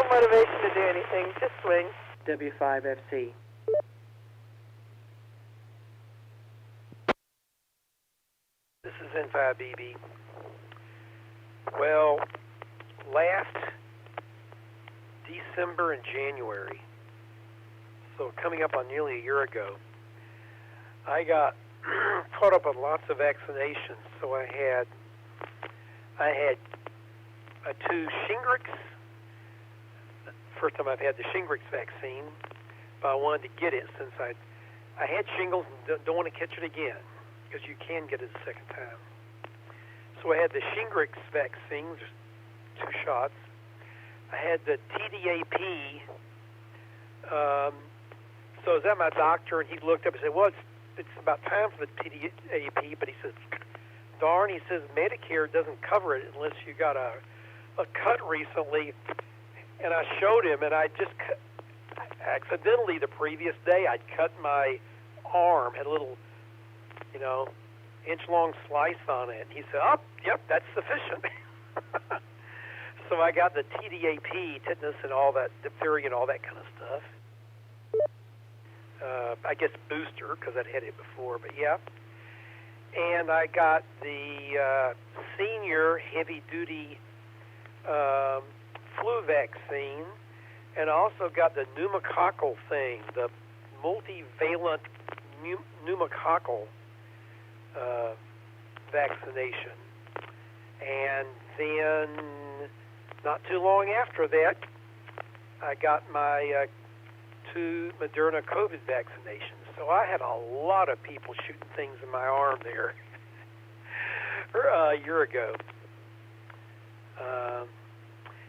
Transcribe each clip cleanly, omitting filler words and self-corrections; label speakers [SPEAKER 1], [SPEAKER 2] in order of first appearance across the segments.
[SPEAKER 1] motivation to do anything. Just swing.
[SPEAKER 2] W5FC.
[SPEAKER 3] This is N5BB. Well, last December and January, so coming up on nearly a year ago, I got caught up on lots of vaccinations. So I had 2 Shingrix. First time I've had the Shingrix vaccine, but I wanted to get it since I had shingles and don't want to catch it again, because you can get it a second time. So I had the Shingrix vaccine, just 2 shots. I had the TDAP. So I was at my doctor, and he looked up and said, well, it's about time for the TDAP, but he says, darn, he says, Medicare doesn't cover it unless you got a cut recently. And I showed him, and I just accidentally the previous day I'd cut my arm, had a little, inch-long slice on it. He said, oh, yep, that's sufficient. So I got the TDAP, tetanus and all that, diphtheria and all that kind of stuff. I guess booster, because I'd had it before, but yeah. And I got the senior heavy-duty flu vaccine, and I also got the pneumococcal thing, the multivalent pneumococcal vaccination. And then, not too long after that, I got my 2 Moderna COVID vaccinations. So I had a lot of people shooting things in my arm there a year ago.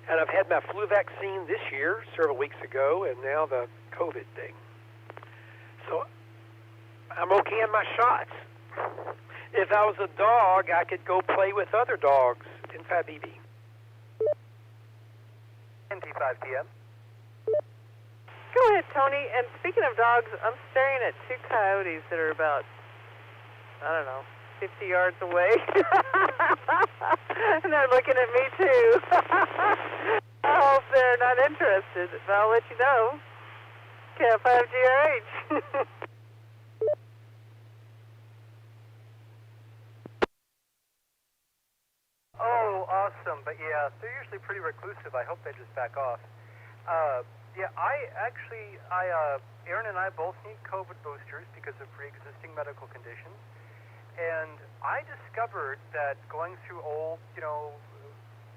[SPEAKER 3] And I've had my flu vaccine this year, several weeks ago, and now the COVID thing. So I'm okay on my shots. If I was a dog, I could go play with other dogs in 5BB.
[SPEAKER 4] NT5TM.
[SPEAKER 1] Go ahead, Tony. And speaking of dogs, I'm staring at 2 coyotes that are about, 50 yards away. And they're looking at me, too. I hope they're not interested, but I'll let you know. Cat5GRH.
[SPEAKER 4] Oh, awesome. But yeah, they're usually pretty reclusive. I hope they just back off. Aaron and I both need COVID boosters because of pre-existing medical conditions. And I discovered that going through old,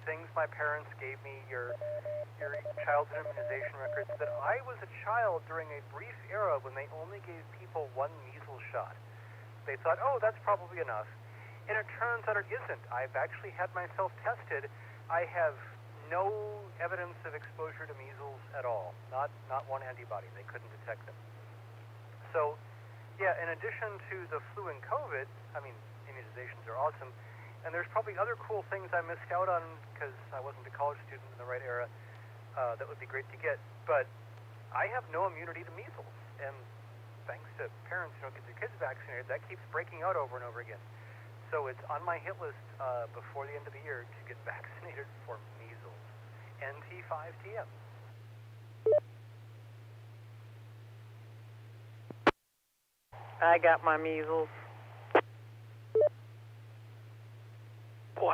[SPEAKER 4] things my parents gave me, your childhood immunization records, that I was a child during a brief era when they only gave people 1 measles shot. They thought, oh, that's probably enough. And it turns out it isn't. I've actually had myself tested. I have no evidence of exposure to measles at all. Not 1 antibody. They couldn't detect them. So, yeah, in addition to the flu and COVID, immunizations are awesome. And there's probably other cool things I missed out on because I wasn't a college student in the right era that would be great to get. But I have no immunity to measles. And thanks to parents who don't get their kids vaccinated, that keeps breaking out over and over again. So it's on my hit list before the end of the year to get vaccinated for measles. NT5TM.
[SPEAKER 1] I got my measles.
[SPEAKER 3] Well,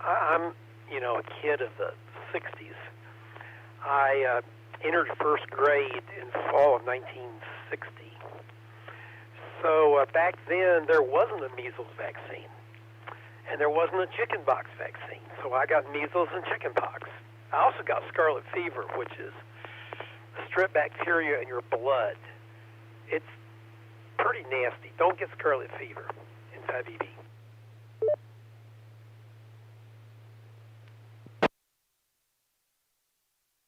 [SPEAKER 3] I'm a kid of the 60s. I entered 1st grade in fall of 1960. So back then, there wasn't a measles vaccine, and there wasn't a chickenpox vaccine. So I got measles and chickenpox. I also got scarlet fever, which is strep bacteria in your blood. It's pretty nasty. Don't get scarlet fever in 5BB.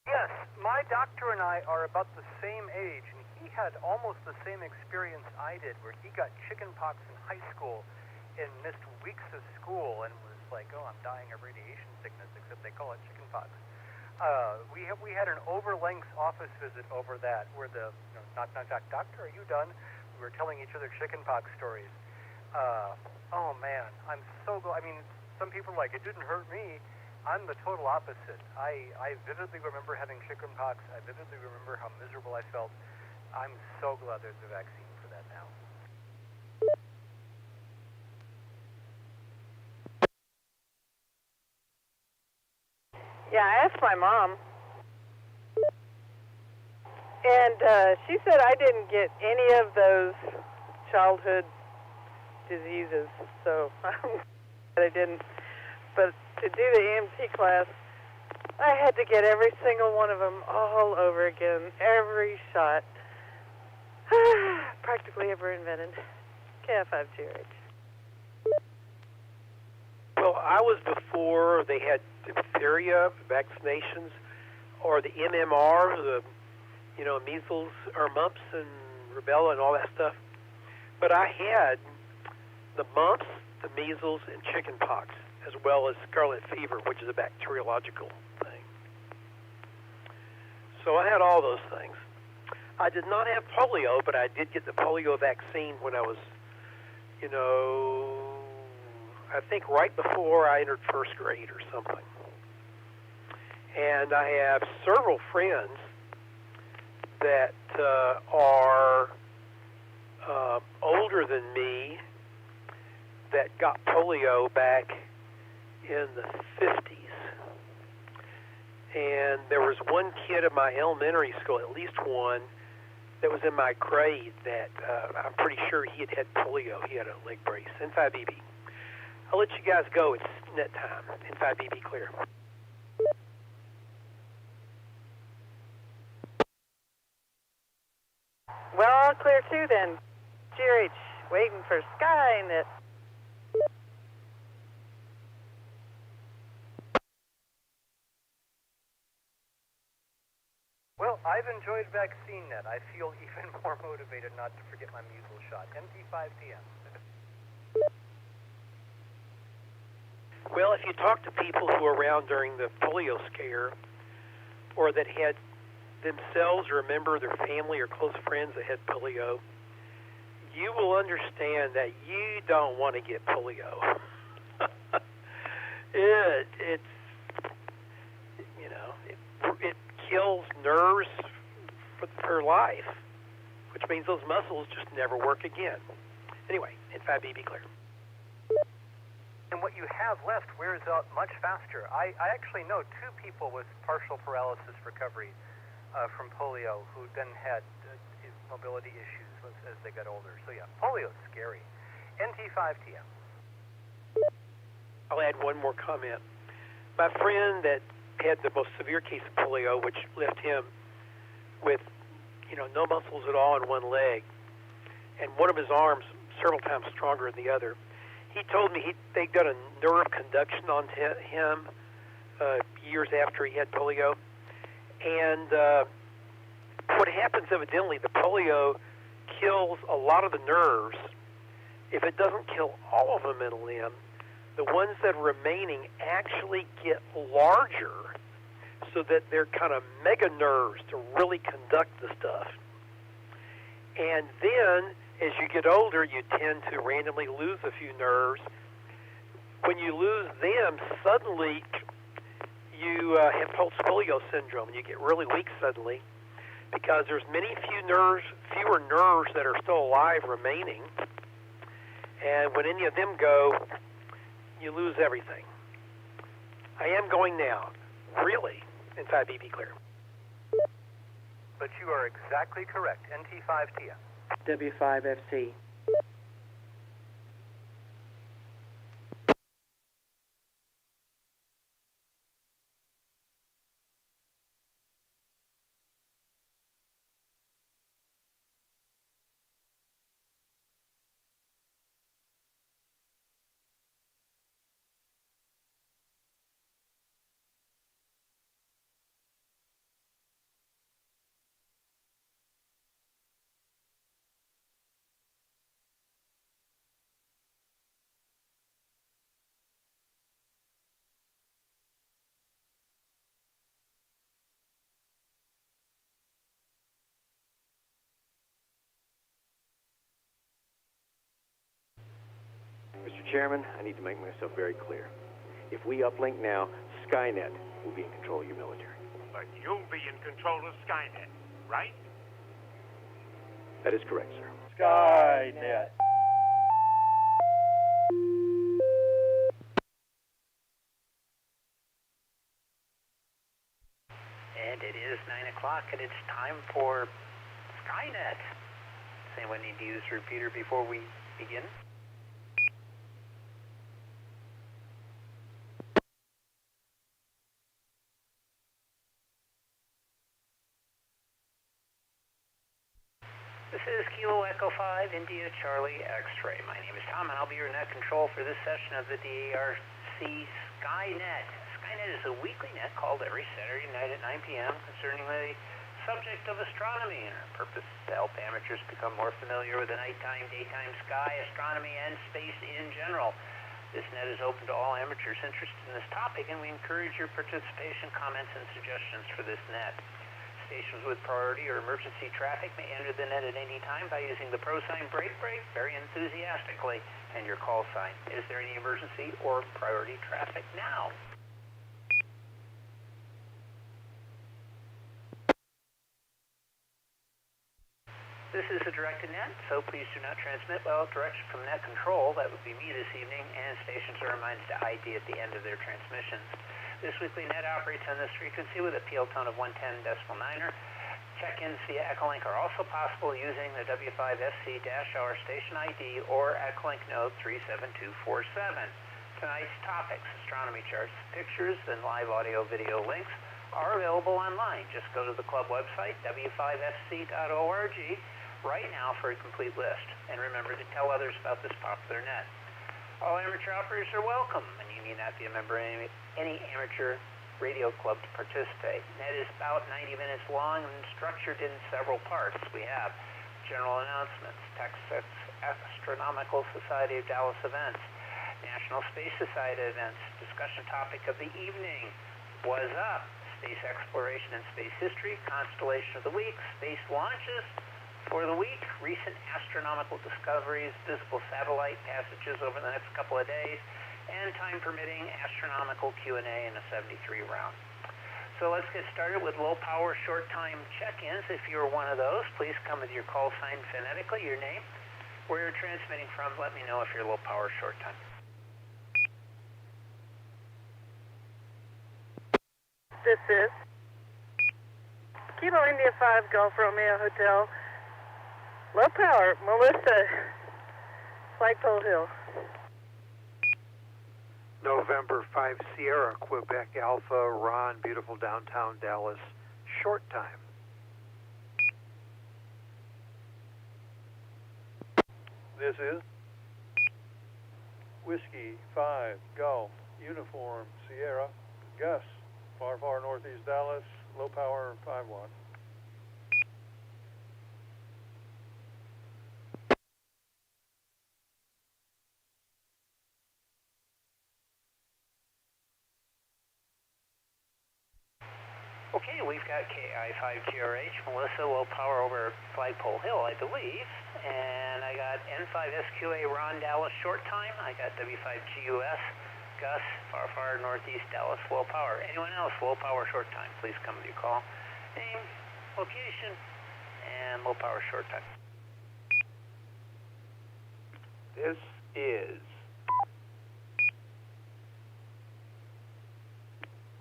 [SPEAKER 4] Yes, my doctor and I are about the same age, and he had almost the same experience I did, where he got chickenpox in high school and missed weeks of school and was like, oh, I'm dying of radiation sickness, except they call it chickenpox. We had an over-length office visit over that, where the, knock, doctor, are you done? We were telling each other chickenpox stories. Oh, man, I'm so glad. Some people are like, it didn't hurt me. I'm the total opposite. I vividly remember having chickenpox. I vividly remember how miserable I felt. I'm so glad there's a vaccine for that now.
[SPEAKER 1] Yeah, I asked my mom, and she said I didn't get any of those childhood diseases, so I'm glad I didn't. But to do the EMT class, I had to get every single one of them all over again, every shot. Practically ever invented. KF5GH.
[SPEAKER 3] Well, I was before they had diphtheria vaccinations, or the MMR, the measles or mumps and rubella and all that stuff. But I had the mumps, the measles, and chickenpox, as well as scarlet fever, which is a bacteriological thing. So I had all those things. I did not have polio, but I did get the polio vaccine when I was, I think right before I entered first grade or something. And I have several friends that are older than me that got polio back in the 50s. And there was one kid in my elementary school, at least one, that was in my grade that I'm pretty sure he had polio. He had a leg brace. N5BB. I'll let you guys go. It's net time. N5BB clear.
[SPEAKER 1] Well, all clear too then. GH, waiting for Skynet.
[SPEAKER 4] Well, I've enjoyed VaccineNet. I feel even more motivated not to forget my measles shot. MT5TM.
[SPEAKER 3] Well, if you talk to people who were around during the polio scare, or that had themselves or a member of their family or close friends that had polio, you will understand that you don't want to get polio. It kills nerves for life, which means those muscles just never work again. Anyway, N5BB clear.
[SPEAKER 4] And what you have left wears out much faster. I actually know two people with partial paralysis recovery from polio who then had mobility issues as they got older. So yeah, polio is scary. NT5TM.
[SPEAKER 3] I'll add one more comment. My friend that had the most severe case of polio, which left him with, no muscles at all in one leg, and one of his arms several times stronger than the other. He told me they'd done a nerve conduction on him years after he had polio. And what happens evidently, the polio kills a lot of the nerves. If it doesn't kill all of them in a limb, the ones that are remaining actually get larger so that they're kind of mega nerves to really conduct the stuff. And then, as you get older, you tend to randomly lose a few nerves. When you lose them, suddenly you have post-polio syndrome, and you get really weak suddenly because there's fewer nerves that are still alive remaining. And when any of them go, you lose everything. I am going now. Really? N5BB clear.
[SPEAKER 4] But you are exactly correct. NT5TM.
[SPEAKER 2] W5FC.
[SPEAKER 5] Mr. Chairman, I need to make myself very clear. If we uplink now, Skynet will be in control of your military.
[SPEAKER 6] But you'll be in control of Skynet, right?
[SPEAKER 5] That is correct, sir.
[SPEAKER 7] Skynet.
[SPEAKER 8] And it is 9 o'clock, and it's time for Skynet. Does anyone need to use the repeater before we begin? This is Kilo Echo 5, India Charlie X-Ray. My name is Tom, and I'll be your net control for this session of the DARC Skynet. Skynet is a weekly net called every Saturday night at 9 p.m. concerning the subject of astronomy, and our purpose is to help amateurs become more familiar with the nighttime, daytime sky, astronomy, and space in general. This net is open to all amateurs interested in this topic, and we encourage your participation, comments, and suggestions for this net. Stations with priority or emergency traffic may enter the net at any time by using the pro sign break very enthusiastically and your call sign. Is there any emergency or priority traffic now? This is a directed net, so please do not transmit without direction from net control. That would be me this evening, and stations are reminded to ID at the end of their transmissions. This weekly net operates on this frequency with a PL tone of 110.9er. Check-ins via Echolink are also possible using the W5SC-hour station ID or Echolink node 37247. Tonight's topics, astronomy charts, pictures, and live audio-video links are available online. Just go to the club website, w5fc.org, right now for a complete list. And remember to tell others about this popular net. All amateur operators are welcome, and you need not be a member of any amateur radio club to participate. Net is about 90 minutes long and structured in several parts. We have general announcements, Texas Astronomical Society of Dallas events, National Space Society events, discussion topic of the evening, Was Up, space exploration and space history, Constellation of the Week, space launches for the week, recent astronomical discoveries, visible satellite passages over the next couple of days, and time permitting, astronomical Q&A in a 73 round. So let's get started with low power short time check-ins. If you're one of those, please come with your call sign phonetically, your name, where you're transmitting from. Let me know if you're low power short time.
[SPEAKER 1] This is Kilo India 5 Golf Romeo Hotel. Low power, Melissa, Flagpole Hill.
[SPEAKER 4] November 5 Sierra, Quebec Alpha, Ron, beautiful downtown Dallas, short time.
[SPEAKER 7] This is Whiskey 5 Golf Uniform Sierra, Gus, far northeast Dallas, low power 5-1.
[SPEAKER 8] Okay, we've got KI5GRH, Melissa, low power over Flagpole Hill, I believe. And I got N5SQA, Ron, Dallas, short time. I got W5GUS, Gus, far northeast Dallas, low power. Anyone else, low power, short time, please come with your call. Name, location, and low power, short time.
[SPEAKER 6] This is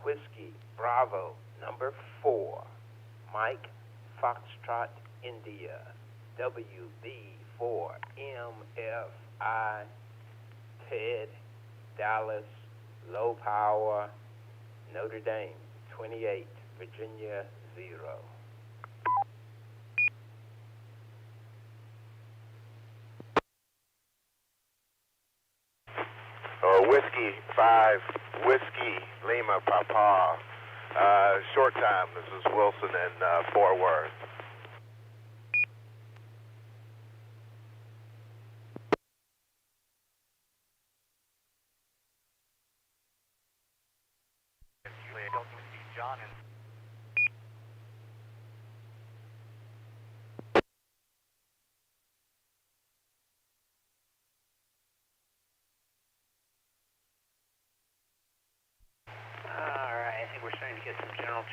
[SPEAKER 6] Whiskey Bravo number 4, Mike Foxtrot India, WB4MFI, Ted Dallas, low power, Notre Dame, 28, Virginia 0.
[SPEAKER 9] Whiskey 5, Whiskey Lima Papa. Short time. This is Wilson in Fort Worth.
[SPEAKER 4] Usually I don't see John in.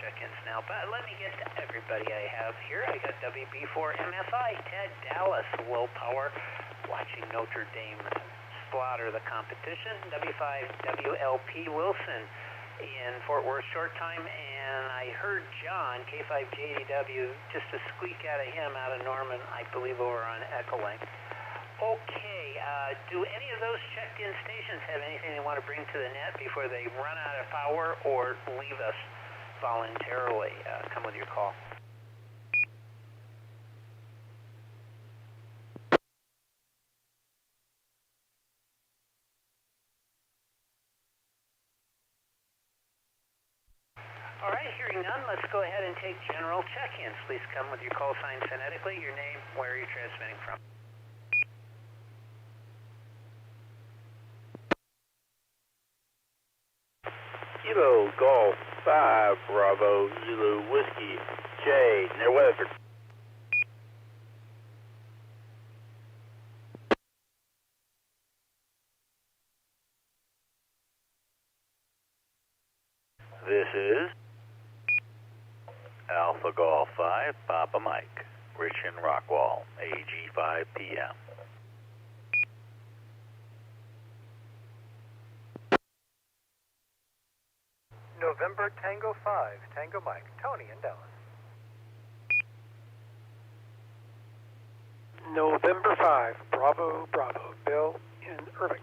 [SPEAKER 8] check-ins now, but let me get to everybody I have here. I got WB4MFI, Ted Dallas, low power, watching Notre Dame slaughter the competition. W5WLP Wilson in Fort Worth short time, and I heard John, K5JDW, just a squeak out of him out of Norman, I believe over on Echolink. Okay, do any of those checked-in stations have anything they want to bring to the net before they run out of power or leave us voluntarily? Come with your call. All right, hearing none, let's go ahead and take general check-ins. Please come with your call sign phonetically, your name, where are you transmitting from?
[SPEAKER 9] Kilo Golf 5 Bravo Zulu Whiskey J near Weatherford.
[SPEAKER 10] This is Alpha Golf 5 Papa Mike, Rich in Rockwall, AG 5 PM.
[SPEAKER 4] November Tango 5, Tango Mike, Tony in Dallas.
[SPEAKER 3] November 5, Bravo, Bravo, Bill in Irving.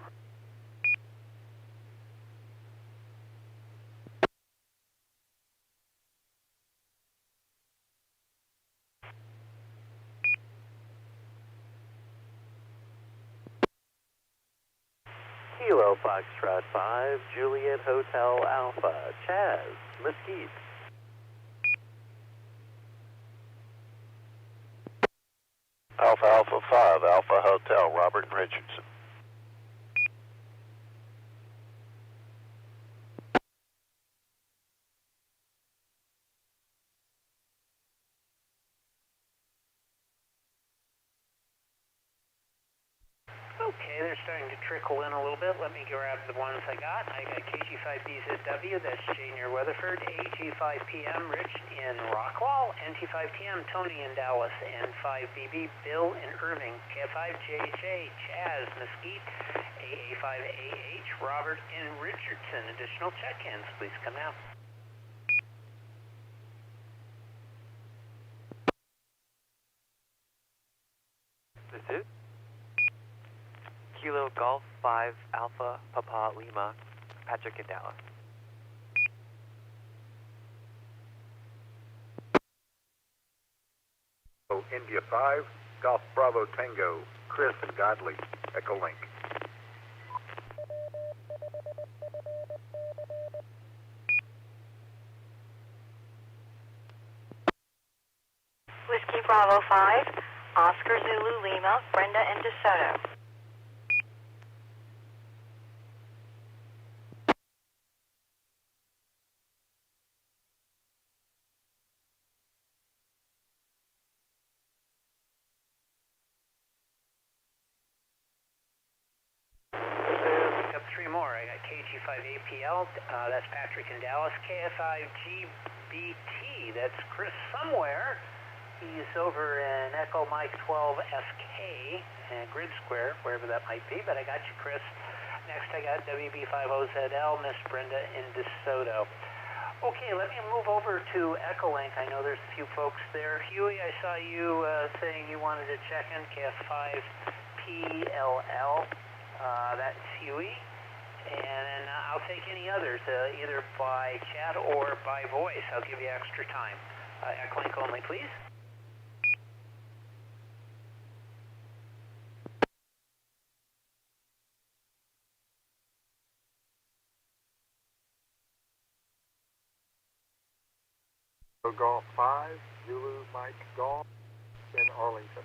[SPEAKER 10] Kilo Foxtrot 5, Juliet Hotel Alpha, Chaz, Mesquite.
[SPEAKER 9] Alpha Alpha 5 Alpha Hotel Robert Richardson.
[SPEAKER 8] Okay, they're starting to trickle in a little bit. Let me grab the ones I got. I got KG5BZW, that's Jay near Weatherford, AG5PM, Rich in Rockwall, NT5TM, Tony in Dallas, N5BB, Bill in Irving, K5JJ, Chaz, Mesquite, AA5AH, Robert in Richardson. Additional check-ins, please come out.
[SPEAKER 11] This is Kilo Golf 5 Alpha Papa Lima, Patrick in Dallas.
[SPEAKER 12] India 5, Golf Bravo Tango, Chris and Godley, Echo Link.
[SPEAKER 13] Whiskey Bravo 5, Oscar Zulu Lima, Brenda in DeSoto.
[SPEAKER 8] Pick up three more. I got KG5APL, that's Patrick in Dallas. KF5GBT, that's Chris somewhere. He's over in Echo Mike 12SK, Grid Square, wherever that might be, but I got you, Chris. Next, I got WB50ZL, Miss Brenda in DeSoto. Okay, let me move over to Echolink. I know there's a few folks there. Huey, I saw you saying you wanted to check in KS5PLL. That's Huey. And I'll take any others, either by chat or by voice. I'll give you extra time. Echolink only, please.
[SPEAKER 12] Golf 5, Zulu Mike Golf in Arlington.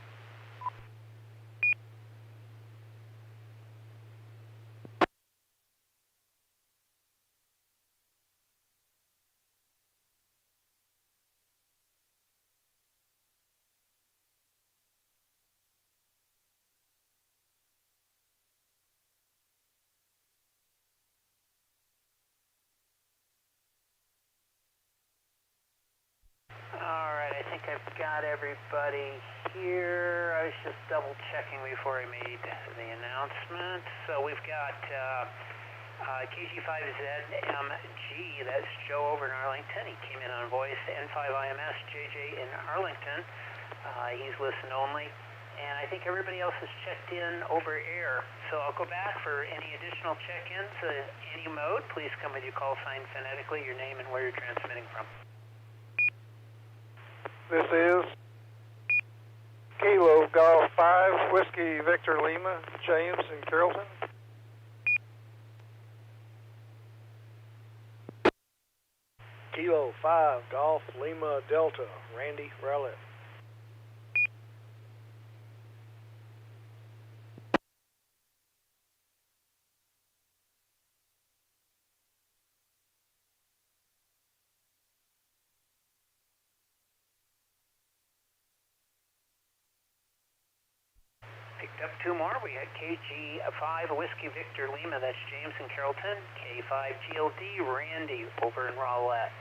[SPEAKER 8] I've got everybody here. I was just double checking before I made the announcement. So we've got KG5ZMG, that's Joe over in Arlington. He came in on voice. N5IMS, JJ in Arlington. He's listen only. And I think everybody else has checked in over air. So I'll go back for any additional check-ins. Any mode, please come with your call sign phonetically, your name and where you're transmitting from.
[SPEAKER 7] This is Kilo Golf 5, Whiskey Victor Lima, James in Carrollton.
[SPEAKER 3] Kilo 5, Golf Lima Delta, Randy Rowlett.
[SPEAKER 8] Picked up two more. We had KG5 Whiskey Victor Lima, that's James in Carrollton. K5GLD Randy over in Rowlett.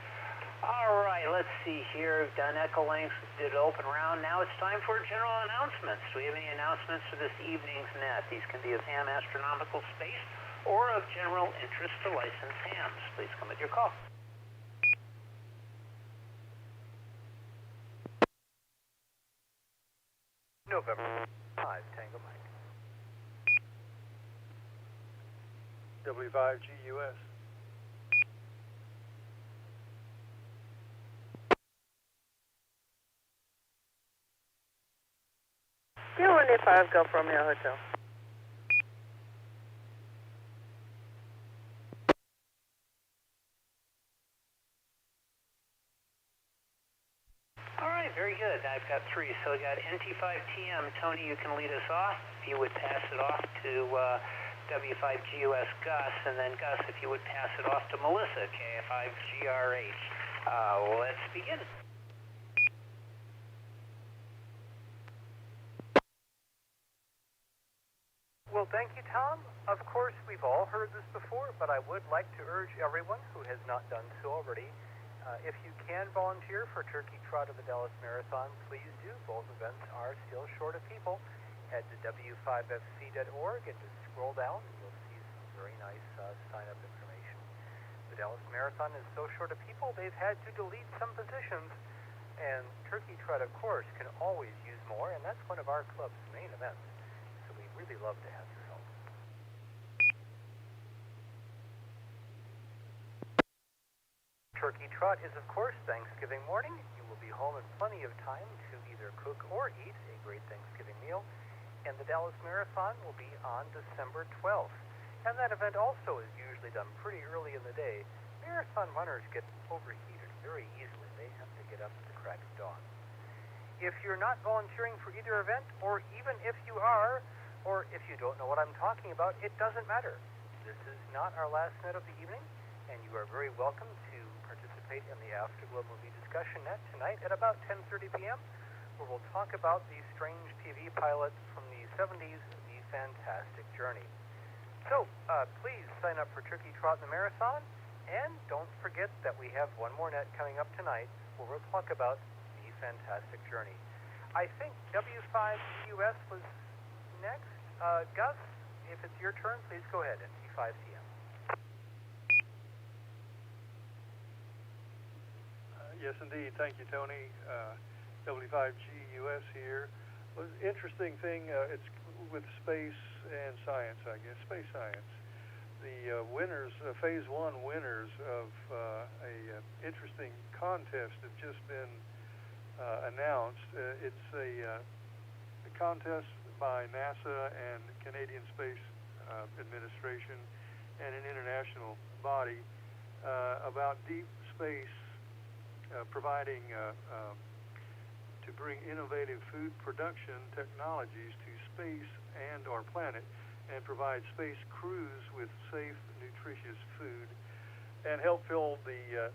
[SPEAKER 8] All right, let's see here. We've done Echo Links, did an open round. Now it's time for general announcements. Do we have any announcements for this evening's net? These can be of ham astronomical space or of general interest to licensed hams. Please come with your call.
[SPEAKER 4] November 5, Tango Mike.
[SPEAKER 7] W5GUS.
[SPEAKER 1] Dylan, if I've Gulf Romeo Hotel.
[SPEAKER 8] All right, very good. I've got three. So I got NT5TM. Tony, you can lead us off. If you would pass it off to W5GUS Gus, and then Gus, if you would pass it off to Melissa, KF5GRH. Let's begin.
[SPEAKER 4] Well, thank you, Tom. Of course, we've all heard this before, but I would like to urge everyone who has not done so already, if you can volunteer for Turkey Trot of the Dallas Marathon, please do. Both events are still short of people. Head to w5fc.org and just scroll down, and you'll see some very nice sign-up information. The Dallas Marathon is so short of people, they've had to delete some positions, and Turkey Trot, of course, can always use more, and that's one of our club's main events. So we'd really love to have your help. Turkey Trot is, of course, Thanksgiving morning. You will be home in plenty of time to either cook or eat a great Thanksgiving meal. And the Dallas Marathon will be on December 12th. And that event also is usually done pretty early in the day. Marathon runners get overheated very easily. They have to get up at the crack of dawn. If you're not volunteering for either event, or even if you are, or if you don't know what I'm talking about, it doesn't matter. This is not our last net of the evening, and you are very welcome to participate in the Afterglow Movie Discussion Net tonight at about 10:30 p.m., where we'll talk about the strange TV pilot from the 70s, The Fantastic Journey. So, please sign up for Turkey Trot in the Marathon, and don't forget that we have one more net coming up tonight, where we'll talk about The Fantastic Journey. I think W5US was next. Gus, if it's your turn, please go ahead, NT5CM.
[SPEAKER 7] Yes, indeed. Thank you, Tony. W5GUS here. Well, interesting thing, it's with space and science, I guess, space science. The winners, Phase 1 winners of a interesting contest have just been announced. It's a contest by NASA and Canadian Space Administration and an international body about deep space providing to bring innovative food production technologies to space and our planet and provide space crews with safe, nutritious food and help fill the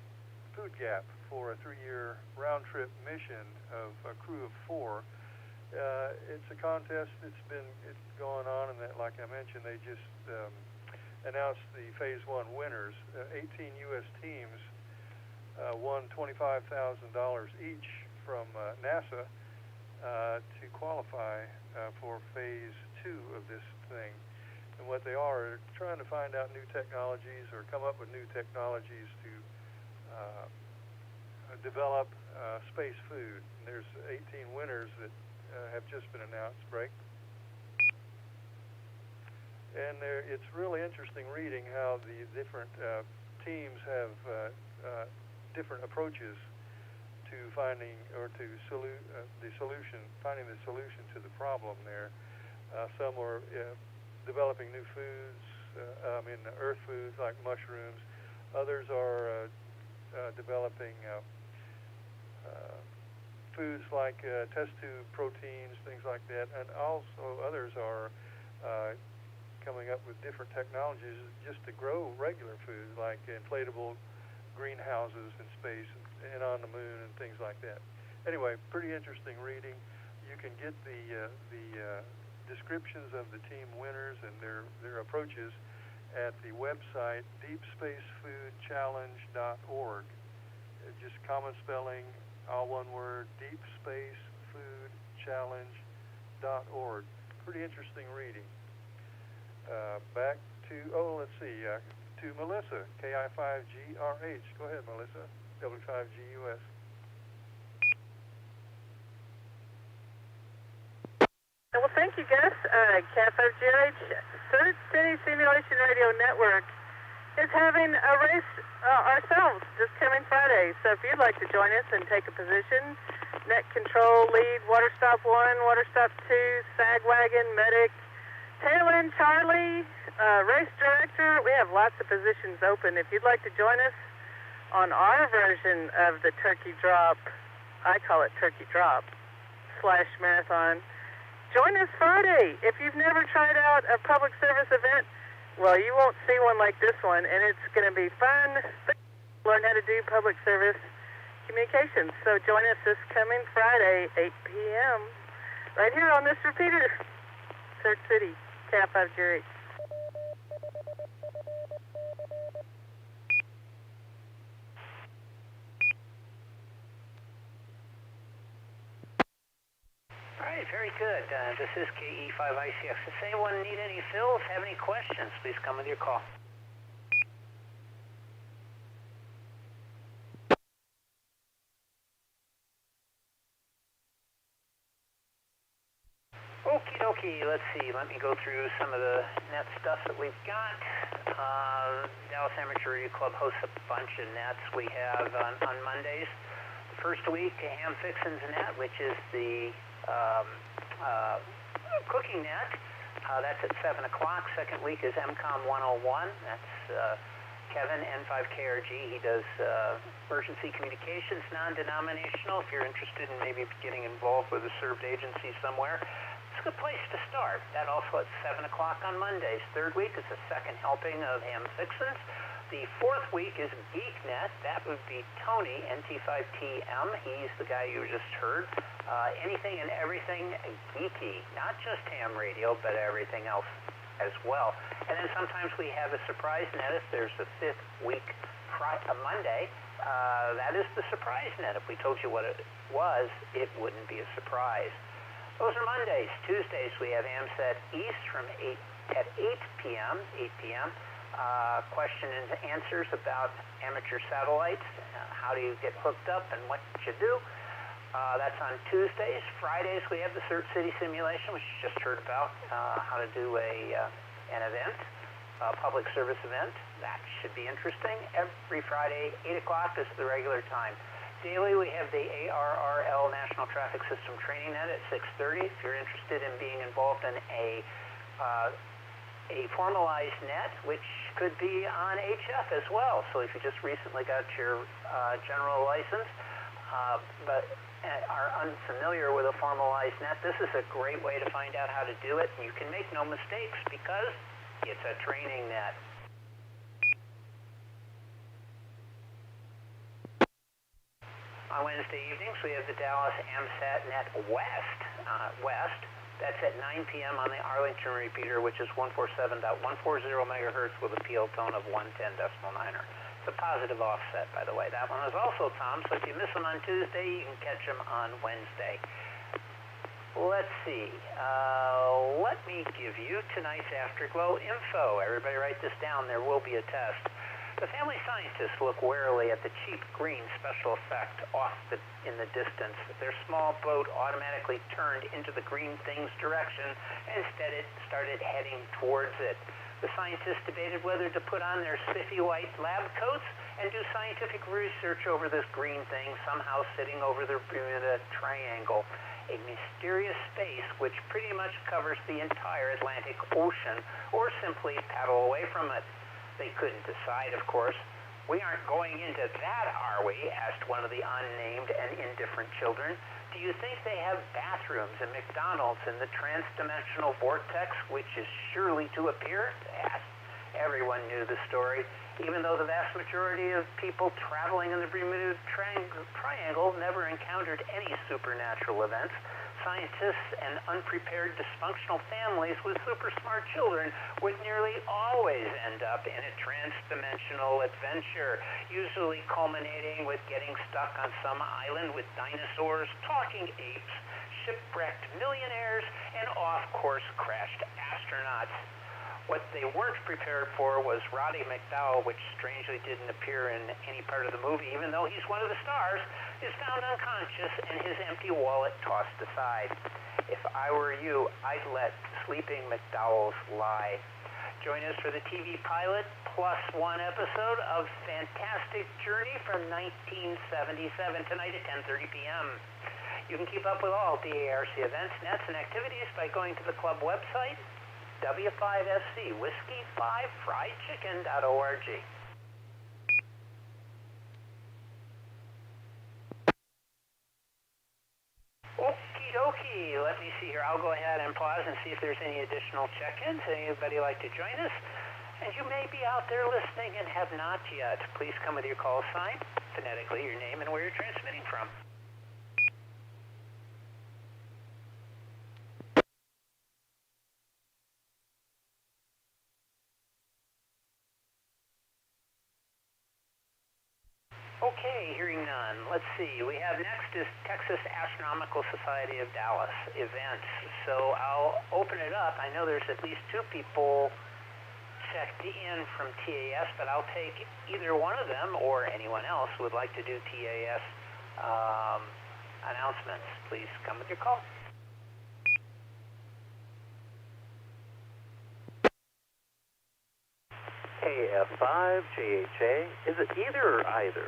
[SPEAKER 7] food gap for a 3-year round-trip mission of a crew of 4. It's a contest that's been going on, and that, like I mentioned, they just announced the Phase 1 winners. 18 U.S. teams won $25,000 each from NASA to qualify for phase 2 of this thing. And what they are trying to find out new technologies or come up with new technologies to develop space food. And there's 18 winners that have just been announced, Break. And it's really interesting reading how the different teams have different approaches to finding or to finding the solution to the problem there. Some are developing new foods, earth foods like mushrooms. Others are developing foods like test tube proteins, things like that. And also others are coming up with different technologies just to grow regular food, like inflatable greenhouses in space and on the moon and things like that. Anyway, pretty interesting reading. You can get the descriptions of the team winners and their approaches at the website deepspacefoodchallenge.org. Just common spelling, all one word, deepspacefoodchallenge.org. Pretty interesting reading. Back to, to Melissa, KI5GRH. Go ahead, Melissa, W5GUS.
[SPEAKER 1] Well, thank you, Gus. KI5GRH, Third City Simulation Radio Network, is having a race ourselves this coming Friday. So if you'd like to join us and take a position, net control, lead, water stop 1, water stop 2, sag wagon, medic, tail end Charlie, race director, we have lots of positions open. If you'd like to join us on our version of the turkey drop, I call it turkey drop, / marathon, join us Friday. If you've never tried out a public service event, well, you won't see one like this one, and it's going to be fun. Learn how to do public service communications. So join us this coming Friday, 8 p.m., right here on this repeater, Third City, KI5GRH.
[SPEAKER 8] All right, very good. This is KE5ICX. Does anyone need any fills, have any questions? Please come with your call. Okie dokie, let's see. Let me go through some of the net stuff that we've got. Dallas Amateur Radio Club hosts a bunch of nets we have on Mondays. The first week, Ham Fixin's net, which is the cooking net. That's at 7 o'clock. Second week is MCOM 101. That's Kevin, N5KRG. He does emergency communications, non-denominational. If you're interested in maybe getting involved with a served agency somewhere, it's a good place to start. That also at 7 o'clock on Mondays. Third week is a second helping of Ham Fixins. The fourth week is GeekNet. That would be Tony, NT5TM. He's the guy you just heard. Anything and everything geeky, not just ham radio, but everything else as well. And then sometimes we have a surprise net. If there's a fifth week, a Monday, that is the surprise net. If we told you what it was, it wouldn't be a surprise. Those are Mondays. Tuesdays we have AMSAT East from 8 p.m. Question and answers about amateur satellites. How do you get hooked up and what you do? That's on Tuesdays. Fridays we have the Third City Simulation, which you just heard about, how to do an event, a public service event. That should be interesting. Every Friday, 8 o'clock is the regular time. Daily we have the ARRL National Traffic System Training Net at 6:30. If you're interested in being involved in a formalized net, which could be on HF as well. So if you just recently got your general license, but are unfamiliar with a formalized net, this is a great way to find out how to do it. You can make no mistakes because it's a training net. On Wednesday evenings, we have the Dallas AMSAT Net West. That's at 9 p.m. on the Arlington repeater, which is 147.140 megahertz with a PL tone of 110.9er. a positive offset, by the way. That one is also Tom, so if you miss them on Tuesday, you can catch them on Wednesday. Let's see. Let me give you tonight's Afterglow info. Everybody write this down. There will be a test. The family scientists look warily at the cheap green special effect off in the distance. Their small boat automatically turned into the green thing's direction, and instead it started heading towards it. The scientists debated whether to put on their spiffy white lab coats and do scientific research over this green thing somehow sitting over the Bermuda Triangle, a mysterious space which pretty much covers the entire Atlantic Ocean, or simply paddle away from it. They couldn't decide, of course. We aren't going into that, are we? Asked one of the unnamed and indifferent children. Do you think they have bathrooms and McDonald's in the trans-dimensional vortex, which is surely to appear? Asked. Everyone knew the story, even though the vast majority of people traveling in the Bermuda Triangle never encountered any supernatural events. Scientists and unprepared dysfunctional families with super smart children would nearly always end up in a trans-dimensional adventure, usually culminating with getting stuck on some island with dinosaurs, talking apes, shipwrecked millionaires, and off-course crashed astronauts. What they weren't prepared for was Roddy McDowell, which strangely didn't appear in any part of the movie, even though he's one of the stars, is found unconscious and his empty wallet tossed aside. If I were you, I'd let sleeping McDowells lie. Join us for the TV pilot +1 episode of Fantastic Journey from 1977 tonight at 10:30 p.m. You can keep up with all DARC events, nets, and activities by going to the club website, W5FC, Whiskey 5 Fried Chicken.org. Okie dokie. Let me see here. I'll go ahead and pause and see if there's any additional check-ins. Anybody like to join us? And you may be out there listening and have not yet. Please come with your call sign, phonetically your name and where you're transmitting from. Okay, hearing none. Let's see. We have next is Texas Astronomical Society of Dallas events. So I'll open it up. I know there's at least 2 people checked in from TAS, but I'll take either one of them or anyone else who would like to do TAS announcements. Please come with your call.
[SPEAKER 14] KF5, JHA, is it either or either?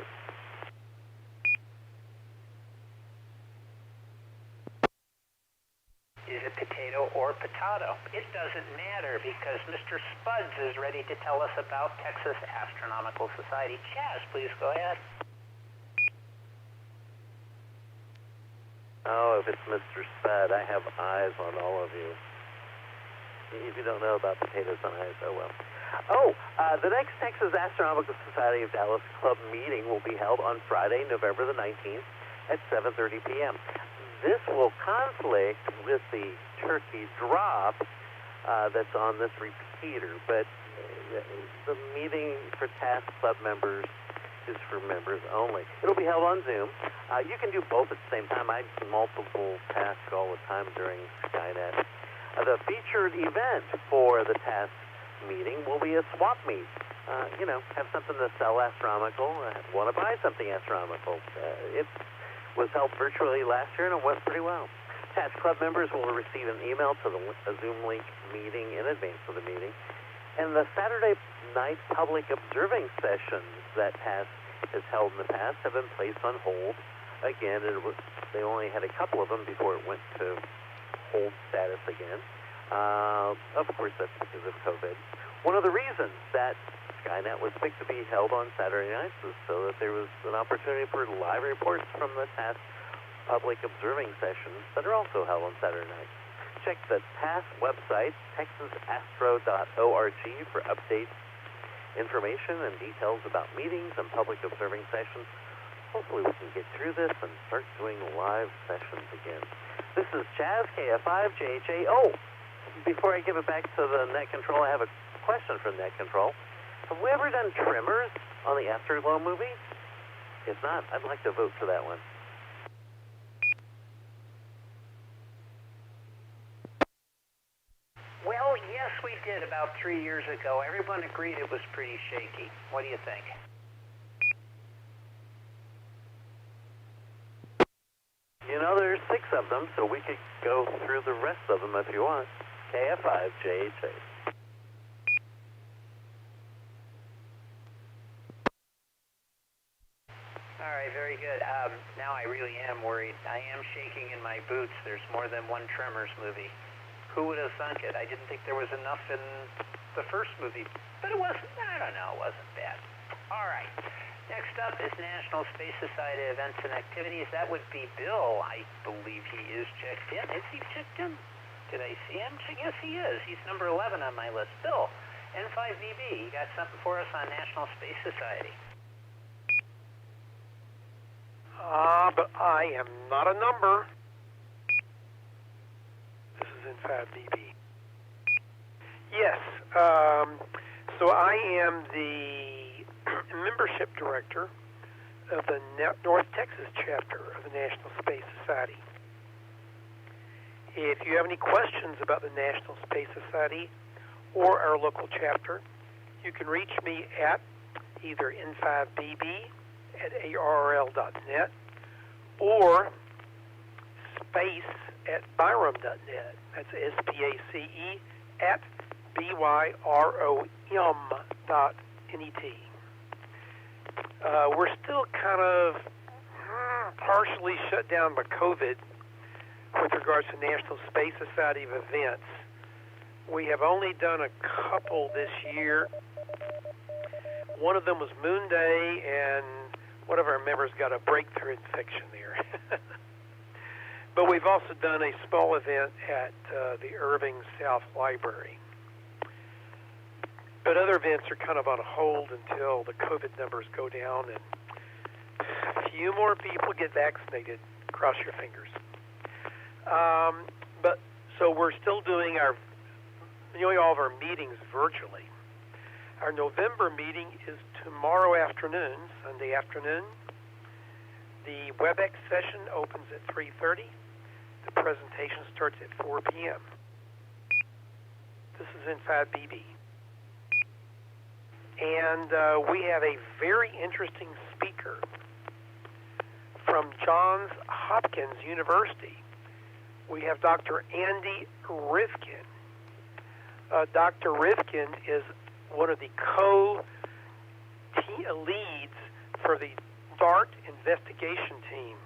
[SPEAKER 8] Is it potato or potato? It doesn't matter because Mr. Spuds is ready to tell us about Texas Astronomical Society. Chaz, please go ahead.
[SPEAKER 14] Oh, if it's Mr. Spud, I have eyes on all of you. If you don't know about potatoes on ice, oh well. The next Texas Astronomical Society of Dallas Club meeting will be held on Friday, November the 19th at 7:30 p.m. This will conflict with the turkey drop that's on this repeater, but the meeting for TAS Club members is for members only. It'll be held on Zoom. You can do both at the same time. I multiple task all the time during Skynet. The featured event for the TAS meeting will be a swap meet. Have something to sell astronomical, want to buy something astronomical. It was held virtually last year and it went pretty well. TAS Club members will receive an email to a Zoom link meeting in advance of the meeting. And the Saturday night public observing sessions that TAS has held in the past have been placed on hold. Again, they only had a couple of them before it went to hold status again. Of course, that's because of COVID. One of the reasons that Skynet was picked to be held on Saturday nights was so that there was an opportunity for live reports from the TAS public observing sessions that are also held on Saturday nights. Check the TAS website, texasastro.org, for updates, information, and details about meetings and public observing sessions. Hopefully we can get through this and start doing live sessions again. This is Chaz, KF5JHA. Oh, before I give it back to the Net Control, I have a question from Net Control. Have we ever done trimmers on the Afterglow movie? If not, I'd like to vote for that one.
[SPEAKER 8] Well, yes, we did about 3 years ago. Everyone agreed it was pretty shaky. What do you think?
[SPEAKER 14] You know, there's 6 of them, so we could go through the rest of them if you want. KF5JHA.
[SPEAKER 8] All right, very good. Now I really am worried. I am shaking in my boots. There's more than one Tremors movie. Who would have thunk it? I didn't think there was enough in the first movie, but it wasn't. I don't know. It wasn't bad. All right. Next up is National Space Society events and activities. That would be Bill. I believe he is checked in. Is he checked in? Did I see him? Yes, he is. He's number 11 on my list. Bill, N5VB, you got something for us on National Space Society?
[SPEAKER 3] But I am not a number. This is N5VB. Yes, so I am the membership director of the North Texas chapter of the National Space Society. If you have any questions about the National Space Society or our local chapter, you can reach me at either n5bb@arl.net or space@byrom.net. That's SPACE at BYROM.net. We're still kind of partially shut down by COVID with regards to National Space Society events. We have only done a couple this year. One of them was Moon Day, and one of our members got a breakthrough infection there. But we've also done a small event at the Irving South Library. But other events are kind of on hold until the COVID numbers go down and a few more people get vaccinated. Cross your fingers. But so we're still doing nearly all of our meetings virtually. Our November meeting is tomorrow afternoon, Sunday afternoon. The WebEx session opens at 3:30. The presentation starts at 4 p.m. This is N5BB. And we have a very interesting speaker from Johns Hopkins University. We have Dr. Andy Rivkin. Dr. Rivkin is one of the co-leads for the DART investigation team.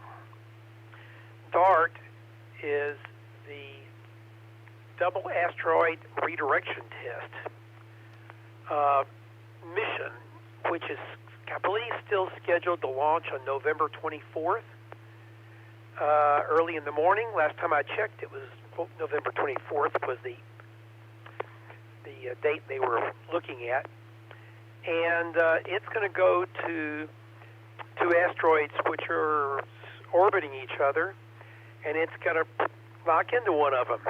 [SPEAKER 3] DART is the Double Asteroid Redirection Test mission, which is, I believe, still scheduled to launch on November 24th, early in the morning. Last time I checked, it was November 24th was the date they were looking at. And it's going to go to 2 asteroids which are orbiting each other, and it's going to lock into one of them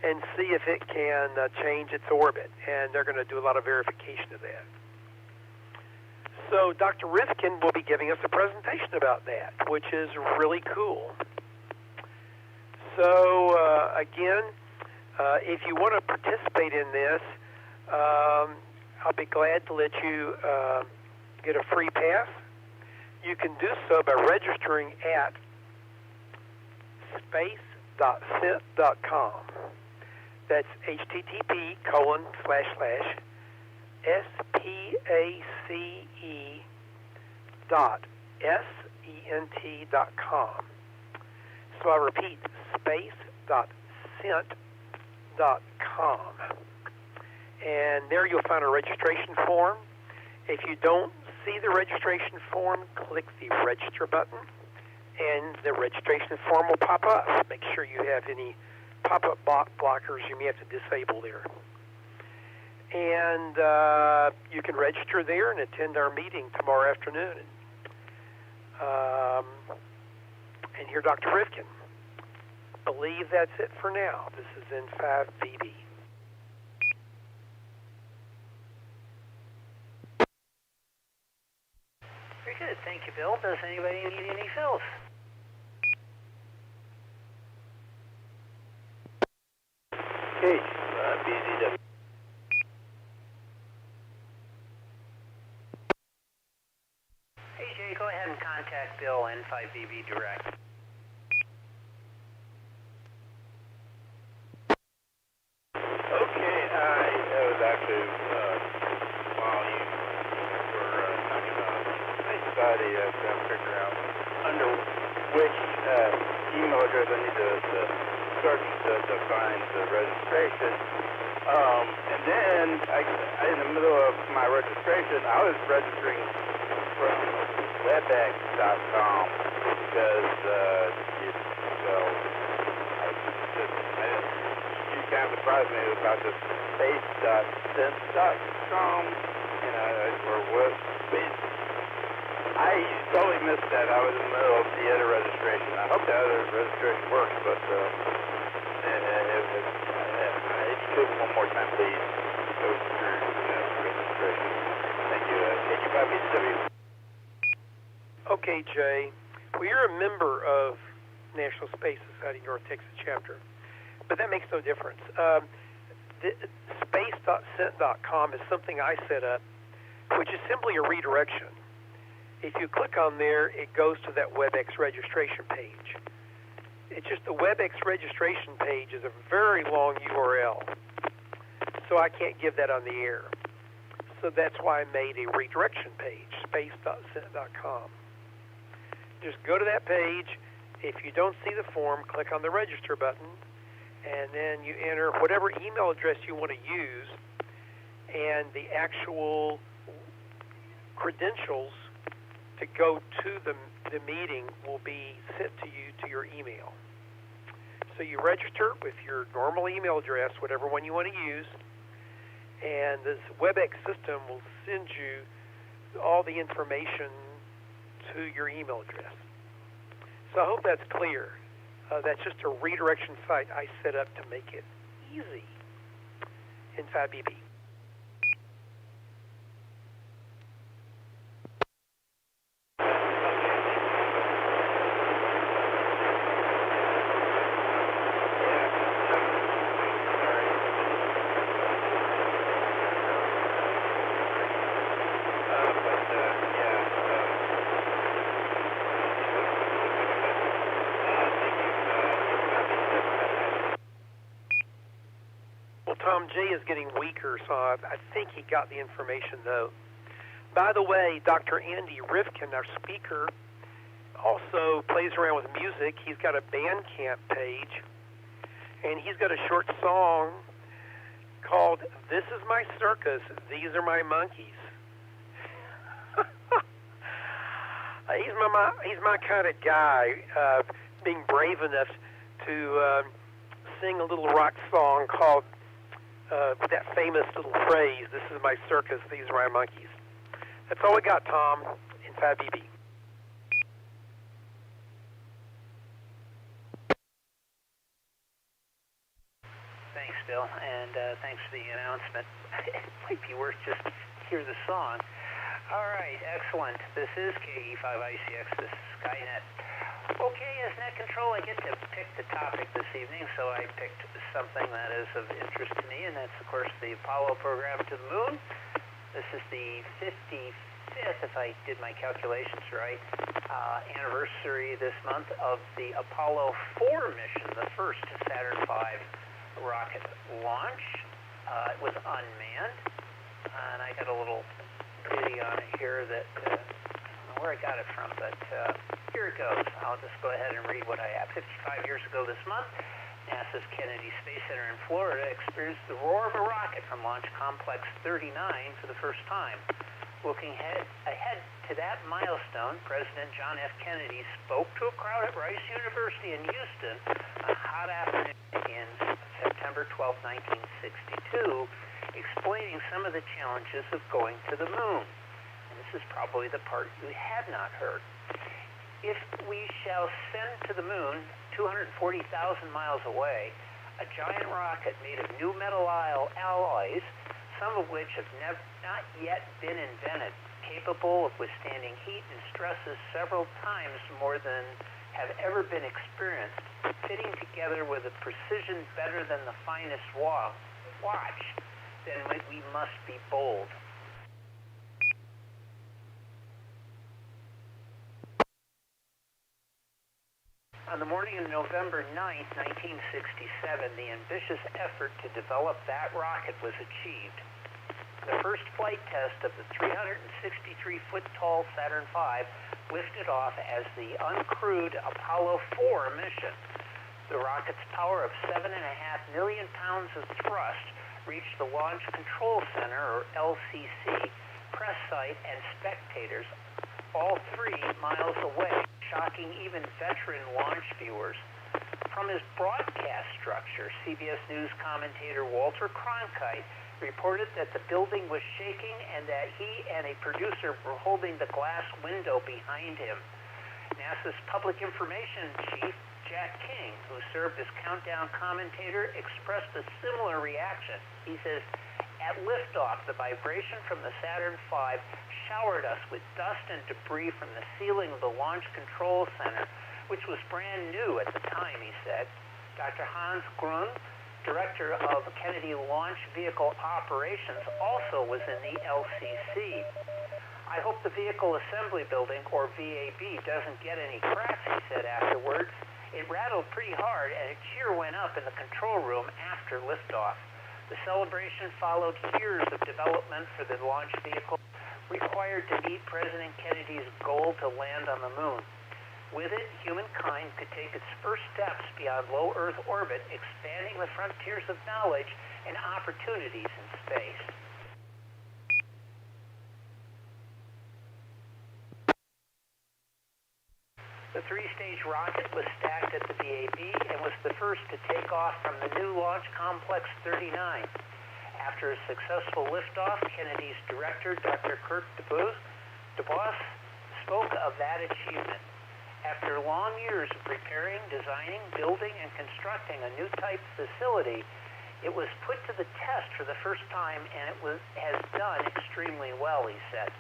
[SPEAKER 3] and see if it can change its orbit. And they're going to do a lot of verification of that. So Dr. Rivkin will be giving us a presentation about that, which is really cool. So again, if you want to participate in this, I'll be glad to let you get a free pass. You can do so by registering at space.cent.com. That's http://space.cent.com. So I repeat, space.cent.com. And there you'll find a registration form. If you don't see the registration form, click the register button, and the registration form will pop up. Make sure you have any pop-up blockers you may have to disable there. And you can register there and attend our meeting tomorrow afternoon. And hear Dr. Rivkin. Believe that's it for now. This is N5BB.
[SPEAKER 8] Thank you, Bill. Does anybody need any fills?
[SPEAKER 10] Okay, BZW.
[SPEAKER 8] Hey, Jay, go ahead and contact Bill, N5BB Direct.
[SPEAKER 9] Okay, I was actually, while you were talking about Space Society, I was trying to figure out under which email address I need to search to find the registration. And then, in the middle of my registration, I was registering from webex.com because, you kind of surprised me about the space.sense.com, or what space. I totally missed that. I was in the middle of the other registration. I hope the other registration works, but if you could one more time, please, go through registration. Thank you. KG5BW.
[SPEAKER 3] Okay, Jay. Well, you're a member of National Space Society North Texas chapter, but that makes no difference. Space.cent.com is something I set up, which is simply a redirection. If you click on there, it goes to that WebEx registration page. It's just the WebEx registration page is a very long URL, so I can't give that on the air. So that's why I made a redirection page, space.cent.com. Just go to that page. If you don't see the form, click on the register button, and then you enter whatever email address you want to use, and the actual credentials to go to the meeting will be sent to you to your email. So you register with your normal email address, whatever one you want to use, and this WebEx system will send you all the information to your email address. So I hope that's clear. That's just a redirection site I set up to make it easy in 5BB. Tom J is getting weaker, so I think he got the information, though. By the way, Dr. Andy Rifkin, our speaker, also plays around with music. He's got a Bandcamp page, and he's got a short song called "This Is My Circus, These Are My Monkeys." He's my kind of guy, being brave enough to sing a little rock song called that famous little phrase, "This is my circus, these are my monkeys." That's all we got, Tom, in 5BB.
[SPEAKER 8] Thanks, Bill, and thanks for the announcement. It might be worth just to hear the song. All right, excellent. This is KE5ICX, this is Skynet. Okay, as net control, I get to pick the topic this evening, so I picked something that is of interest to me, and that's, of course, the Apollo program to the moon. This is the 55th, if I did my calculations right, anniversary this month of the Apollo 4 mission, the first Saturn V rocket launch. It was unmanned, and I got a little ditty on it here that, I don't know where I got it from, but here it goes. I'll just go ahead and read what I have. 55 years ago this month, NASA's Kennedy Space Center in Florida experienced the roar of a rocket from Launch Complex 39 for the first time. Looking ahead to that milestone, President John F. Kennedy spoke to a crowd at Rice University in Houston on a hot afternoon in September 12, 1962, explaining some of the challenges of going to the moon. And this is probably the part you have not heard. If we shall send to the moon 240,000 miles away a giant rocket made of new metal alloys, some of which have not yet been invented, capable of withstanding heat and stresses several times more than have ever been experienced, fitting together with a precision better than the finest watch, then we must be bold. On the morning of November 9th, 1967, the ambitious effort to develop that rocket was achieved. The first flight test of the 363-foot-tall Saturn V lifted off as the uncrewed Apollo 4 mission. The rocket's power of 7.5 million pounds of thrust reached the Launch Control Center, or LCC, press site, and spectators, all 3 miles away, shocking even veteran launch viewers. From his broadcast structure, CBS News commentator Walter Cronkite reported that the building was shaking and that he and a producer were holding the glass window behind him. NASA's public information chief, Jack King, who served as countdown commentator, expressed a similar reaction. He says, "At liftoff, the vibration from the Saturn V showered us with dust and debris from the ceiling of the Launch Control Center, which was brand new at the time," he said. Dr. Hans Grun, director of Kennedy Launch Vehicle Operations, also was in the LCC. "I hope the Vehicle Assembly Building, or VAB, doesn't get any cracks," he said afterwards. "It rattled pretty hard, and a cheer went up in the control room after liftoff." The celebration followed years of development for the launch vehicle required to meet President Kennedy's goal to land on the moon. With it, humankind could take its first steps beyond low Earth orbit, expanding the frontiers of knowledge and opportunities in space. The 3-stage rocket was stacked at the VAB and was the first to take off from the new Launch Complex 39. After a successful liftoff, Kennedy's director, Dr. Kirk DuBois, spoke of that achievement. After long years of preparing, designing, building, and constructing a new type facility, it was put to the test for the first time, and has done extremely well, he said.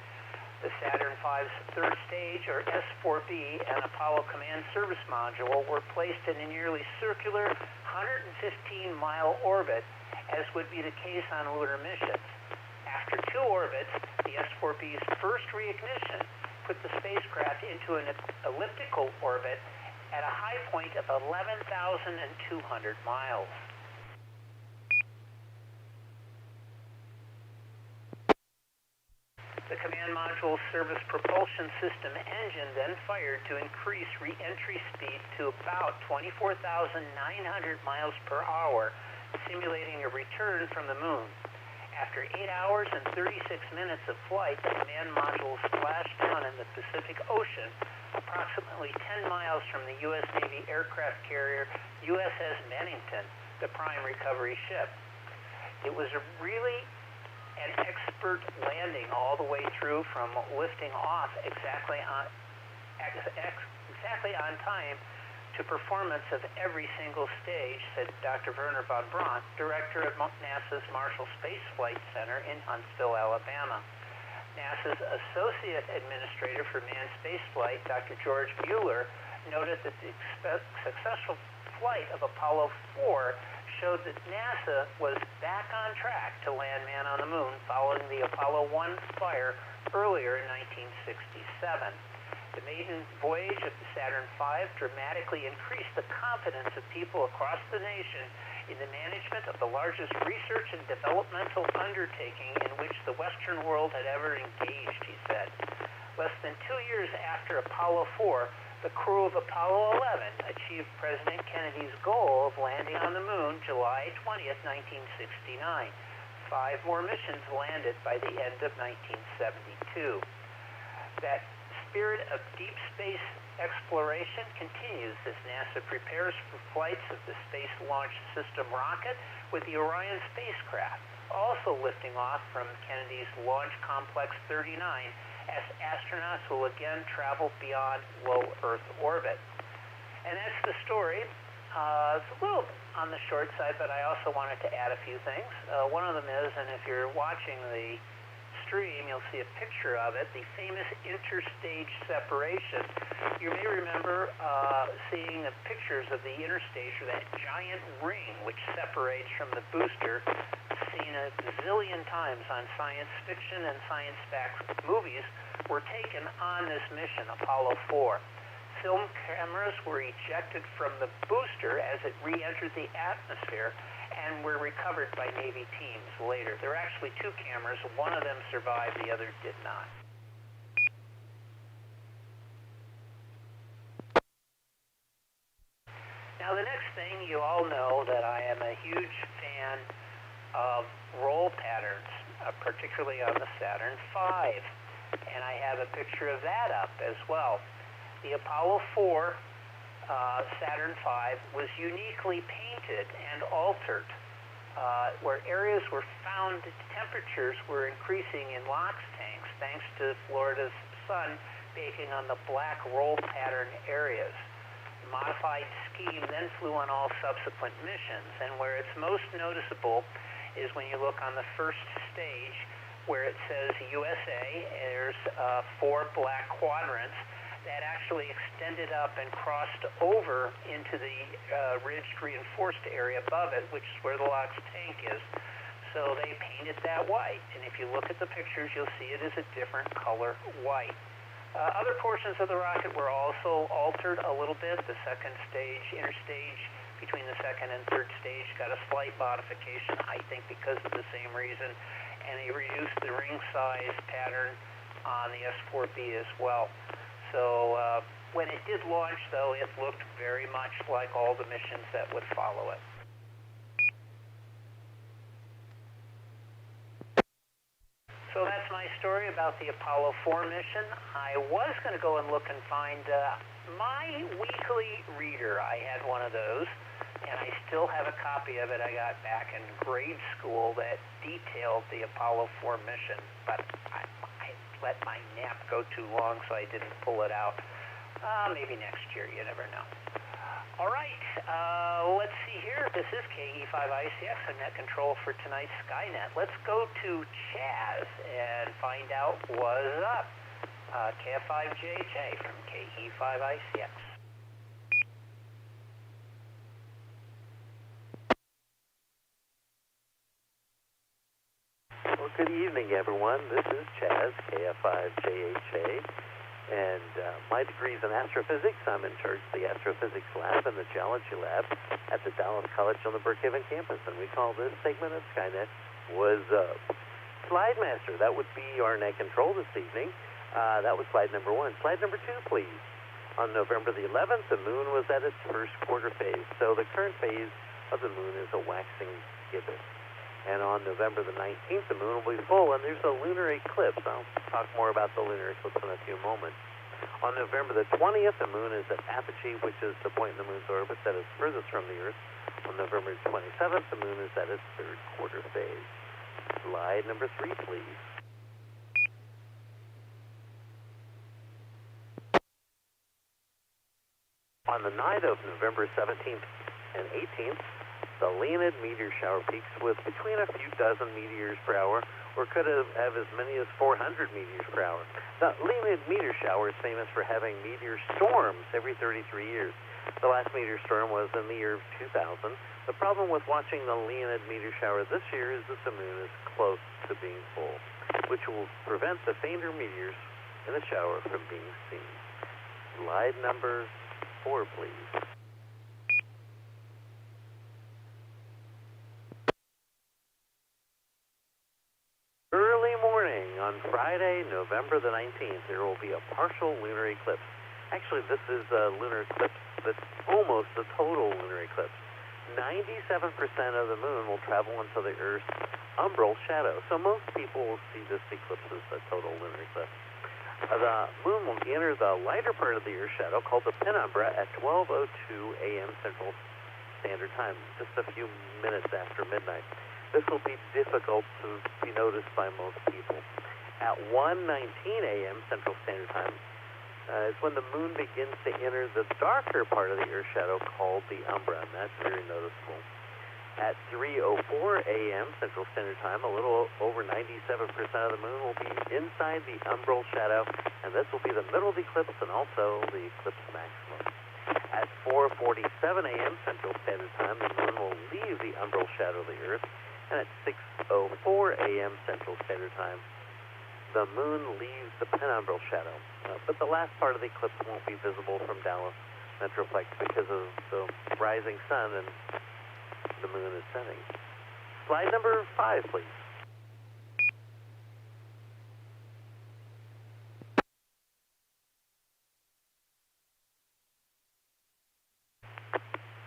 [SPEAKER 8] The Saturn V's third stage, or S4B, and Apollo Command Service Module were placed in a nearly circular 115-mile orbit, as would be the case on lunar missions. After 2 orbits, the S4B's first reignition put the spacecraft into an elliptical orbit at a high point of 11,200 miles. The command module's service propulsion system engine then fired to increase re-entry speed to about 24,900 miles per hour, simulating a return from the moon. After 8 hours and 36 minutes of flight, the command module splashed down in the Pacific Ocean, approximately 10 miles from the U.S. Navy aircraft carrier USS Bennington, the prime recovery ship. It was really an expert landing all the way through, from lifting off exactly on time to performance of every single stage, said Dr. Werner von Braun, director of NASA's Marshall Space Flight Center in Huntsville, Alabama. NASA's associate administrator for manned spaceflight, Dr. George Mueller, noted that the successful flight of Apollo 4 showed that NASA was back on track to land man on the moon following the Apollo 1 fire earlier in 1967. The maiden voyage of the Saturn V dramatically increased the confidence of people across the nation in the management of the largest research and developmental undertaking in which the Western world had ever engaged, he said. Less than 2 years after Apollo 4, the crew of Apollo 11 achieved President Kennedy's goal of landing on the moon July 20th, 1969. 5 more missions landed by the end of 1972. That spirit of deep space exploration continues as NASA prepares for flights of the Space Launch System rocket with the Orion spacecraft, also lifting off from Kennedy's Launch Complex 39 as astronauts will again travel beyond low Earth orbit. And that's the story. It's a little on the short side, but I also wanted to add a few things. One of them is, and if you're watching the stream, you'll see a picture of it, the famous Interstage Separation. You may remember seeing the pictures of the interstage, or that giant ring which separates from the booster, seen a zillion times on science fiction and science-backed movies, were taken on this mission, Apollo 4. Film cameras were ejected from the booster as it re-entered the atmosphere and were recovered by Navy teams later. There were actually two cameras. One of them survived, the other did not. Now, the next thing, you all know that I am a huge fan of roll patterns, particularly on the Saturn V. And I have a picture of that up as well. The Apollo 4 Saturn V was uniquely painted and altered, where areas were found temperatures were increasing in LOX tanks thanks to Florida's sun baking on the black roll pattern areas. The modified scheme then flew on all subsequent missions, and where it's most noticeable is when you look on the first stage where it says USA. There's 4 black quadrants that actually extended up and crossed over into the ridged reinforced area above it, which is where the LOX tank is. So they painted that white, and if you look at the pictures, you'll see it is a different color white. Other portions of the rocket were also altered a little bit. The second stage, interstage, between the second and third stage, got a slight modification, I think because of the same reason, and they reduced the ring size pattern on the S4B as well. So when it did launch, though, it looked very much like all the missions that would follow it. So that's my story about the Apollo 4 mission. I was going to go and look and find my weekly reader. I had one of those, and I still have a copy of it I got back in grade school that detailed the Apollo 4 mission, but I let my nap go too long, so I didn't pull it out. Maybe next year, you never know. All right, let's see here. This is KE5ICX and net control for tonight's Skynet. Let's go to Chaz and find out what's up. KF5JJ from KE5ICX.
[SPEAKER 14] Well, good evening, everyone. This is Chaz, KF5JHA, and my degree is in astrophysics. I'm in charge of the astrophysics lab and the geology lab at the Dallas College on the Brookhaven campus, and we call this segment of Skynet was Slide Master. That would be our net control this evening. That was slide number 1. Slide number 2, please. On November the 11th, the moon was at its first quarter phase, so the current phase of the moon is a waxing gibbous. And on November the 19th, the moon will be full, and there's a lunar eclipse. I'll talk more about the lunar eclipse in a few moments. On November the 20th, the moon is at apogee, which is the point in the moon's orbit that is furthest from the Earth. On November 27th, the moon is at its third quarter phase. Slide number 3, please. On the night of November 17th and 18th, the Leonid meteor shower peaks with between a few dozen meteors per hour, or could have as many as 400 meteors per hour. The Leonid meteor shower is famous for having meteor storms every 33 years. The last meteor storm was in the year 2000. The problem with watching the Leonid meteor shower this year is that the moon is close to being full, which will prevent the fainter meteors in the shower from being seen. Slide number 4, please. Early morning on Friday, November the 19th, there will be a partial lunar eclipse. Actually, this is a lunar eclipse that's almost a total lunar eclipse. 97% of the moon will travel into the Earth's umbral shadow, so most people will see this eclipse as a total lunar eclipse. The moon will enter the lighter part of the Earth's shadow, called the penumbra, at 12:02 a.m. Central Standard Time, just a few minutes after midnight. This will be difficult to be noticed by most people. At 1:19 a.m. Central Standard Time is when the moon begins to enter the darker part of the Earth's shadow called the umbra, and that's very noticeable. At 3:04 a.m. Central Standard Time, a little over 97% of the moon will be inside the umbral shadow, and this will be the middle of the eclipse and also the eclipse maximum. At 4:47 a.m. Central Standard Time, the moon will leave the umbral shadow of the Earth, and at 6:04 a.m. Central Standard Time, the moon leaves the penumbral shadow. But the last part of the eclipse won't be visible from Dallas Metroplex because of the rising sun and the moon is setting. Slide number 5, please.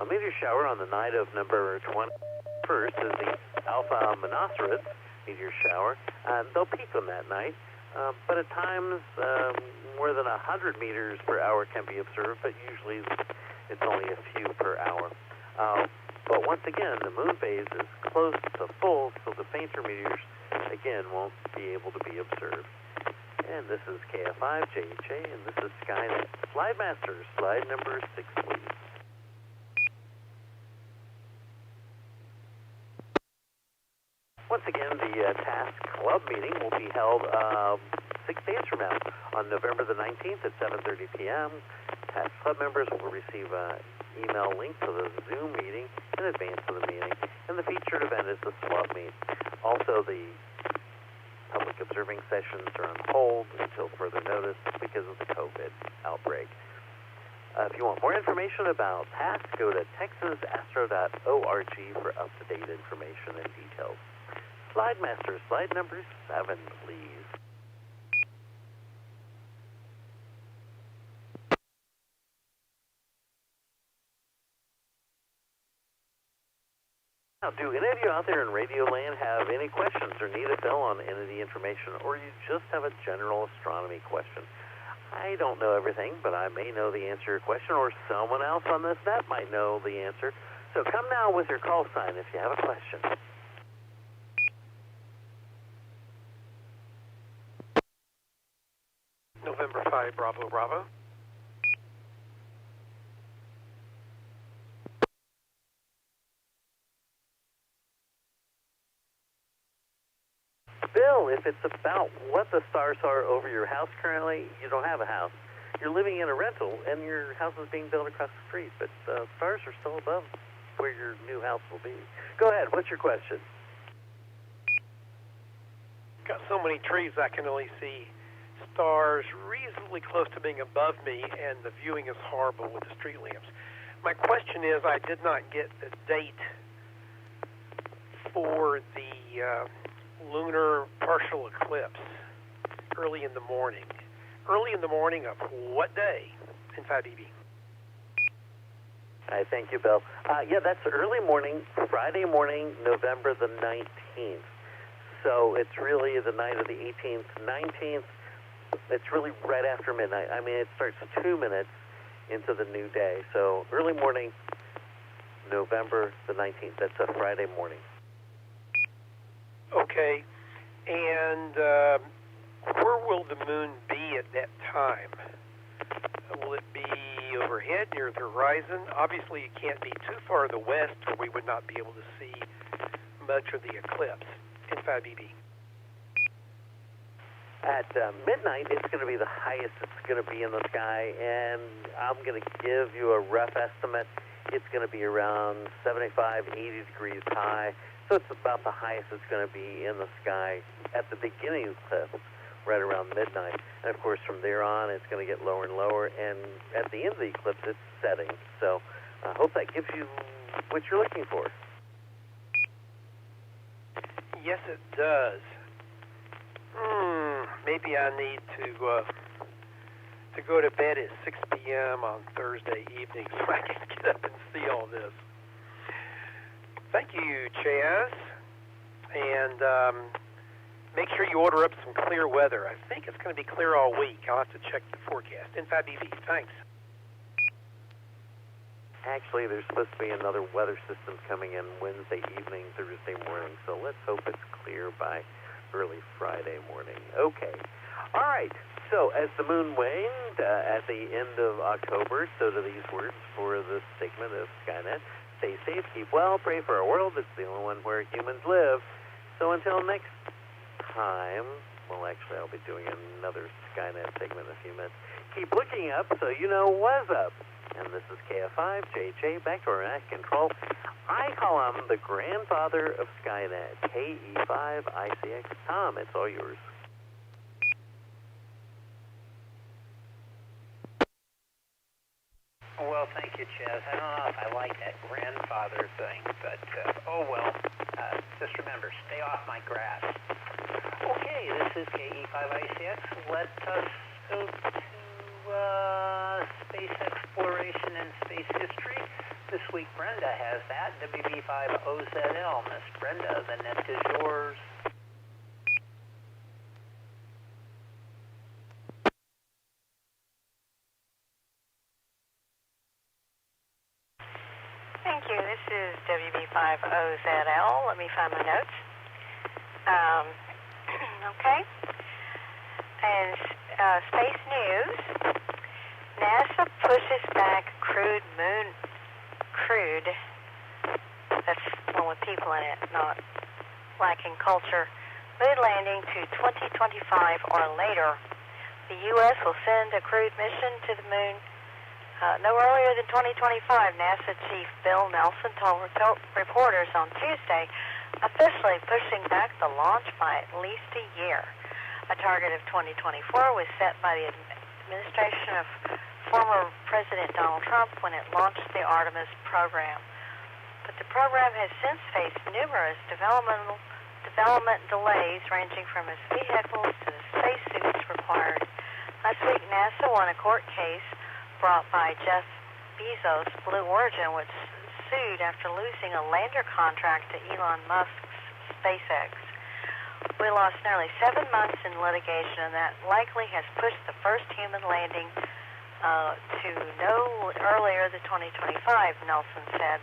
[SPEAKER 14] A meteor shower on the night of November 21st is the Alpha Monoceros meteor shower. They'll peak on that night, but at times more than 100 meters per hour can be observed, but usually it's only a few per hour. But once again, the moon phase is close to full, so the fainter meteors, again, won't be able to be observed. And this is KFI, JHA, and this is Skynet. Slide Master, slide number 6, please. Once again, the Task Club meeting will be held 6 days from now on November the 19th at 7:30 p.m. Task Club members will receive an email link to the Zoom meeting in advance of the meeting, and the featured event is the swap meet. Also, the public observing sessions are on hold until further notice because of the COVID outbreak. If you want more information about TASK, go to texasastro.org for up-to-date information and details. Slide Master, slide number 7, please. Now, do any of you out there in Radio Land have any questions or need a fill on any of the information, or you just have a general astronomy question? I don't know everything, but I may know the answer to your question, or someone else on this net might know the answer. So come now with your call sign if you have a question.
[SPEAKER 3] November 5, Bravo, Bravo.
[SPEAKER 14] Bill, if it's about what the stars are over your house currently, you don't have a house. You're living in a rental, and your house is being built across the street, but stars are still above where your new house will be. Go ahead, what's your question?
[SPEAKER 3] Got so many trees I can only see stars reasonably close to being above me, and the viewing is horrible with the street lamps. My question is, I did not get the date for the lunar partial eclipse early in the morning. Early in the morning of what day in 5EB?
[SPEAKER 14] I thank you, Bill. Yeah, that's early morning, Friday morning, November the 19th. So it's really the night of the 18th, 19th. It's really right after midnight. I mean, it starts 2 minutes into the new day. So early morning, November the 19th. That's a Friday morning.
[SPEAKER 3] Okay. And where will the moon be at that time? Will it be overhead near the horizon? Obviously, it can't be too far to the west, or we would not be able to see much of the eclipse in 5EB.
[SPEAKER 14] At midnight, it's going to be the highest it's going to be in the sky, and I'm going to give you a rough estimate. It's going to be around 75, 80 degrees high, so it's about the highest it's going to be in the sky at the beginning of the eclipse, right around midnight. And, of course, from there on, it's going to get lower and lower, and at the end of the eclipse, it's setting. So I hope that gives you what you're looking for.
[SPEAKER 3] Yes, it does. Maybe I need to go to bed at 6 p.m. on Thursday evening so I can get up and see all this. Thank you, Chaz. And make sure you order up some clear weather. I think it's going to be clear all week. I'll have to check the forecast. In 5EB. Thanks.
[SPEAKER 14] Actually, there's supposed to be another weather system coming in Wednesday evening, Thursday morning, so let's hope it's clear by early Friday morning. Okay. All right. So, as the moon waned at the end of October, so do these words for the segment of Skynet. Stay safe, keep well, pray for a world that's the only one where humans live. So until next time, well, actually, I'll be doing another Skynet segment in a few minutes. Keep looking up so you know what's up. And this is KF5, JJ, back to our control. I call him the grandfather of Skynet, KE5ICX. Tom, it's all yours.
[SPEAKER 8] Well, thank you, Chaz. I don't know if I like that grandfather thing, but oh well. Just remember, stay off my grass. Okay, this is KE5ICX. Let us go to space exploration and space history. This week, Brenda has that, WB5OZL. Miss Brenda, the net is yours.
[SPEAKER 13] Thank you. This is WB5OZL. Let me find my notes. Okay. And space news. NASA pushes back crewed. That's one with people in it, not lacking culture. Moon landing to 2025 or later. The U.S. will send a crewed mission to the moon no earlier than 2025, NASA Chief Bill Nelson told reporters on Tuesday, officially pushing back the launch by at least a year. A target of 2024 was set by the administration of former President Donald Trump when it launched the Artemis program. But the program has since faced numerous development delays ranging from its vehicles to the spacesuits required. Last week, NASA won a court case brought by Jeff Bezos' Blue Origin, which sued after losing a lander contract to Elon Musk's SpaceX. We lost nearly 7 months in litigation, and that likely has pushed the first human landing to no earlier than 2025, Nelson said.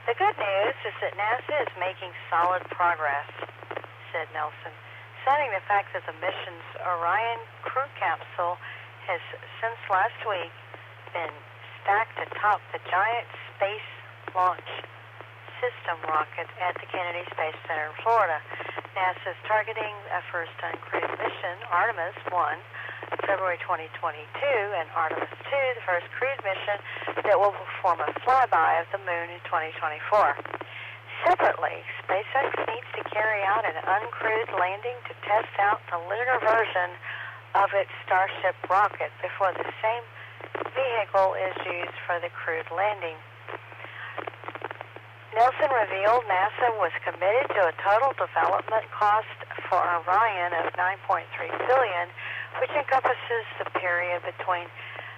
[SPEAKER 13] The good news is that NASA is making solid progress, said Nelson, citing the fact that the mission's Orion crew capsule has since last week been stacked atop the giant Space Launch System rocket at the Kennedy Space Center in Florida. NASA is targeting a first uncrewed mission, Artemis 1, February 2022, and Artemis 2, the first crewed mission that will perform a flyby of the moon in 2024. Separately, SpaceX needs to carry out an uncrewed landing to test out the lunar version of its Starship rocket before the same vehicle is used for the crewed landing. Nelson revealed NASA was committed to a total development cost for Orion of $9.3 billion, which encompasses the period between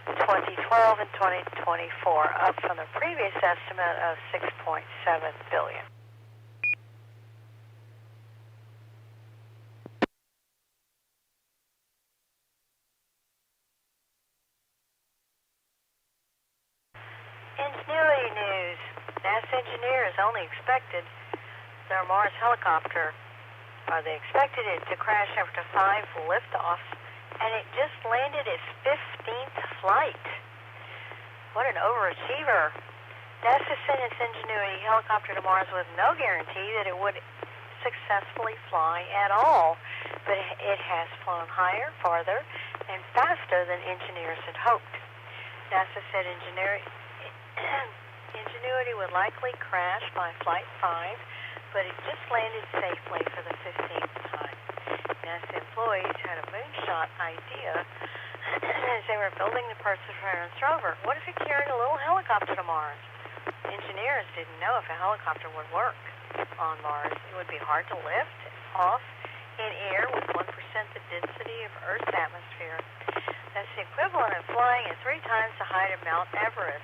[SPEAKER 13] 2012 and 2024, up from the previous estimate of $6.7 billion. Ingenuity news. NASA engineers only expected their Mars helicopter, they expected it to crash after 5 liftoffs, and it just landed its 15th flight. What an overachiever. NASA sent its Ingenuity helicopter to Mars with no guarantee that it would successfully fly at all, but it has flown higher, farther, and faster than engineers had hoped. NASA said Ingenuity would likely crash by Flight 5, but it just landed safely for the 15th time. NASA employees had a moonshot idea as they were building the Perseverance rover. What if it carried a little helicopter to Mars? Engineers didn't know if a helicopter would work on Mars. It would be hard to lift off in air with 1% the density of Earth's atmosphere. That's the equivalent of flying at 3 times the height of Mount Everest.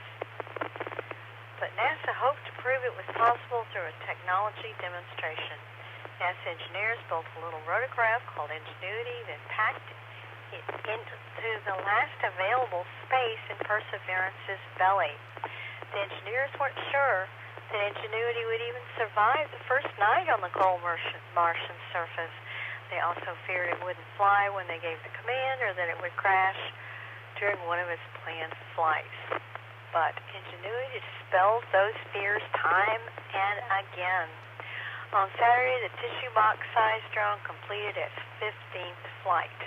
[SPEAKER 13] But NASA hoped to prove it was possible through a technology demonstration. NASA engineers built a little rotorcraft called Ingenuity, then packed it into the last available space in Perseverance's belly. The engineers weren't sure that Ingenuity would even survive the first night on the cold Martian surface. They also feared it wouldn't fly when they gave the command or that it would crash during one of its planned flights. But Ingenuity dispels those fears time and again. On Saturday, the tissue box-sized drone completed its 15th flight.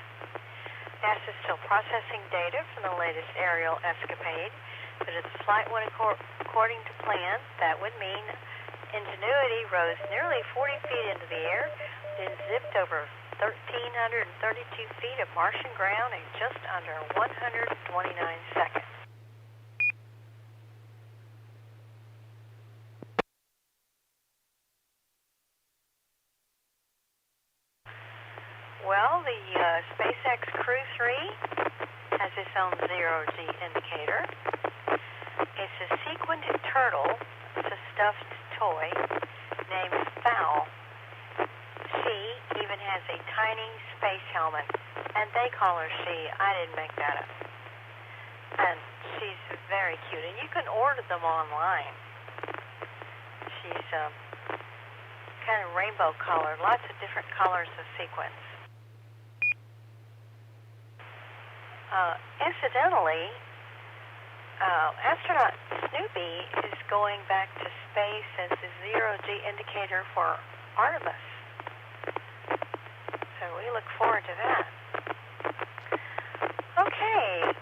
[SPEAKER 13] NASA is still processing data from the latest aerial escapade, but if the flight went according to plan, that would mean Ingenuity rose nearly 40 feet into the air, then zipped over 1,332 feet of Martian ground in just under 129 seconds. Well, the SpaceX Crew 3 has its own zero-G indicator. It's a sequined turtle. It's a stuffed toy named Fowl. She even has a tiny space helmet, and they call her She. I didn't make that up. And she's very cute, and you can order them online. She's kind of rainbow colored, lots of different colors of sequins. Incidentally, astronaut Snoopy is going back to space as the zero-G indicator for Artemis. So we look forward to that. Okay,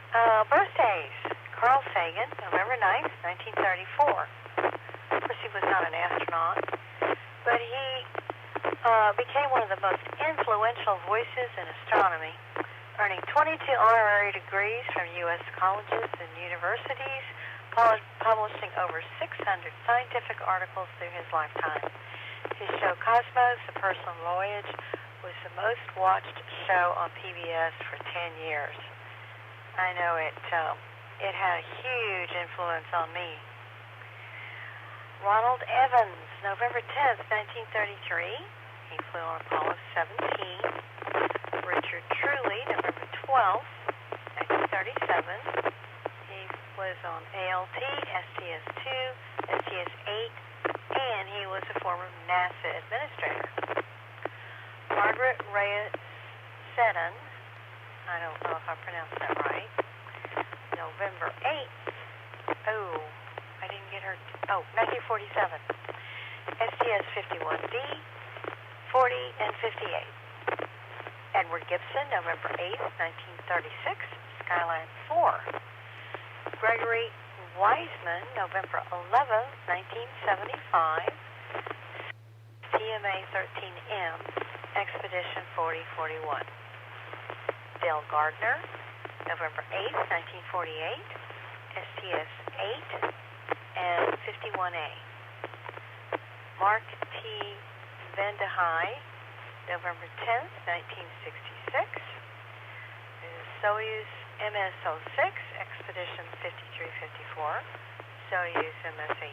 [SPEAKER 13] birthdays. Carl Sagan, November 9th, 1934. Of course, he was not an astronaut, but he became one of the most influential voices in astronomy, earning 22 honorary degrees from U.S. colleges and universities, publishing over 600 scientific articles through his lifetime. His show Cosmos, A Personal Voyage, was the most watched show on PBS for 10 years. I know it had a huge influence on me. Ronald Evans, November 10th, 1933. He flew on Apollo 17. Richard Truly, November 12th, 1937. He was on ALT, STS-2, STS-8, and he was a former NASA administrator. Margaret Reyes Saturn, I don't know if I pronounced that right, November 8th. Oh, I didn't get her. 1947. STS-51D, 40, and 58. Edward Gibson, November 8th, 1936, Skyline 4. Gregory Wiseman, November 11th, 1975, CMA 13M, Expedition 4041. Dale Gardner, November 8th, 1948, STS-8 and 51A. Mark T. Vandehei, November 10th, 1966. Soyuz MS-06, Expedition 5354. Soyuz MS-18,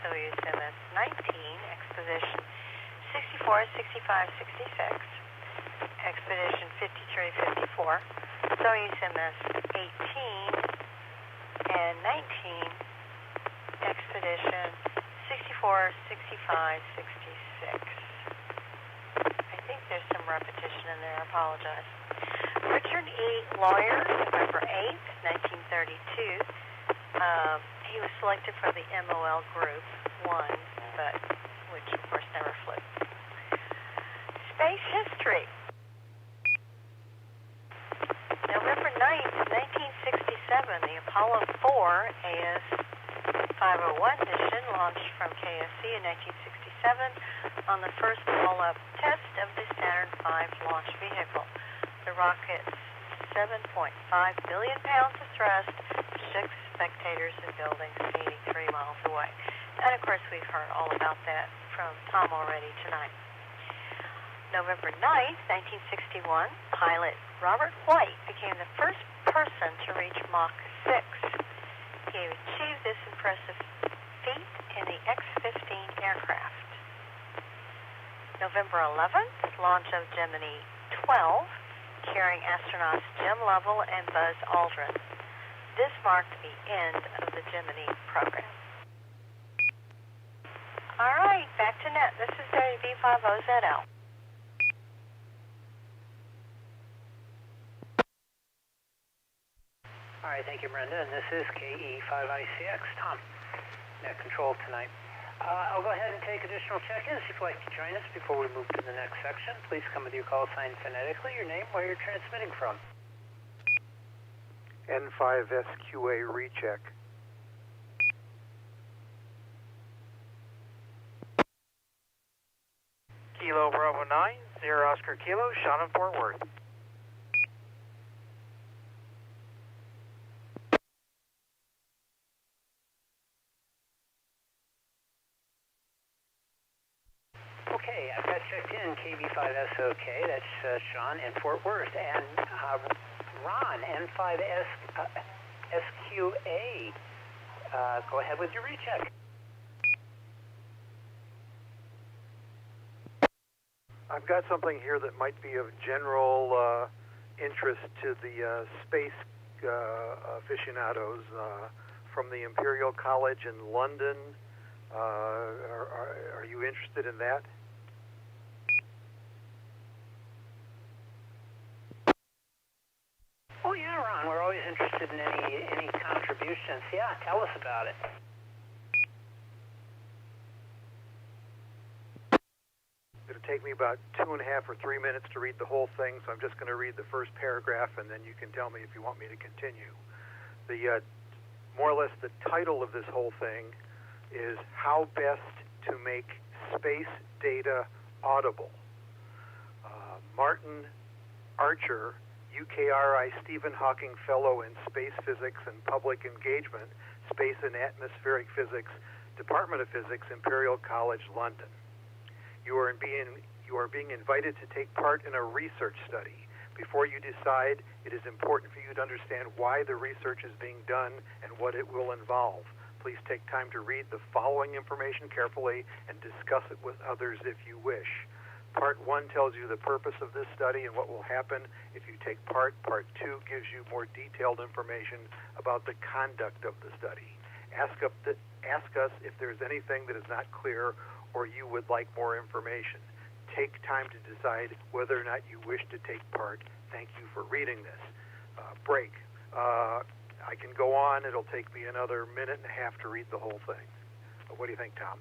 [SPEAKER 13] Soyuz MS-19, Expedition 64, 65, 66. Expedition 5354. Soyuz MS-18 and 19. Expedition 64, 65, 66. I think there's some repetition in there. I apologize. Richard E. Lawyer, November 8th, 1932. He was selected for the MOL Group 1, but which, of course, never flew. Space history. November 9th, 1967, the Apollo 4 AS-501 mission launched from KSC in 1967 on the first roll-up test of the Saturn V launch vehicle. The rocket's 7.5 billion pounds of thrust shook spectators in buildings 83 miles away. And, of course, we've heard all about that from Tom already tonight. November 9th, 1961, pilot Robert White became the first person to reach Mach 6. He achieved this impressive feat in the X-15 aircraft. November 11th, launch of Gemini 12, carrying astronauts Jim Lovell and Buzz Aldrin. This marked the end of the Gemini program. All right, back to net. This is WB50ZL.
[SPEAKER 8] right, thank you, Brenda. And this is KE5ICX. Tom, net control tonight. I'll go ahead and take additional check-ins. If you'd like to join us before we move to the next section, please come with your call sign phonetically, your name, where you're transmitting from.
[SPEAKER 7] N5SQA recheck.
[SPEAKER 15] Kilo Bravo 9, 0 Oscar Kilo, Sean in Fort Worth.
[SPEAKER 8] Okay, I've got checked in KB5SOK, that's Sean in Fort Worth, and Ron, N5SQA, go ahead with your recheck.
[SPEAKER 7] I've got something here that might be of general interest to the space aficionados from the Imperial College in London. Are you interested in that?
[SPEAKER 8] Oh yeah, Ron, we're always interested in any contributions. Yeah, tell us about it.
[SPEAKER 7] It'll take me about 2.5 or 3 minutes to read the whole thing, so I'm just going to read the first paragraph, and then you can tell me if you want me to continue. The more or less the title of this whole thing is How Best to Make Space Data Audible. Martin Archer, UKRI Stephen Hawking Fellow in Space Physics and Public Engagement, Space and Atmospheric Physics, Department of Physics, Imperial College, London. You are being invited to take part in a research study. Before you decide, it is important for you to understand why the research is being done and what it will involve. Please take time to read the following information carefully and discuss it with others if you wish. Part 1 tells you the purpose of this study and what will happen if you take part. Part 2 gives you more detailed information about the conduct of the study. Ask us if there's anything that is not clear or you would like more information. Take time to decide whether or not you wish to take part. Thank you for reading this. Break. I can go on. It'll take me another 1.5 minutes to read the whole thing. What do you think, Tom?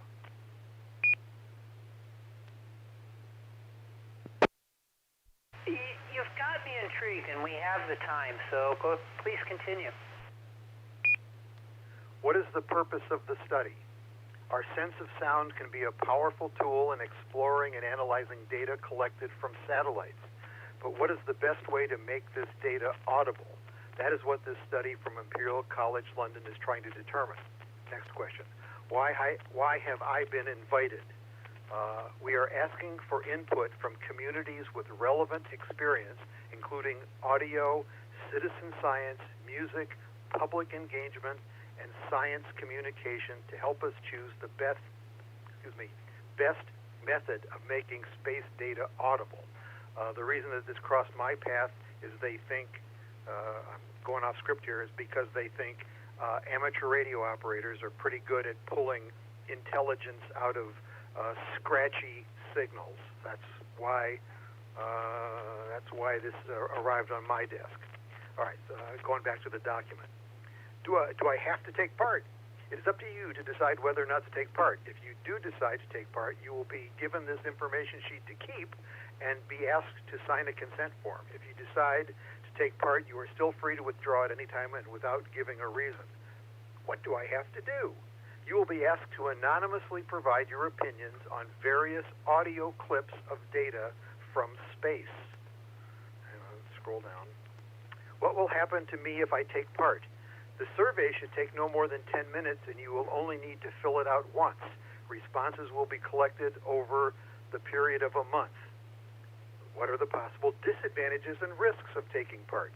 [SPEAKER 8] You've got me intrigued, and we have the time, so please continue.
[SPEAKER 7] What is the purpose of the study? Our sense of sound can be a powerful tool in exploring and analyzing data collected from satellites. But what is the best way to make this data audible? That is what this study from Imperial College London is trying to determine. Next question. Why have I been invited? We are asking for input from communities with relevant experience, including audio, citizen science, music, public engagement, and science communication to help us choose the best method of making space data audible. The reason that this crossed my path is they think, I'm going off script here, is because they think amateur radio operators are pretty good at pulling intelligence out of scratchy signals. That's why this arrived on my desk. All right, going back to the document. Do I have to take part? It is up to you to decide whether or not to take part. If you do decide to take part, you will be given this information sheet to keep and be asked to sign a consent form. If you decide to take part, you are still free to withdraw at any time and without giving a reason. What do I have to do? You will be asked to anonymously provide your opinions on various audio clips of data from space. Scroll down. What will happen to me if I take part? The survey should take no more than 10 minutes, and you will only need to fill it out once. Responses will be collected over the period of a month. What are the possible disadvantages and risks of taking part?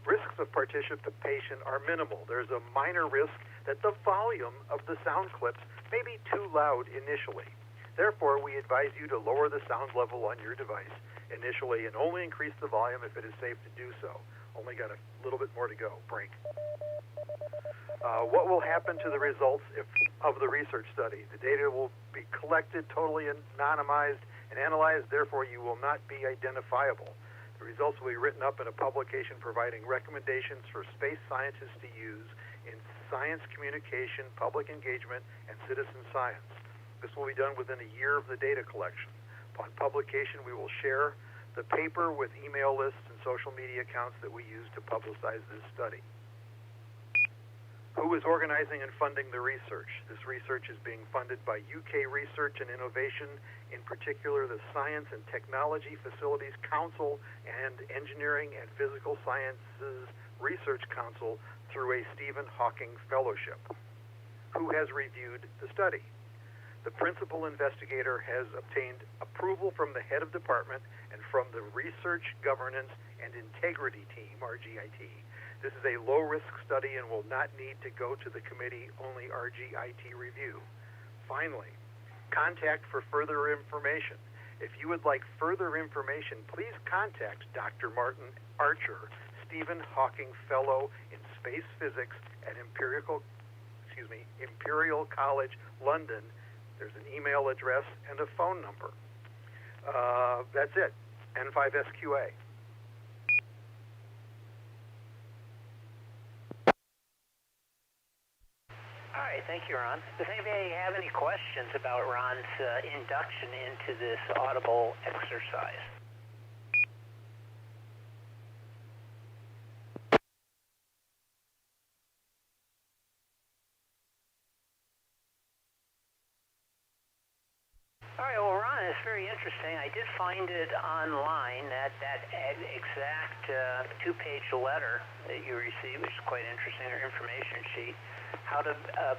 [SPEAKER 7] Risks of participation are minimal. There's a minor risk that the volume of the sound clips may be too loud initially. Therefore, we advise you to lower the sound level on your device initially and only increase the volume if it is safe to do so. Only got a little bit more to go. Break. What will happen to the results of the research study? The data will be collected, totally anonymized, and analyzed. Therefore, you will not be identifiable. The
[SPEAKER 16] The results will be written up in a publication providing recommendations for space scientists to use in science communication, public engagement, and citizen science. This will be done within a year of the data collection. Upon publication, we will share the paper with email lists and social media accounts that we use to publicize this study. Who is organizing and funding the research? This research is being funded by UK Research and Innovation, in particular the Science and Technology Facilities Council and Engineering and Physical Sciences Research Council through a Stephen Hawking Fellowship. Who has reviewed the study? The principal investigator has obtained approval from the head of department and from the Research Governance and Integrity Team, RGIT. This is a low-risk study and will not need to go to the committee, only RGIT review. Finally, contact for further information. If you would like further information, please contact Dr. Martin Archer, Stephen Hawking Fellow in Space Physics at Imperial College, London. There's an email address and a phone number. That's it. N5SQA.
[SPEAKER 8] All right, thank you, Ron. Does anybody have any questions about Ron's induction into this audible exercise? All right, well, Ron, it's very interesting. I did find it online, that exact two-page letter that you received, which is quite interesting, or information sheet, how to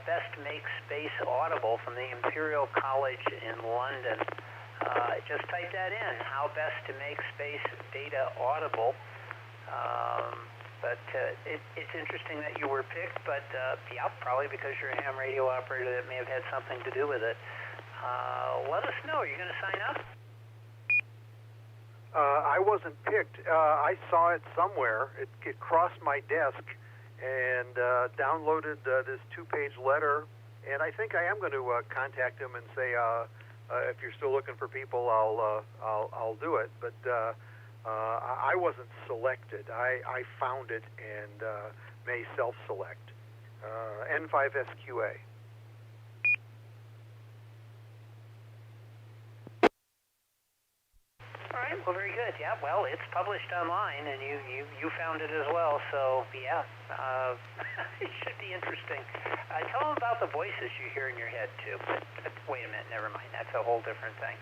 [SPEAKER 8] best make space audible from the Imperial College in London. Just type that in, how best to make space data audible. It's interesting that you were picked, but yeah, probably because you're a ham radio operator, that may have had something to do with it. Let us know. Are you going to sign up?
[SPEAKER 16] I wasn't picked. I saw it somewhere. It crossed my desk and downloaded this two-page letter. And I think I am going to contact him and say, if you're still looking for people, I'll do it. But I wasn't selected. I found it and may self-select. N5SQA.
[SPEAKER 8] All right, well, very good. Yeah, well, it's published online, and you found it as well, so yeah, it should be interesting. Tell them about the voices you hear in your head, too. But wait a minute, never mind. That's a whole different thing.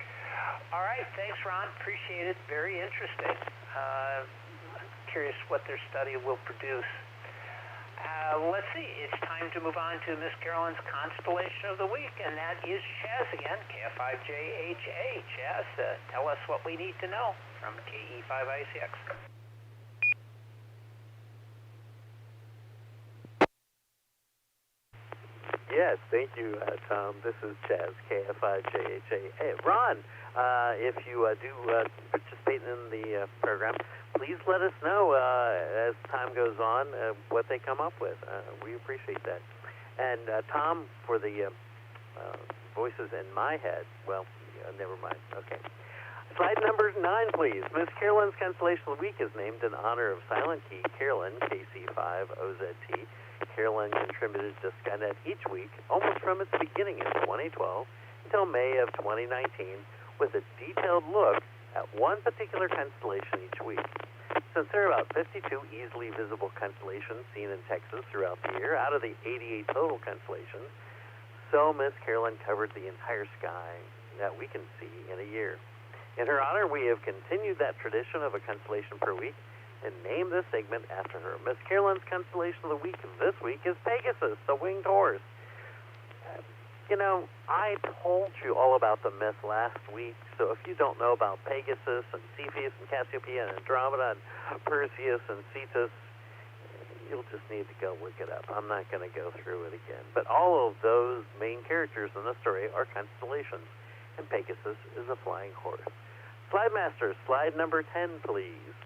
[SPEAKER 8] All right, thanks, Ron. Appreciate it. Very interesting. Curious what their study will produce. Let's see. It's time to move on to Miss Carolyn's Constellation of the Week, and that is Chaz again, KF5JHA. Chaz, tell us what we need to know from KE5ICX.
[SPEAKER 14] Yes, thank you, Tom. This is Chaz, KF5JHA. Hey, Ron, if you do participate in the program, please let us know as time goes on what they come up with. We appreciate that. And Tom, for the voices in my head, well, never mind. Okay. Slide number 9, please. Miss Carolyn's Constellation of the Week is named in honor of Silent Key Carolyn, KC5OZT. Carolyn contributed to Skynet each week, almost from its beginning in 2012 until May of 2019, with a detailed look at one particular constellation each week. Since there are about 52 easily visible constellations seen in Texas throughout the year, out of the 88 total constellations, so Miss Carolyn covered the entire sky that we can see in a year. In her honor, we have continued that tradition of a constellation per week and named this segment after her. Miss Carolyn's Constellation of the Week this week is Pegasus, the winged horse. You know, I told you all about the myth last week, so if you don't know about Pegasus and Cepheus and Cassiopeia and Andromeda and Perseus and Cetus, you'll just need to go look it up. I'm not going to go through it again. But all of those main characters in the story are constellations, and Pegasus is a flying horse. Slide Master, slide number 10, please.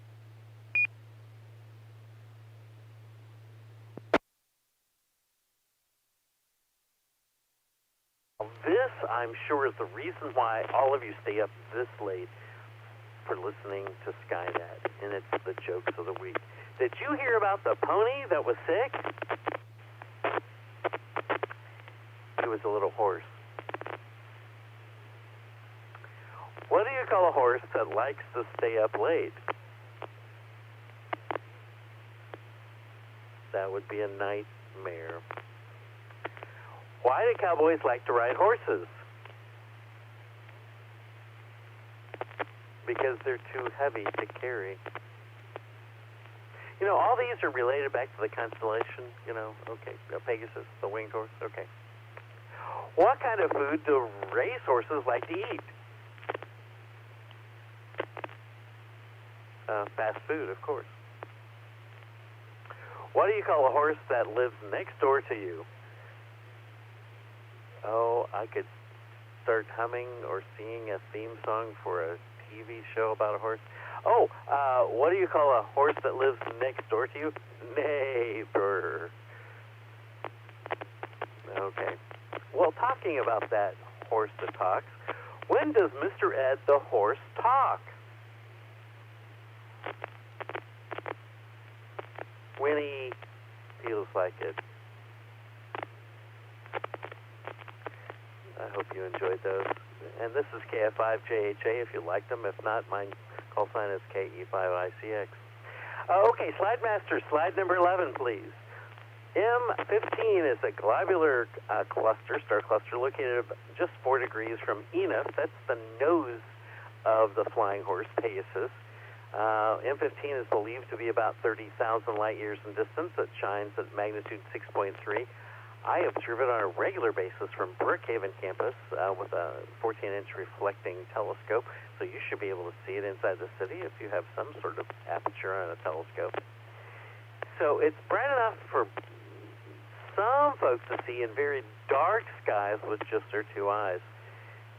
[SPEAKER 14] This, I'm sure, is the reason why all of you stay up this late. for listening to Skynet, and it's the jokes of the week. Did you hear about the pony that was sick? It was a little horse. What do you call a horse that likes to stay up late? That would be a nightmare. Why do cowboys like to ride horses? Because they're too heavy to carry. You know, all these are related back to the Constellation, you know, okay, Pegasus, the winged horse, okay. What kind of food do racehorses like to eat? Fast food, of course. What do you call a horse that lives next door to you? Oh, I could start humming or singing a theme song for a TV show about a horse. Oh, what do you call a horse that lives next door to you? Neighbor. Okay. Well, talking about that horse that talks, when does Mr. Ed the horse talk? When he feels like it. I hope you enjoyed those. And this is KF5JHA if you like them. If not, my call sign is KE5ICX. Okay, Slide Master, slide number 11, please. M15 is a globular cluster, star cluster, located just 4 degrees from Enos. That's the nose of the flying horse, Pegasus. M15 is believed to be about 30,000 light years in distance. It shines at magnitude 6.3. I observe it on a regular basis from Brookhaven campus with a 14-inch reflecting telescope, so you should be able to see it inside the city if you have some sort of aperture on a telescope. So it's bright enough for some folks to see in very dark skies with just their 2 eyes,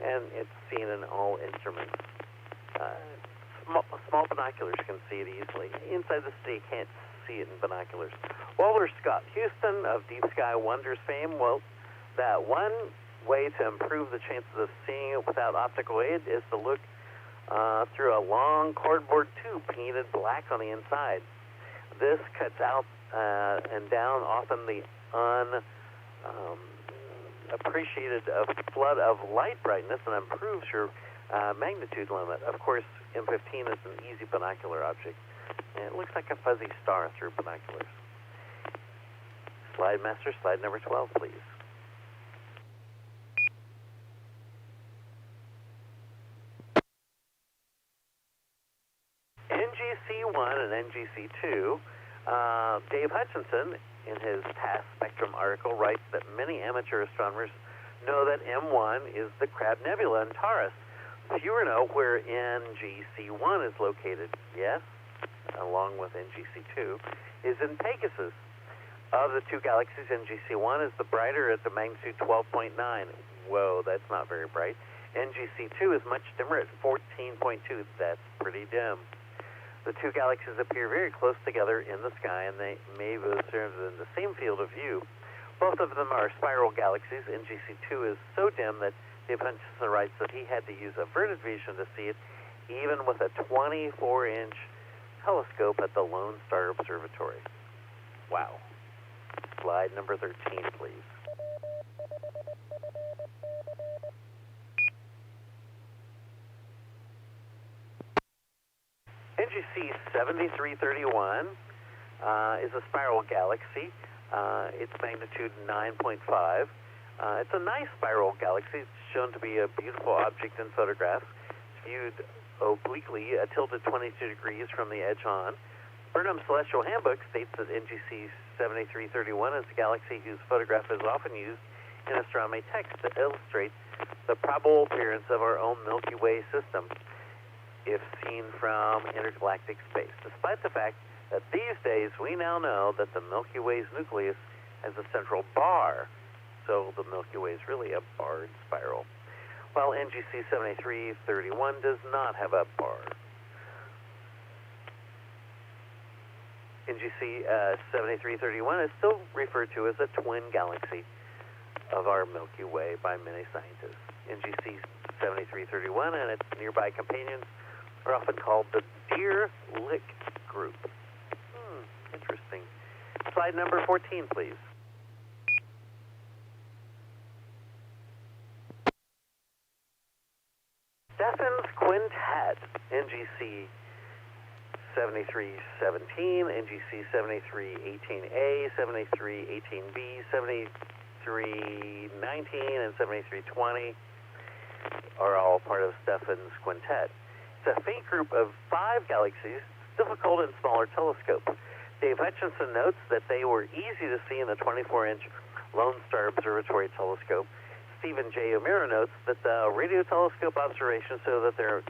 [SPEAKER 14] and it's seen in all instruments. Small binoculars can see it easily. Inside the city, you can't see it in binoculars. Walter Scott Houston of Deep Sky Wonders fame, well, that one way to improve the chances of seeing it without optical aid is to look through a long cardboard tube painted black on the inside. This cuts out and down often the unappreciated flood of light brightness and improves your magnitude limit. Of course, M15 is an easy binocular object, and it looks like a fuzzy star through binoculars. Slide Master, slide number 12, please. NGC1 and NGC2, Dave Hutchinson, in his Past Spectrum article, writes that many amateur astronomers know that M1 is the Crab Nebula in Taurus. Fewer know where NGC1 is located. Yes, along with NGC2, is in Pegasus. Of the 2 galaxies, NGC1 is the brighter at the magnitude 12.9. Whoa, that's not very bright. NGC2 is much dimmer at 14.2. That's pretty dim. The 2 galaxies appear very close together in the sky, and they may be observed in the same field of view. Both of them are spiral galaxies. NGC2 is so dim that Dave Hutchinson writes that he had to use averted vision to see it, even with a 24-inch telescope at the Lone Star Observatory. Wow. Slide number 13, please. NGC 7331 is a spiral galaxy. Its magnitude 9.5. It's a nice spiral galaxy. It's shown to be a beautiful object in photographs. It's viewed obliquely, tilted 22 degrees from the edge on. Burnham's Celestial Handbook states that NGC 7331 is a galaxy whose photograph is often used in astronomy text to illustrate the probable appearance of our own Milky Way system if seen from intergalactic space, despite the fact that these days we now know that the Milky Way's nucleus has a central bar. So the Milky Way is really a barred spiral, while NGC 7331 does not have a bar. NGC 7331 is still referred to as a twin galaxy of our Milky Way by many scientists. NGC 7331 and its nearby companions are often called the Deer Lick Group. Interesting. Slide number 14, please. Stephan's Quintet, NGC 7317, NGC 7318A, 7318B, 7319, and 7320 are all part of Stephan's Quintet. It's a faint group of 5 galaxies, difficult in smaller telescopes. Dave Hutchinson notes that they were easy to see in the 24-inch Lone Star Observatory telescope. Stephen J. O'Meara notes that the radio telescope observations show that there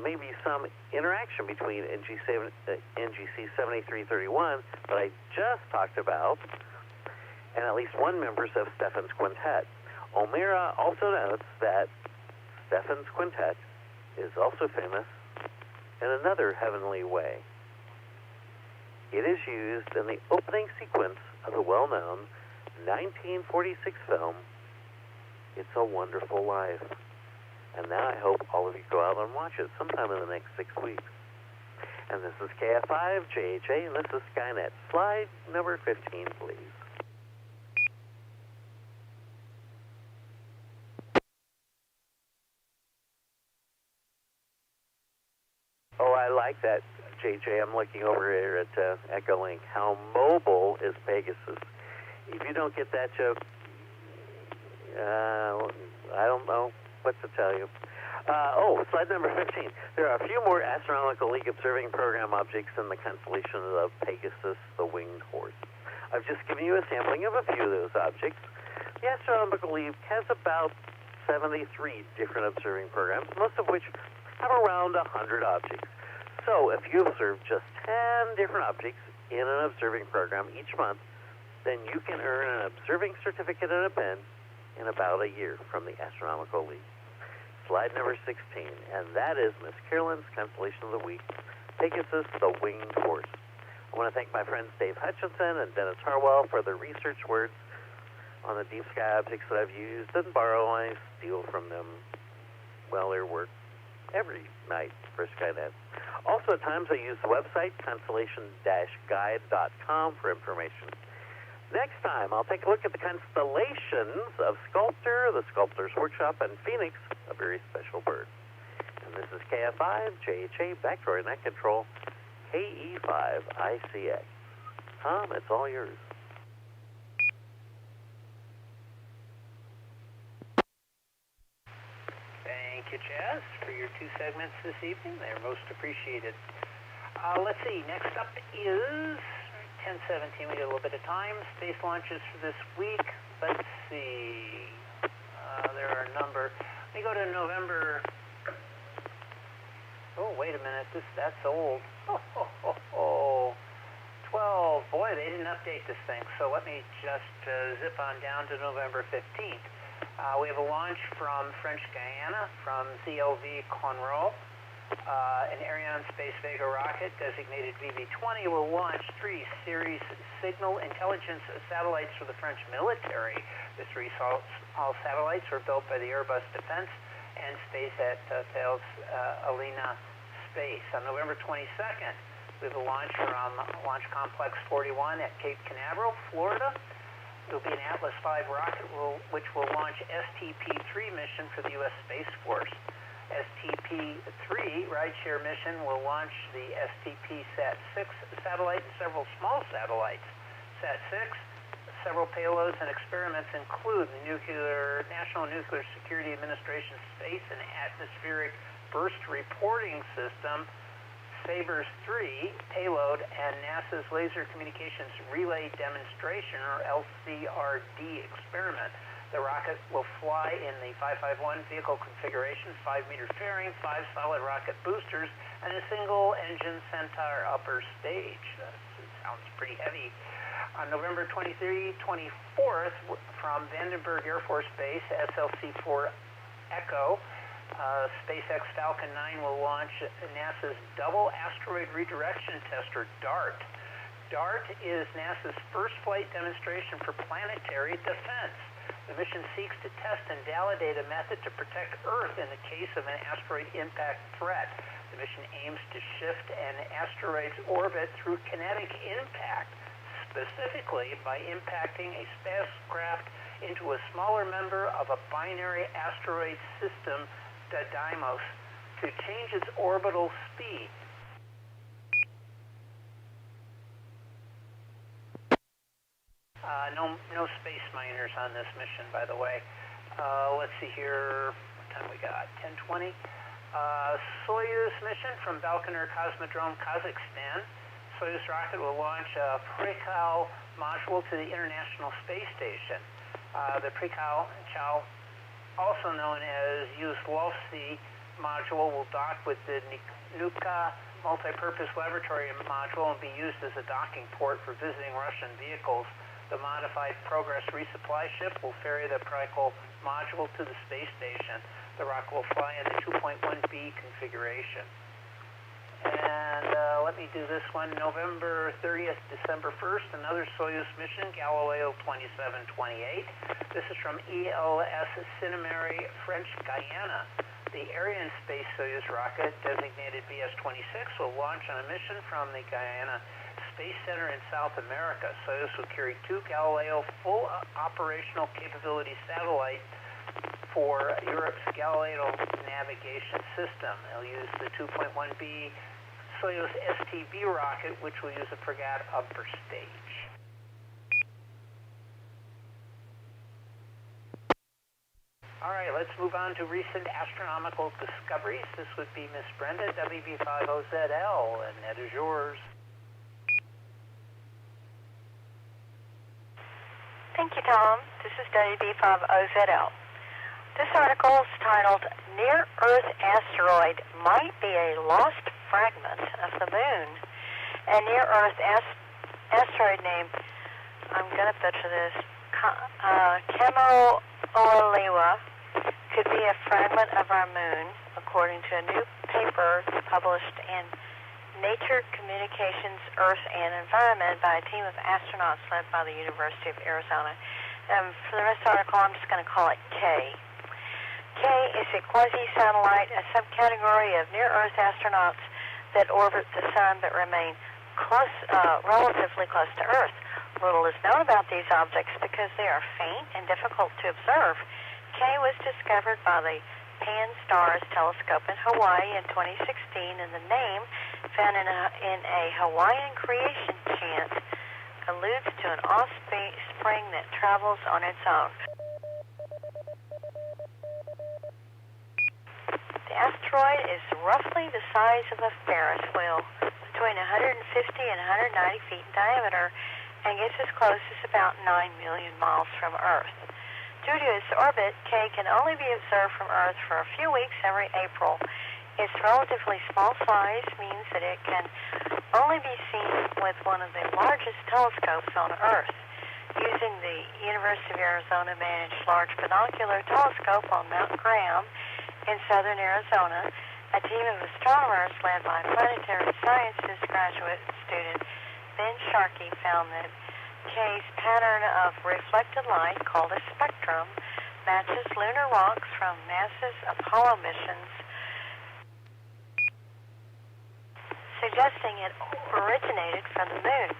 [SPEAKER 14] may be some interaction between NGC 7331 that I just talked about and at least one member of Stephan's Quintet. O'Meara also notes that Stephan's Quintet is also famous in another heavenly way. It is used in the opening sequence of the well-known 1946 film, It's a Wonderful Life. And now I hope all of you go out and watch it sometime in the next 6 weeks. And this is KF5, JHA, and this is Skynet. Slide number 15, please. Oh, I like that, JJ. I'm looking over here at Echolink. How mobile is Pegasus? If you don't get that joke, I don't know what to tell you. Slide number 15. There are a few more Astronomical League observing program objects in the constellation of Pegasus, the winged horse. I've just given you a sampling of a few of those objects. The Astronomical League has about 73 different observing programs, most of which have around 100 objects. So if you observe just 10 different objects in an observing program each month, then you can earn an observing certificate and a pen in about a year from the Astronomical League. Slide number 16, and that is Miss Carolyn's Constellation of the Week, Pegasus, the Winged Horse. I want to thank my friends Dave Hutchinson and Dennis Harwell for their research words on the deep sky objects that I've used and borrow and I steal from them. Well, their work every night for Skynet. Also, at times I use the website, constellation-guide.com, for information. Next time, I'll take a look at the constellations of Sculptor, the Sculptor's Workshop, and Phoenix, a very special bird. And this is KF5, JHA, Backdoor Net Control, KE5ICX. Tom, it's all yours.
[SPEAKER 8] Thank you, Chaz, for your 2 segments this evening. They're most appreciated. Let's see. Next up is 10:17. We got a little bit of time. Space launches for this week. Let's see. There are a number. Let me go to November. Oh, wait a minute. That's old. 12. Boy, they didn't update this thing. So let me just zip on down to November 15th. We have a launch from French Guiana from ZLV Conroe. An Ariane Space Vega rocket designated VV-20 will launch 3 series signal intelligence satellites for the French military. The 3 satellites were built by the Airbus Defense and SpaceX Thales Alenia Space. On November 22nd, we have a launch from Launch Complex 41 at Cape Canaveral, Florida. It will be an Atlas V rocket which will launch STP-3 mission for the U.S. Space Force. STP-3 rideshare mission will launch the STP-Sat-6 satellite and several small satellites. Sat-6, several payloads and experiments include the National Nuclear Security Administration Space and Atmospheric Burst Reporting System, SABRS-3 payload, and NASA's Laser Communications Relay Demonstration, or LCRD experiment. The rocket will fly in the 551 vehicle configuration, 5-meter fairing, 5 solid rocket boosters, and a single-engine Centaur upper stage. It sounds pretty heavy. On November 24th, from Vandenberg Air Force Base, SLC-4 Echo, SpaceX Falcon 9 will launch NASA's Double Asteroid Redirection Tester, DART. DART is NASA's first flight demonstration for planetary defense. The mission seeks to test and validate a method to protect Earth in the case of an asteroid impact threat. The mission aims to shift an asteroid's orbit through kinetic impact, specifically by impacting a spacecraft into a smaller member of a binary asteroid system, Didymos, to change its orbital speed. No space miners on this mission, by the way. Let's see here. What time we got? 10:20. Soyuz mission from Baikonur Cosmodrome, Kazakhstan. Soyuz rocket will launch a Prikal module to the International Space Station. The Prikal, also known as Yuzlovsky module, will dock with the Nuka multi-purpose laboratory module and be used as a docking port for visiting Russian vehicles. The modified Progress resupply ship will ferry the Prikal module to the space station. The rocket will fly in the 2.1B configuration. And let me do this one, November 30th, December 1st, another Soyuz mission, Galileo 2728. This is from ELS Cinemary, French Guiana. The Ariane Space Soyuz rocket, designated BS-26, will launch on a mission from the Guyana Space Center in South America. Soyuz will carry 2 Galileo full operational capability satellites for Europe's Galileo navigation system. They'll use the 2.1B Soyuz STB rocket, which will use a Fregat upper stage. All right, let's move on to recent astronomical discoveries. This would be Miss Brenda, WB50ZL, and that is yours.
[SPEAKER 13] Thank you, Tom. This is WB50ZL. This article is titled, Near-Earth Asteroid Might Be a Lost Fragment of the Moon. A near-Earth asteroid named, I'm going to butcher this, Kamo'oliwa, could be a fragment of our moon, according to a new paper published in Nature Communications, Earth and Environment by a team of astronauts led by the University of Arizona. For the rest of the article, I'm just going to call it K. K is a quasi-satellite, a subcategory of near-Earth astronauts that orbit the Sun but remain relatively close to Earth. Little is known about these objects because they are faint and difficult to observe. K was discovered by the Pan-STARRS telescope in Hawaii in 2016, and the name, found in a Hawaiian creation chant, alludes to an offspring that travels on its own. The asteroid is roughly the size of a Ferris wheel, between 150 and 190 feet in diameter, and gets as close as about 9 million miles from Earth. Due to its orbit, K can only be observed from Earth for a few weeks every April. Its relatively small size means that it can only be seen with one of the largest telescopes on Earth. Using the University of Arizona managed Large Binocular Telescope on Mount Graham in southern Arizona, a team of astronomers led by planetary sciences graduate student Ben Sharkey found that K's pattern of reflected light, called a spectrum, matches lunar rocks from NASA's Apollo missions, suggesting it originated from the moon.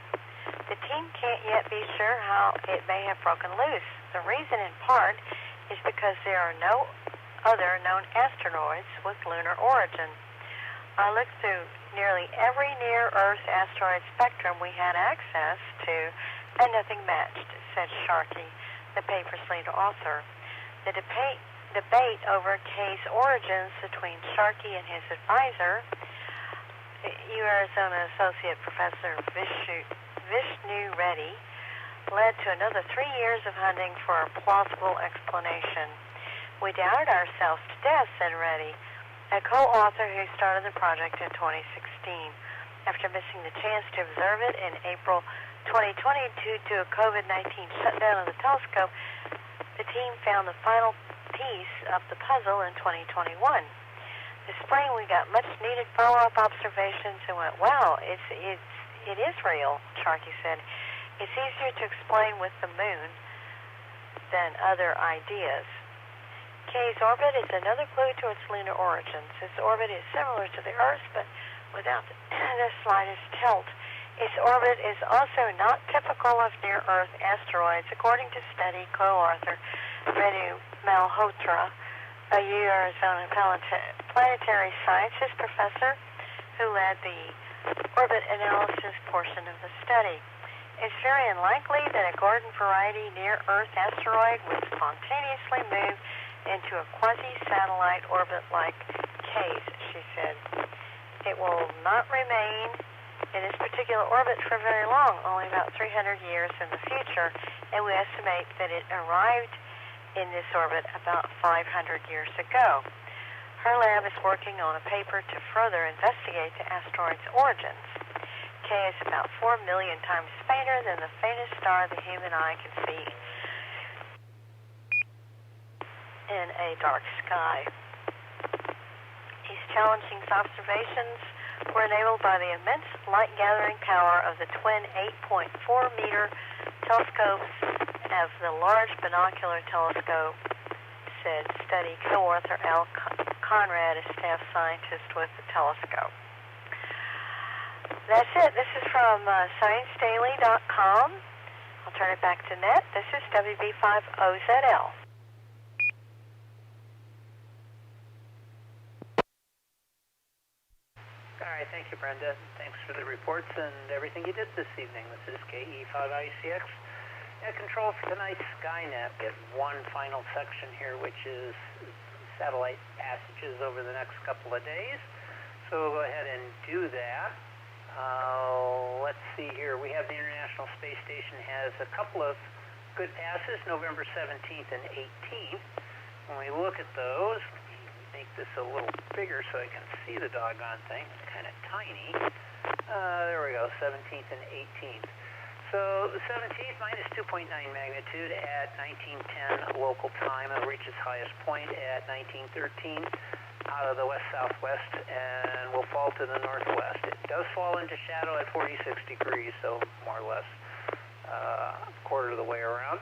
[SPEAKER 13] The team can't yet be sure how it may have broken loose. The reason, in part, is because there are no other known asteroids with lunar origin. I looked through nearly every near-Earth asteroid spectrum we had access to, and nothing matched, said Sharkey, the paper's lead author. The debate over K's origins between Sharkey and his advisor, Arizona Associate Professor Vishnu Reddy, led to another 3 years of hunting for a plausible explanation. We doubted ourselves to death, said Reddy, a co-author who started the project in 2016. After missing the chance to observe it in April 2020 due to a COVID-19 shutdown of the telescope, the team found the final piece of the puzzle in 2021. This spring, we got much-needed follow-up observations and went, wow, it is real, Sharkey said. It's easier to explain with the moon than other ideas. K's orbit is another clue to its lunar origins. Its orbit is similar to the Earth's, but without the slightest tilt. Its orbit is also not typical of near-Earth asteroids, according to study co-author Renu Malhotra, a Arizona planetary sciences professor who led the orbit analysis portion of the study. It's very unlikely that a garden variety near-Earth asteroid would spontaneously move into a quasi-satellite orbit like K's, she said. It will not remain in this particular orbit for very long, only about 300 years in the future, and we estimate that it arrived in this orbit about 500 years ago. Her lab is working on a paper to further investigate the asteroid's origins. K is about 4 million times fainter than the faintest star the human eye can see in a dark sky. These challenging observations were enabled by the immense light-gathering power of the twin 8.4-meter telescopes of the Large Binocular Telescope, said study co-author Al Conrad, a staff scientist with the telescope. That's it. This is from ScienceDaily.com. I'll turn it back to Net. This is WB5OZL.
[SPEAKER 8] All right, thank you, Brenda. Thanks for the reports and everything you did this evening. This is KE5ICX. Control for tonight's Skynet. We have one final section here, which is satellite passages over the next couple of days. So we'll go ahead and do that. Let's see here. We have the International Space Station has a couple of good passes, November 17th and 18th. When we look at those, make this a little bigger so I can see the doggone thing. It's kind of tiny. There we go, 17th and 18th. So the 17th, minus 2.9 magnitude at 1910 local time. It'll reach its highest point at 1913 out of the west-southwest and will fall to the northwest. It does fall into shadow at 46 degrees, so more or less a quarter of the way around.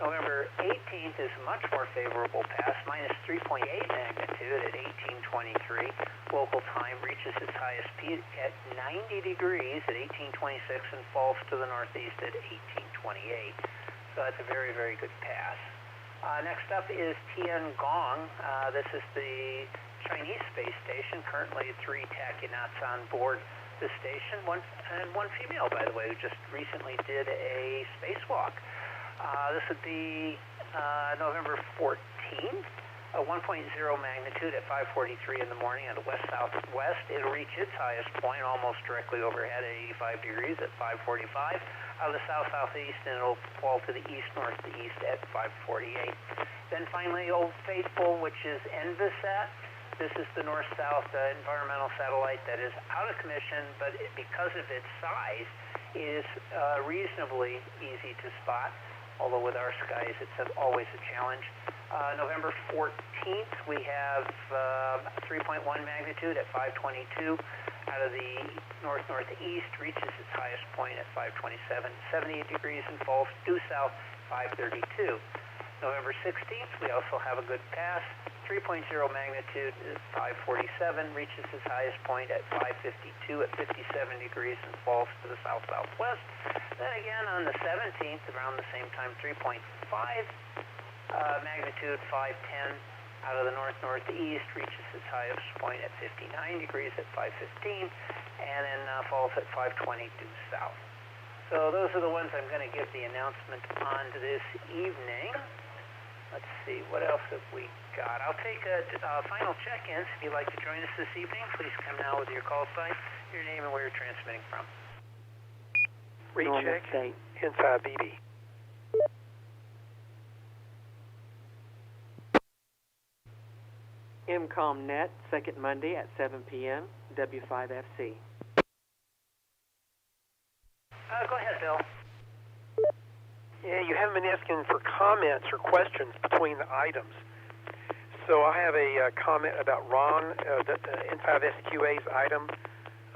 [SPEAKER 8] November 18th is a much more favorable pass, minus 3.8 magnitude at 1823. Local time reaches its highest peak at 90 degrees at 1826 and falls to the northeast at 1828. So that's a very, very good pass. Next up is Tiangong. This is the Chinese space station. Currently 3 tachynauts on board the station, one female, by the way, who just recently did a spacewalk. This would be November 14th, a 1.0 magnitude at 5:43 in the morning at the west-southwest. It'll reach its highest point almost directly overhead at 85 degrees at 5:45 out of the south-southeast, and it'll fall to the east-northeast at 5:48. Then finally, Old Faithful, which is Envisat. This is the north-south environmental satellite that is out of commission, but because of its size, it is reasonably easy to spot, although with our skies it's always a challenge. November 14th, we have 3.1 magnitude at 5:22 out of the north-northeast, reaches its highest point at 5:27, 78 degrees, and falls due south 5:32. November 16th, we also have a good pass. 3.0 magnitude is 5:47, reaches its highest point at 5:52 at 57 degrees and falls to the south-southwest. Then again on the 17th, around the same time, 3.5 magnitude, 5:10 out of the north-northeast, reaches its highest point at 59 degrees at 5:15, and then falls at 5:20 due south. So those are the ones I'm going to give the announcement on to this evening. Let's see, what else have we got? I'll take a final check-in. If you'd like to join us this evening, please come now with your call sign, your name, and where you're transmitting from.
[SPEAKER 3] Recheck inside BB.
[SPEAKER 2] MCOM Net, second Monday at 7 p.m., W5FC.
[SPEAKER 8] Go ahead, Bill.
[SPEAKER 3] Yeah, you haven't been asking for comments or questions between the items. So I have a comment about Ron, the N5SQA's item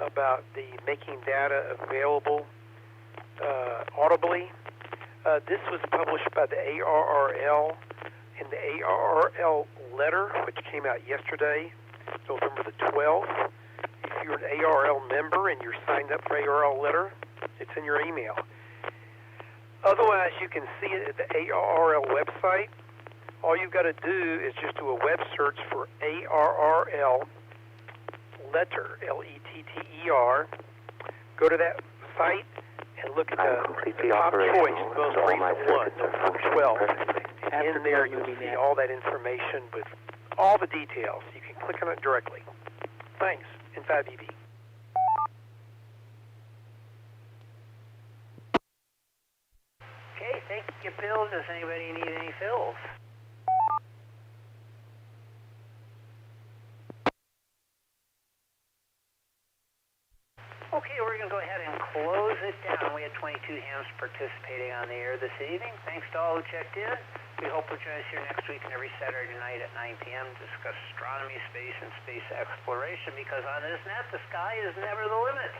[SPEAKER 3] about the making data available audibly. This was published by the ARRL, and the ARRL letter, which came out yesterday, November the 12th. If you're an ARL member and you're signed up for ARL letter, it's in your email. Otherwise, you can see it at the ARRL website. All you've got to do is just do a web search for ARRL letter, L-E-T-T-E-R. Go to that site and look at the top choice, the most recent one, November 12th. In there, you'll see all that information with all the details. You can click on it directly. Thanks, N5EB.
[SPEAKER 8] Okay, thank you, Bill. Does anybody need any fills? Okay, we're going to go ahead and close it down. We had 22 hams participating on the air this evening. Thanks to all who checked in. We hope you'll join us here next week and every Saturday night at 9 p.m. to discuss astronomy, space, and space exploration, because on this net, the sky is never the limit.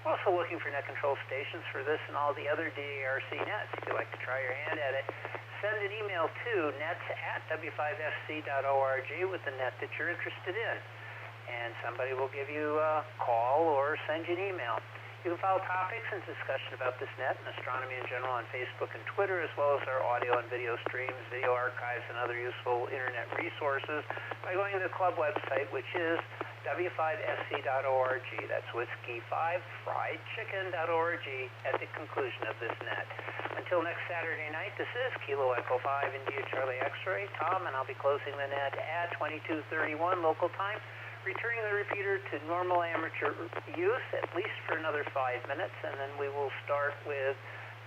[SPEAKER 8] We're also looking for net control stations for this and all the other DARC nets. If you'd like to try your hand at it, send an email to nets@w5sc.org with the net that you're interested in, and somebody will give you a call or send you an email. You can follow topics and discussion about this net and astronomy in general on Facebook and Twitter, as well as our audio and video streams, video archives, and other useful internet resources by going to the club website, which is w5sc.org. That's whiskey5friedchicken.org at the conclusion of this net. Until next Saturday night, this is Kilo Echo 5 India Charlie X-Ray, Tom, and I'll be closing the net at 22:31 local time, returning the repeater to normal amateur use at least for another 5 minutes, and then we will start with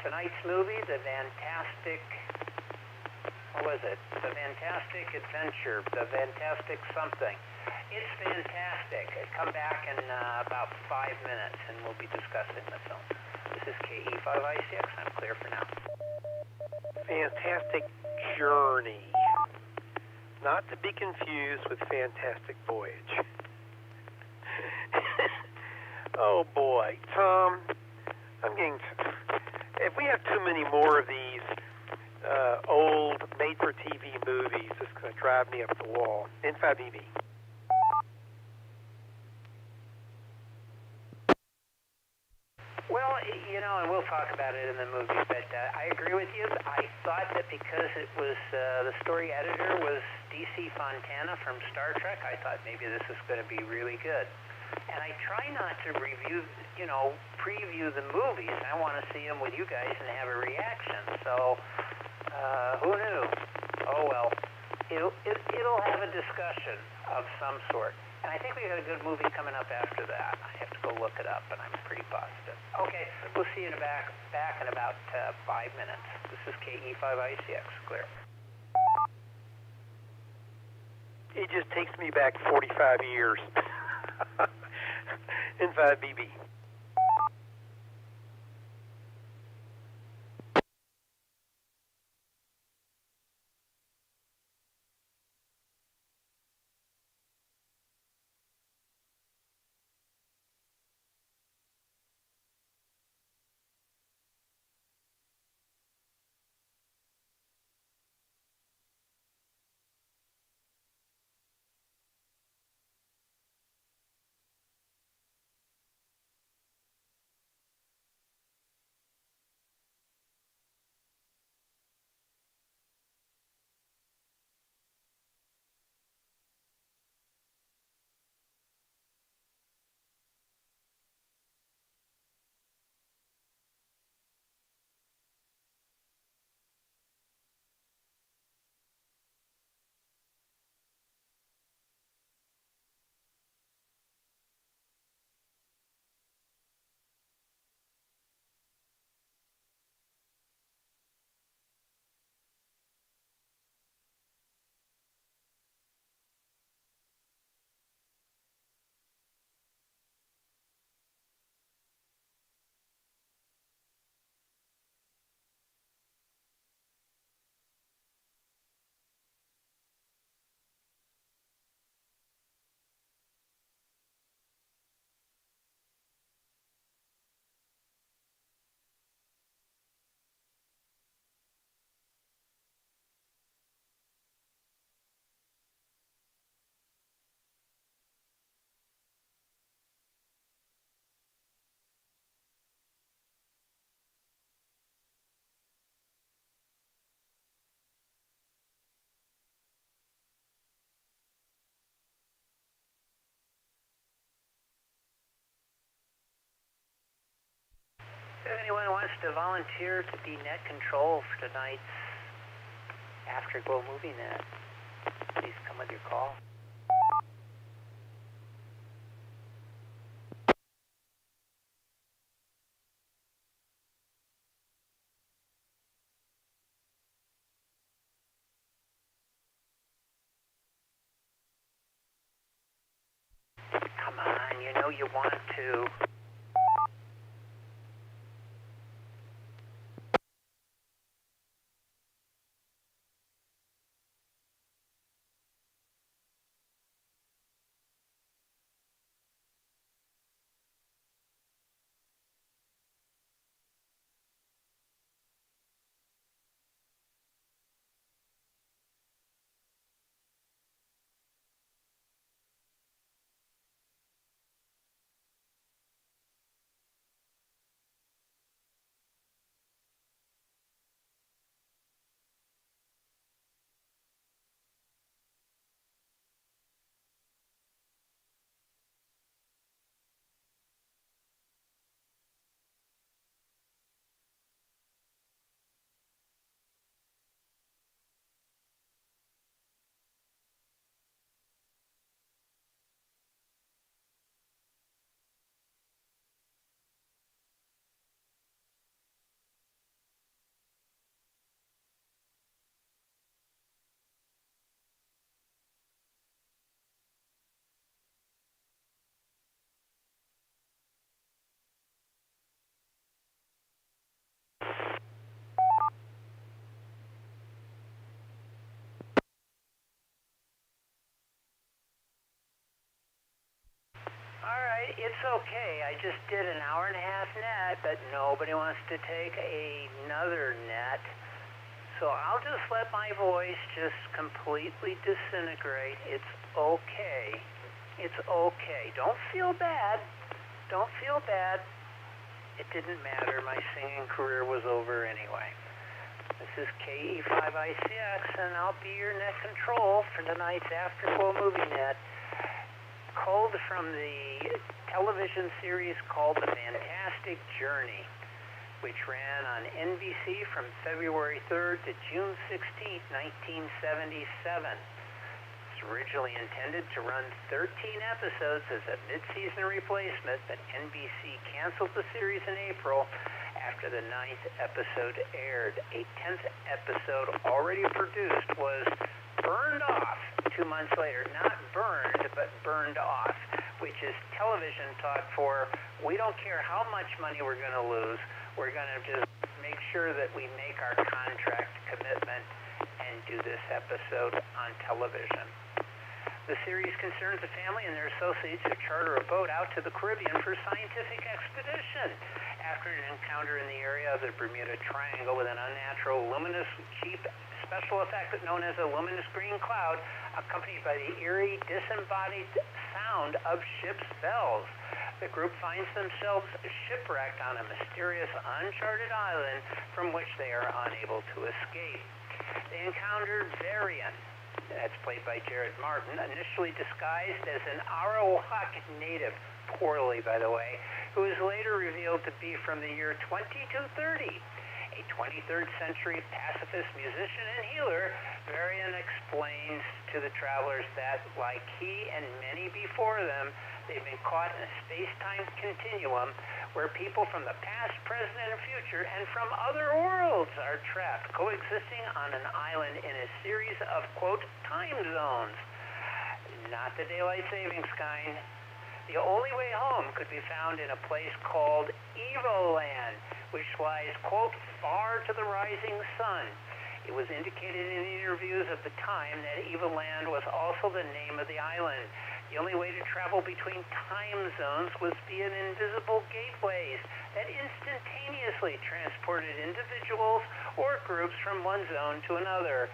[SPEAKER 8] tonight's movie, The Fantastic Adventure, The Fantastic Something. It's fantastic. Come back in about 5 minutes, and we'll be discussing the film. This is KE5I6. I'm clear for now.
[SPEAKER 3] Fantastic Journey. Not to be confused with Fantastic Voyage. Oh boy, Tom, I'm getting. If we have too many more of these old made-for-TV movies, it's going to drive me up the wall. N5EB.
[SPEAKER 8] Well, you know, and we'll talk about it in the movie, but I agree with you. I thought that because it was the story editor was D.C. Fontana from Star Trek, I thought maybe this is going to be really good. And I try not to preview the movies. I want to see them with you guys and have a reaction. So, who knew? Oh well, it'll have a discussion of some sort. And I think we got a good movie coming up after that. I have to go look it up, but I'm pretty positive. Okay, we'll see you back in about 5 minutes. This is KE5ICX, clear.
[SPEAKER 3] It just takes me back 45 years. N5EB.
[SPEAKER 8] wants to volunteer to be net control for tonight's Afterglow Movie Net, please come with your call. Come on, you know you want to. Alright, it's okay. I just did an hour-and-a-half net, but nobody wants to take another net. So I'll just let my voice just completely disintegrate. It's okay. It's okay. Don't feel bad. Don't feel bad. It didn't matter. My singing career was over anyway. This is KE5ICX, and I'll be your net control for tonight's Afterglow Movie Net. Culled from the television series called The Fantastic Journey, which ran on NBC from February 3rd to June 16th, 1977. It's originally intended to run 13 episodes as a mid-season replacement, but NBC canceled the series in April after the 9th episode aired. A 10th episode already produced was burned off 2 months later. Not burned, but burned off, which is television talk for, we don't care how much money we're going to lose, we're going to just make sure that we make our contract commitment and do this episode on television. The series concerns a family and their associates who charter a boat out to the Caribbean for a scientific expedition. After an encounter in the area of the Bermuda Triangle with an unnatural, luminous, cheap special effect known as a luminous green cloud, accompanied by the eerie, disembodied sound of ship's bells, the group finds themselves shipwrecked on a mysterious, uncharted island from which they are unable to escape. They encounter Varian, that's played by Jared Martin, initially disguised as an Arawak native, poorly by the way, who is later revealed to be from the year 2230. A 23rd century pacifist musician and healer, Varian explains to the travelers that, like he and many before them, they've been caught in a space-time continuum where people from the past, present, and future, and from other worlds are trapped, coexisting on an island in a series of, quote, time zones. Not the daylight savings kind. The only way home could be found in a place called Evoland, which lies, quote, far to the rising sun. It was indicated in the interviews of the time that Evoland was also the name of the island. The only way to travel between time zones was via invisible gateways that instantaneously transported individuals or groups from one zone to another.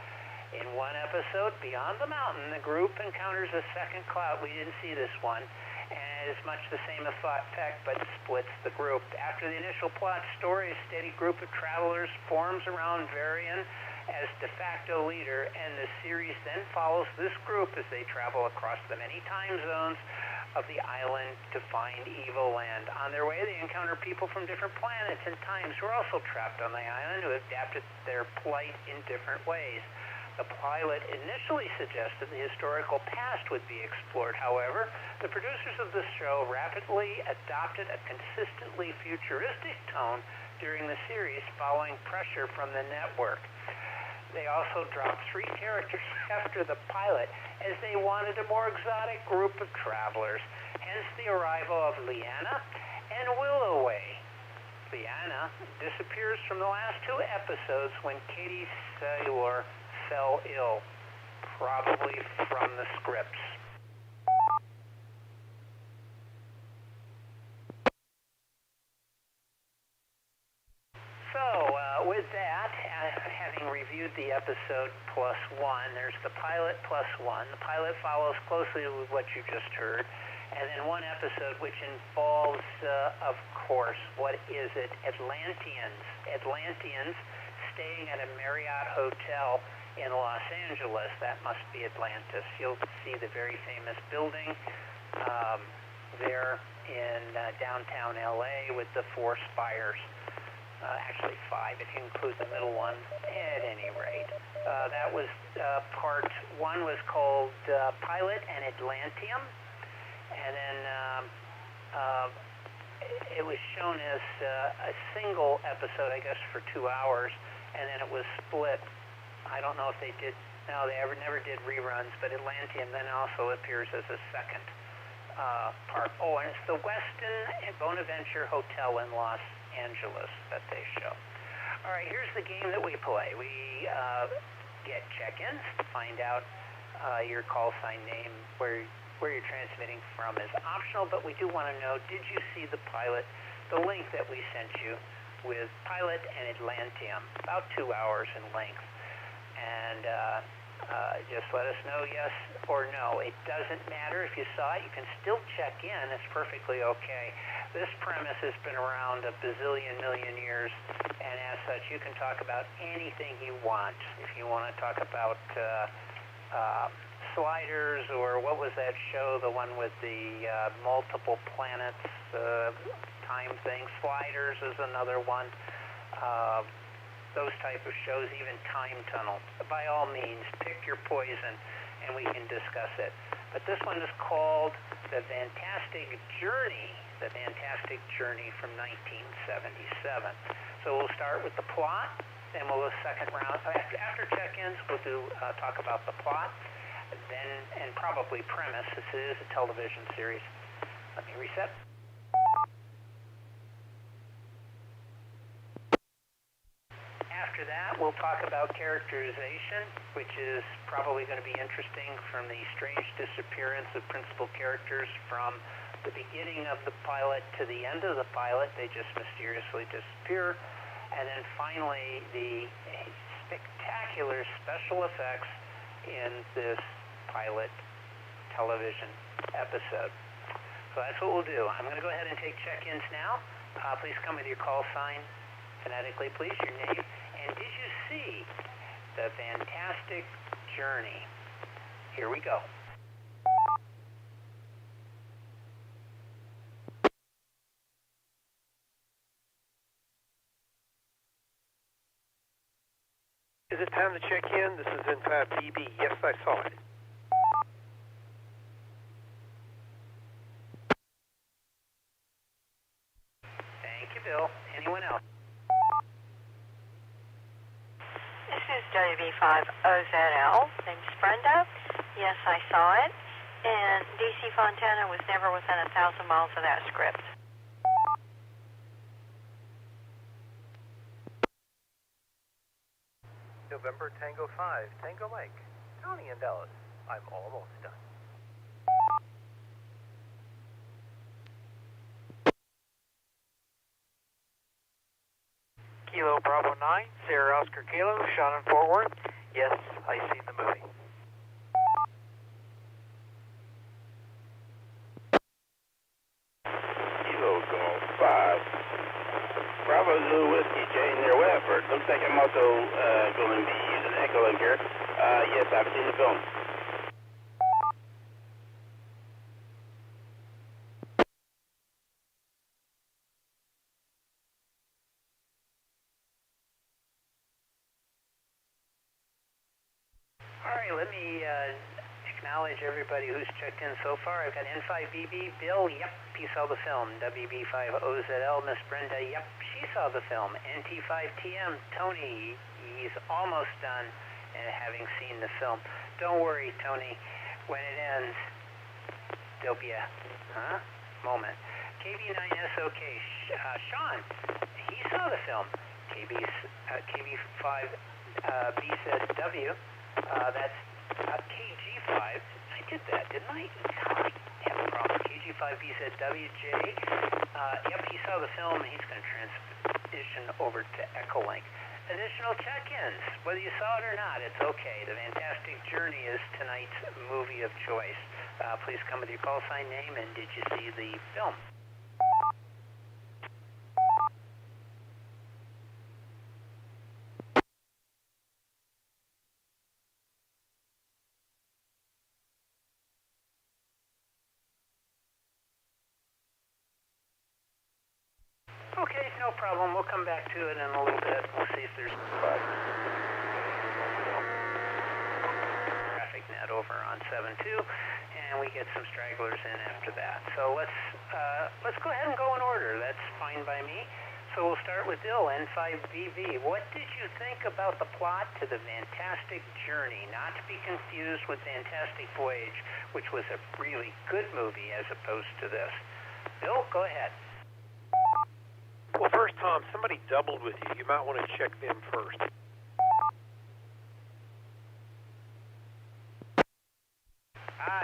[SPEAKER 8] In one episode, Beyond the Mountain, the group encounters a second cloud. We didn't see this one. And is much the same effect, but splits the group. After the initial plot story, a steady group of travelers forms around Varian as de facto leader, and the series then follows this group as they travel across the many time zones of the island to find evil land. On their way, they encounter people from different planets and times who are also trapped on the island, who have adapted their plight in different ways. The pilot initially suggested the historical past would be explored. However, the producers of the show rapidly adopted a consistently futuristic tone during the series following pressure from the network. They also dropped 3 characters after the pilot as they wanted a more exotic group of travelers, hence the arrival of Leanna and Willoway. Leanna disappears from the last 2 episodes when Katie's cellular fell ill, probably from the scripts. So, with that, having reviewed the episode +1, there's the pilot +1. The pilot follows closely with what you just heard. And then one episode which involves, of course, what is it? Atlanteans staying at a Marriott hotel in Los Angeles. That must be Atlantis. You'll see the very famous building there in downtown LA with the 4 spires. Actually 5 if you include the middle one, at any rate. That was part 1 was called Pilot and Atlanteum, and then it was shown as a single episode, I guess, for 2 hours, and then it was split. I don't know if they did, no, they never did reruns, but Atlanteum then also appears as a second part. Oh, and it's the Westin Bonaventure Hotel in Los Angeles that they show. All right, here's the game that we play. We get check-ins to find out your call sign name, where you're transmitting from is optional, but we do want to know, did you see the pilot, the link that we sent you with Pilot and Atlanteum, about 2 hours in length. And just let us know yes or no. It doesn't matter if you saw it. You can still check in. It's perfectly okay. This premise has been around a bazillion million years, and as such, you can talk about anything you want. If you want to talk about sliders, or what was that show, the one with the multiple planets, time thing, Sliders is another one. Those type of shows, even Time Tunnel. By all means, pick your poison, and we can discuss it. But this one is called The Fantastic Journey. The Fantastic Journey from 1977. So we'll start with the plot, then we'll go second round. After check-ins, we'll do talk about the plot, then and probably premise. This is a television series. Let me reset. After that, we'll talk about characterization, which is probably going to be interesting, from the strange disappearance of principal characters from the beginning of the pilot to the end of the pilot. They just mysteriously disappear. And then finally, the spectacular special effects in this pilot television episode. So that's what we'll do. I'm going to go ahead and take check-ins now. Please come with your call sign phonetically, please, your name. And did you see The Fantastic Journey? Here we go.
[SPEAKER 3] Is it time to check in? This is N5PB. Yes, I saw it.
[SPEAKER 8] Thank you, Bill. Anyone else?
[SPEAKER 13] This is WV5OZL. Name's Brenda. Yes, I saw it. And DC Fontana was never within 1,000 miles of that script.
[SPEAKER 4] November Tango 5, Tango Mike. Tony in Dallas. I'm almost done.
[SPEAKER 15] Kilo Bravo 9, Sierra Oscar Kilo, Sean in Fort Worth. Yes, I see the movie.
[SPEAKER 9] Kilo Golf 5. Bravo Zulu Whiskey, Jane near Wedford. Looks like I'm also going to be using Echo Link here. Yes, I've seen the film.
[SPEAKER 8] let me acknowledge everybody who's checked in so far. I've got N5BB, Bill, yep, he saw the film. WB5OZL, Miss Brenda, yep, she saw the film. NT5TM, Tony, he's almost done having seen the film. Don't worry, Tony, when it ends, there'll be a moment. KB9SOK, Sean, he saw the film. KB5BZW, that's KG5. I did that, didn't I? I have a problem. KG5BZWJ, yep, he saw the film. He's going to transition over to Echolink. Additional check-ins, whether you saw it or not, it's okay. The Fantastic Journey is tonight's movie of choice. Please come with your call sign name and did you see the film? Okay, no problem. We'll come back to it in a little bit. We'll see if there's traffic net over on 7.2, and we get some stragglers in after that. So let's go ahead and go in order. That's fine by me. So we'll start with Bill, N5BV. What did you think about the plot to The Fantastic Journey? Not to be confused with Fantastic Voyage, which was a really good movie as opposed to this. Bill, go ahead.
[SPEAKER 3] Well, first, Tom, somebody doubled with you. You might want to check them first.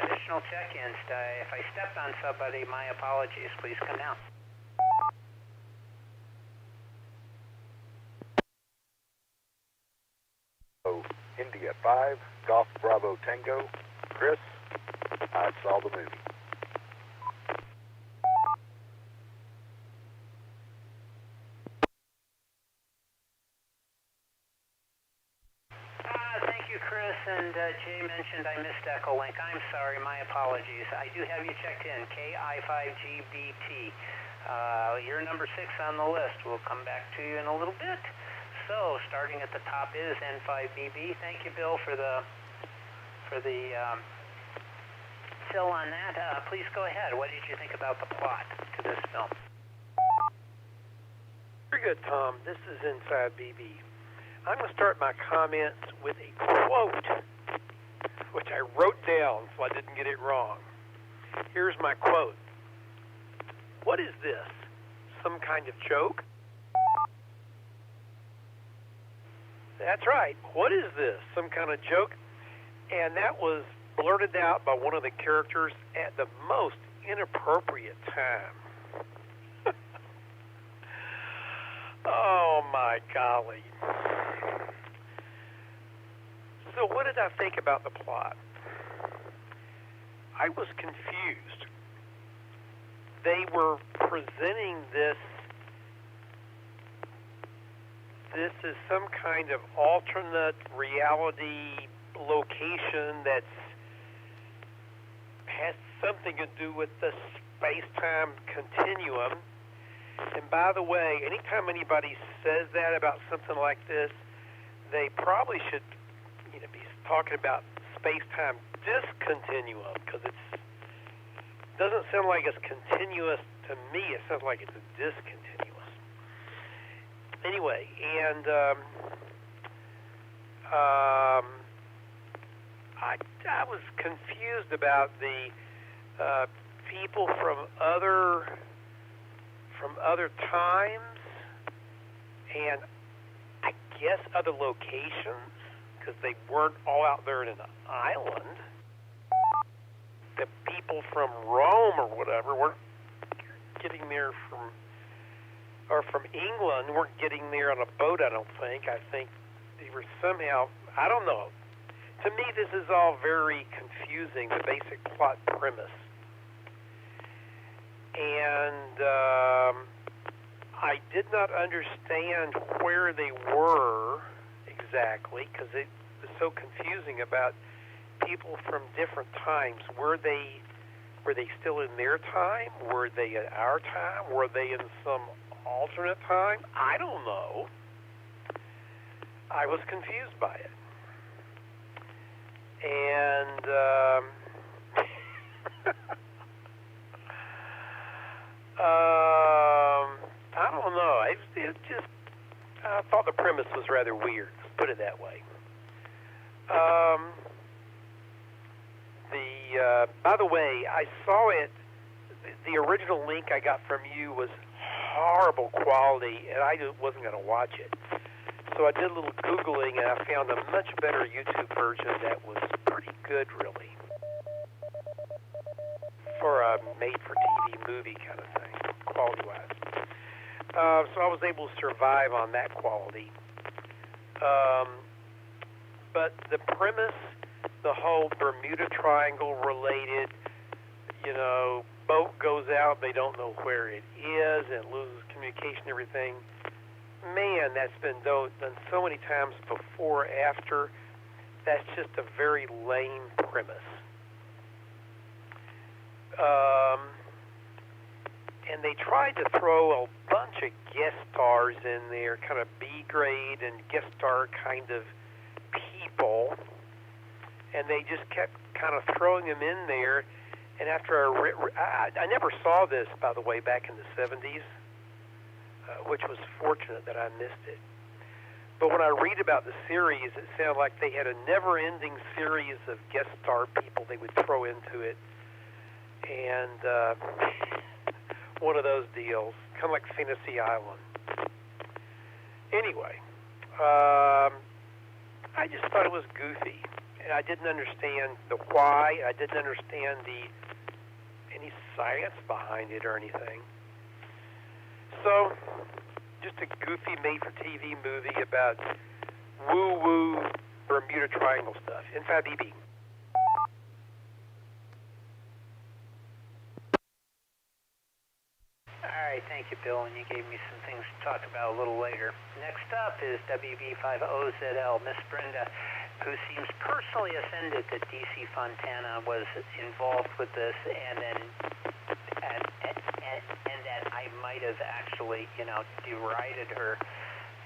[SPEAKER 8] Additional check-ins. If I stepped on somebody, my apologies. Please come down.
[SPEAKER 12] So, India 5, Golf Bravo Tango, Chris, I saw the movie.
[SPEAKER 8] And Jay mentioned I missed Echolink. I'm sorry, my apologies. I do have you checked in, KI5GBT. You're number 6 on the list. We'll come back to you in a little bit. So, starting at the top is N5BB. Thank you, Bill, for the fill on that. Please go ahead. What did you think about the plot to this film?
[SPEAKER 3] Very good, Tom. This is N5BB. I'm going to start my comments with a quote, which I wrote down so I didn't get it wrong. Here's my quote. What is this? Some kind of joke? That's right. What is this? Some kind of joke? And that was blurted out by one of the characters at the most inappropriate time. Oh, my golly. So what did I think about the plot? I was confused. They were presenting this is some kind of alternate reality location that has something to do with the space-time continuum. And by the way, anytime anybody says that about something like this, they probably should, be talking about space-time discontinuum, because it doesn't sound like it's continuous to me. It sounds like it's discontinuous. Anyway, and I was confused about the people from other times, and I guess other locations, because they weren't all out there in an island. The people from Rome or whatever weren't getting there from England, weren't getting there on a boat, I don't think. I think they were somehow, I don't know. To me, this is all very confusing, the basic plot premise. And I did not understand where they were exactly, because it was so confusing about people from different times. Were they still in their time? Were they at our time? Were they in some alternate time? I don't know. I was confused by it. And I don't know. It just, I thought the premise was rather weird. Let's put it that way. By the way, I saw it. The original link I got from you was horrible quality, and I just wasn't going to watch it. So I did a little Googling, and I found a much better YouTube version that was pretty good, really, for a made-for-TV movie kind of thing, quality-wise. So I was able to survive on that quality. But the premise, the whole Bermuda Triangle related, boat goes out, they don't know where it is, and it loses communication and everything. Man, that's been done so many times before, after. That's just a very lame premise. And they tried to throw a bunch of guest stars in there, kind of B-grade and guest star kind of people, and they just kept kind of throwing them in there. And after I never saw this, by the way, back in the 70s, which was fortunate that I missed it. But when I read about the series, it sounded like they had a never-ending series of guest star people they would throw into it. And one of those deals, kind of like Fantasy Island. Anyway, I just thought it was goofy. And I didn't understand the why. I didn't understand any science behind it or anything. So, just a goofy made-for-TV movie about woo-woo Bermuda Triangle stuff. InfABB.
[SPEAKER 8] All right, thank you, Bill, and you gave me some things to talk about a little later. Next up is WB50ZL, Miss Brenda, who seems personally offended that DC Fontana was involved with this, and that I might have actually, derided her,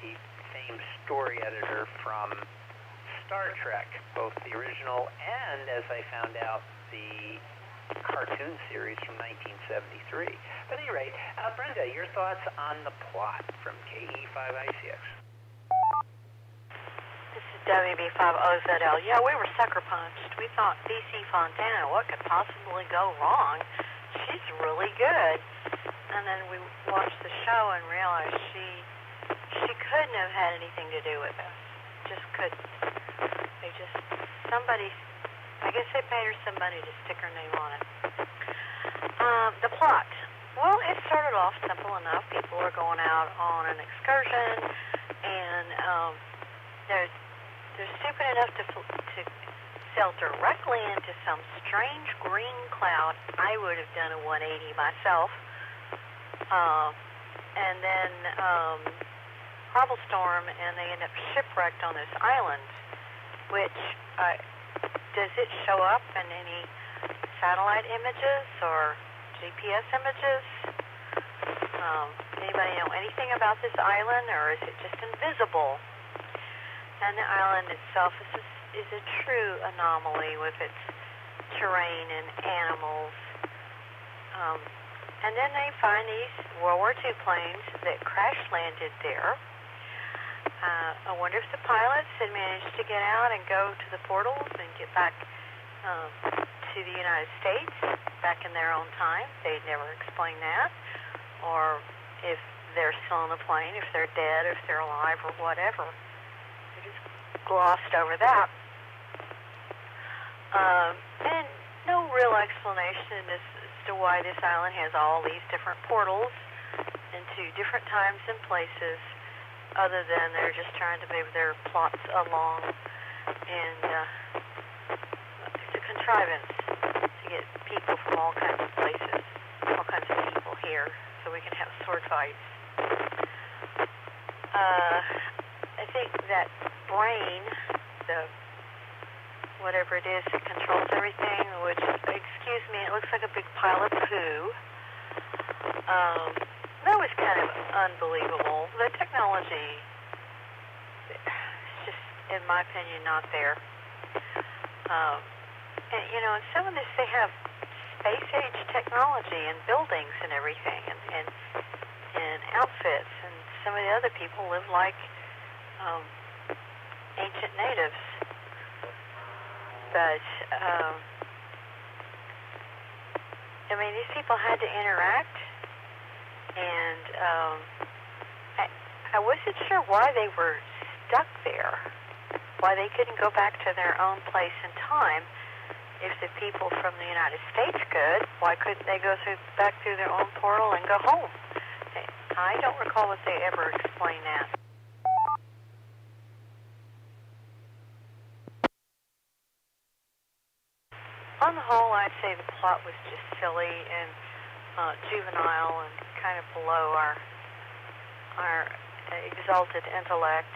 [SPEAKER 8] the famed story editor from Star Trek, both the original and, as I found out, the cartoon series from 1973. But at any rate, Brenda, your thoughts on the plot from KE5ICX?
[SPEAKER 13] This is WB50ZL. Yeah, we were sucker punched. We thought DC Fontana, what could possibly go wrong? She's really good. And then we watched the show and realized she couldn't have had anything to do with us. Just couldn't. I guess they paid her some money to stick her name on it. The plot. Well, it started off simple enough. People are going out on an excursion, and they're stupid enough to sail directly into some strange green cloud. I would have done a 180 myself. And then horrible storm, and they end up shipwrecked on this island, which does it show up in any satellite images or GPS images? Anybody know anything about this island, or is it just invisible? And the island itself is a true anomaly with its terrain and animals. And then they find these World War II planes that crash landed there. I wonder if the pilots had managed to get out and go to the portals and get back to the United States back in their own time. They'd never explain that. Or if they're still on the plane, if they're dead, if they're alive, or whatever. They just glossed over that. And no real explanation as to why this island has all these different portals into different times and places, other than they're just trying to move their plots along, and it's a contrivance to get people from all kinds of places, all kinds of people here, so we can have sword fights. I think that brain, whatever it is that controls everything, which, excuse me, it looks like a big pile of poo. That was kind of unbelievable. The technology is just, in my opinion, not there. And, you know, and some of this, they have space-age technology and buildings and everything, and outfits, and some of the other people live like ancient natives. But, I mean, these people had to interact, and I wasn't sure why they were stuck there, why they couldn't go back to their own place in time. If the people from the United States could, why couldn't they go back through their own portal and go home? I don't recall if they ever explained that. On the whole, I'd say the plot was just silly and juvenile and kind of below our exalted intellect.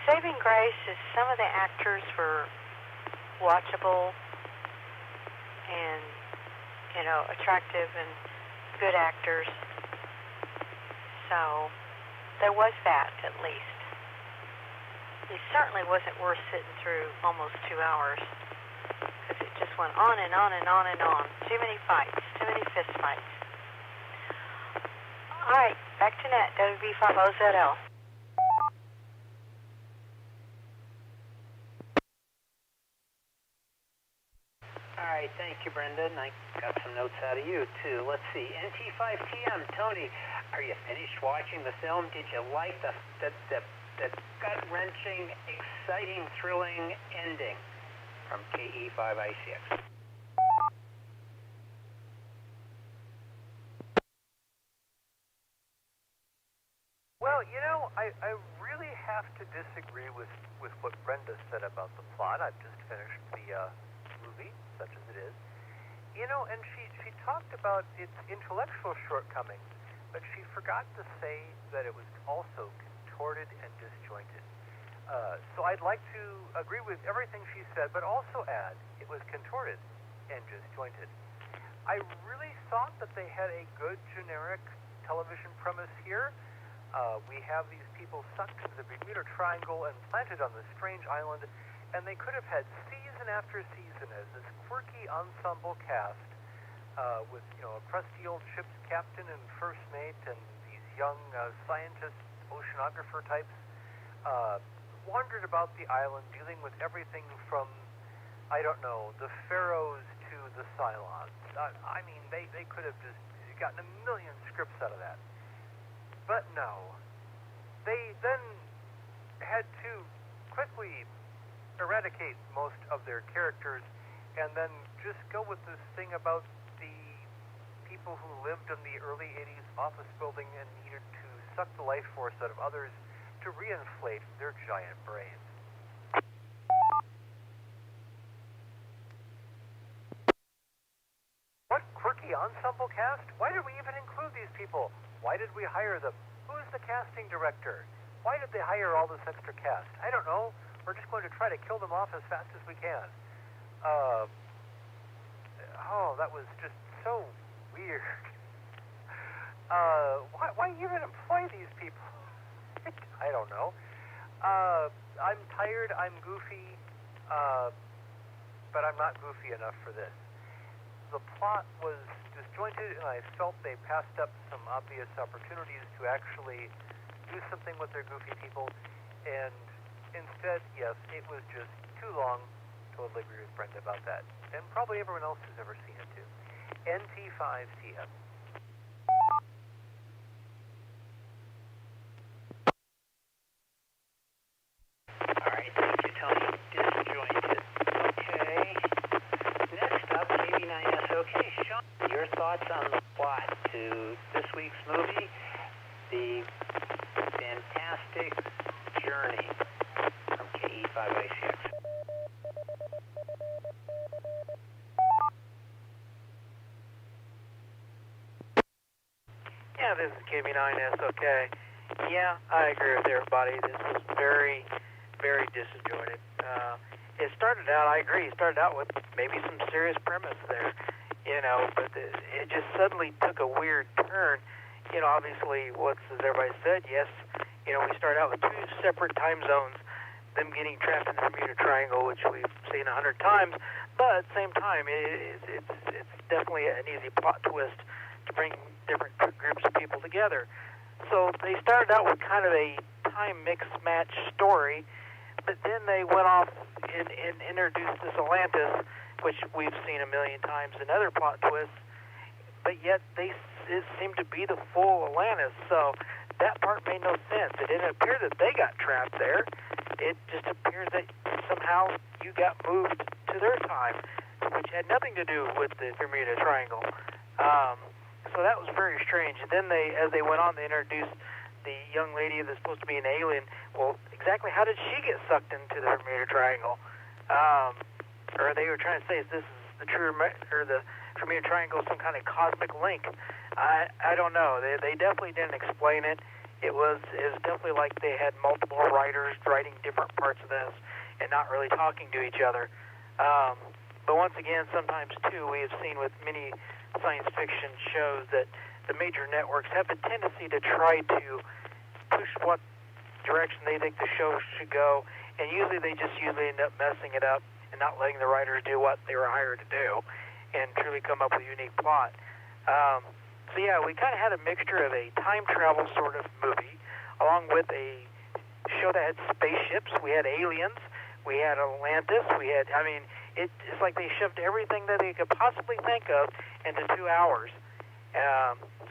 [SPEAKER 13] Saving grace is some of the actors were watchable and, you know, attractive and good actors. So there was that, at least. It certainly wasn't worth sitting through almost 2 hours, because it just went on and on and on and on. Too many fights, too many fist fights. All right, back to net, WB50ZL.
[SPEAKER 8] All right, thank you, Brenda. And I got some notes out of you, too. Let's see. NT5TM, Tony, are you finished watching the film? Did you like the gut-wrenching, exciting, thrilling ending from KE5I6?
[SPEAKER 4] Well, you know, I really have to disagree with what Brenda said about the plot. I've just finished the movie, such as it is. You know, and she talked about its intellectual shortcomings, but she forgot to say that it was also contorted and disjointed. So I'd like to agree with everything she said, but also add it was contorted and disjointed. I really thought that they had a good generic television premise here. We have these people sucked into the Bermuda Triangle and planted on this strange island, and they could have had season after season as this quirky ensemble cast with, you know, a crusty old ship's captain and first mate and these young scientist, oceanographer types wandered about the island dealing with everything from, I don't know, the pharaohs to the Cylons. I mean, they could have just gotten a million scripts out of that. But no. They then had to quickly eradicate most of their characters and then just go with this thing about the people who lived in the early 80s office building and needed to suck the life force out of others to reinflate their giant brains. What quirky ensemble cast? Why did we even include these people? Why did we hire them? Who's the casting director? Why did they hire all this extra cast? I don't know. We're just going to try to kill them off as fast as we can. That was just so weird. Why even employ these people? I don't know. I'm tired, I'm goofy, but I'm not goofy enough for this. The plot was disjointed, and I felt they passed up some obvious opportunities to actually do something with their goofy people, and instead, yes, it was just too long. Totally agree with Brenda about that, and probably everyone else who's ever seen it too. NT5TM.
[SPEAKER 8] All right, thank you, Tony. Disjointed. Okay. Next up, KB9SOK. Sean, your thoughts on the plot to this week's movie, The Fantastic Journey from KE5I6.
[SPEAKER 15] Yeah, this is KB9SOK. Yeah, I agree with everybody. This was very, very disjointed. It started out, I agree, it started out with maybe some serious premise there, you know, but it just suddenly took a weird turn. You know, obviously, as everybody said, yes, you know, we started out with 2 separate time zones them getting trapped in the Bermuda Triangle, which we've seen 100 times, but at the same time, it's definitely an easy plot twist to bring different groups of people together. So they started out with kind of a time mix-match story, but then they went off and introduced this Atlantis, which we've seen a million times in other plot twists, but yet it seemed to be the full Atlantis, so that part made no sense. It didn't appear that they got trapped there. It just appears that somehow you got moved to their time, which had nothing to do with the Bermuda Triangle. So that was very strange. And then as they went on, they introduced the young lady that's supposed to be an alien. Well, exactly how did she get sucked into the Bermuda Triangle? Or they were trying to say, is this the Bermuda Triangle some kind of cosmic link? I don't know. They definitely didn't explain it. It was definitely like they had multiple writers writing different parts of this and not really talking to each other. But once again, sometimes too, we have seen with many science fiction shows that the major networks have the tendency to try to push what direction they think the show should go, and usually they just end up messing it up and not letting the writers do what they were hired to do and truly come up with a unique plot. So yeah, we kind of had a mixture of a time travel sort of movie along with a show that had spaceships. We had aliens. We had Atlantis. It's like they shoved everything that they could possibly think of into 2 hours.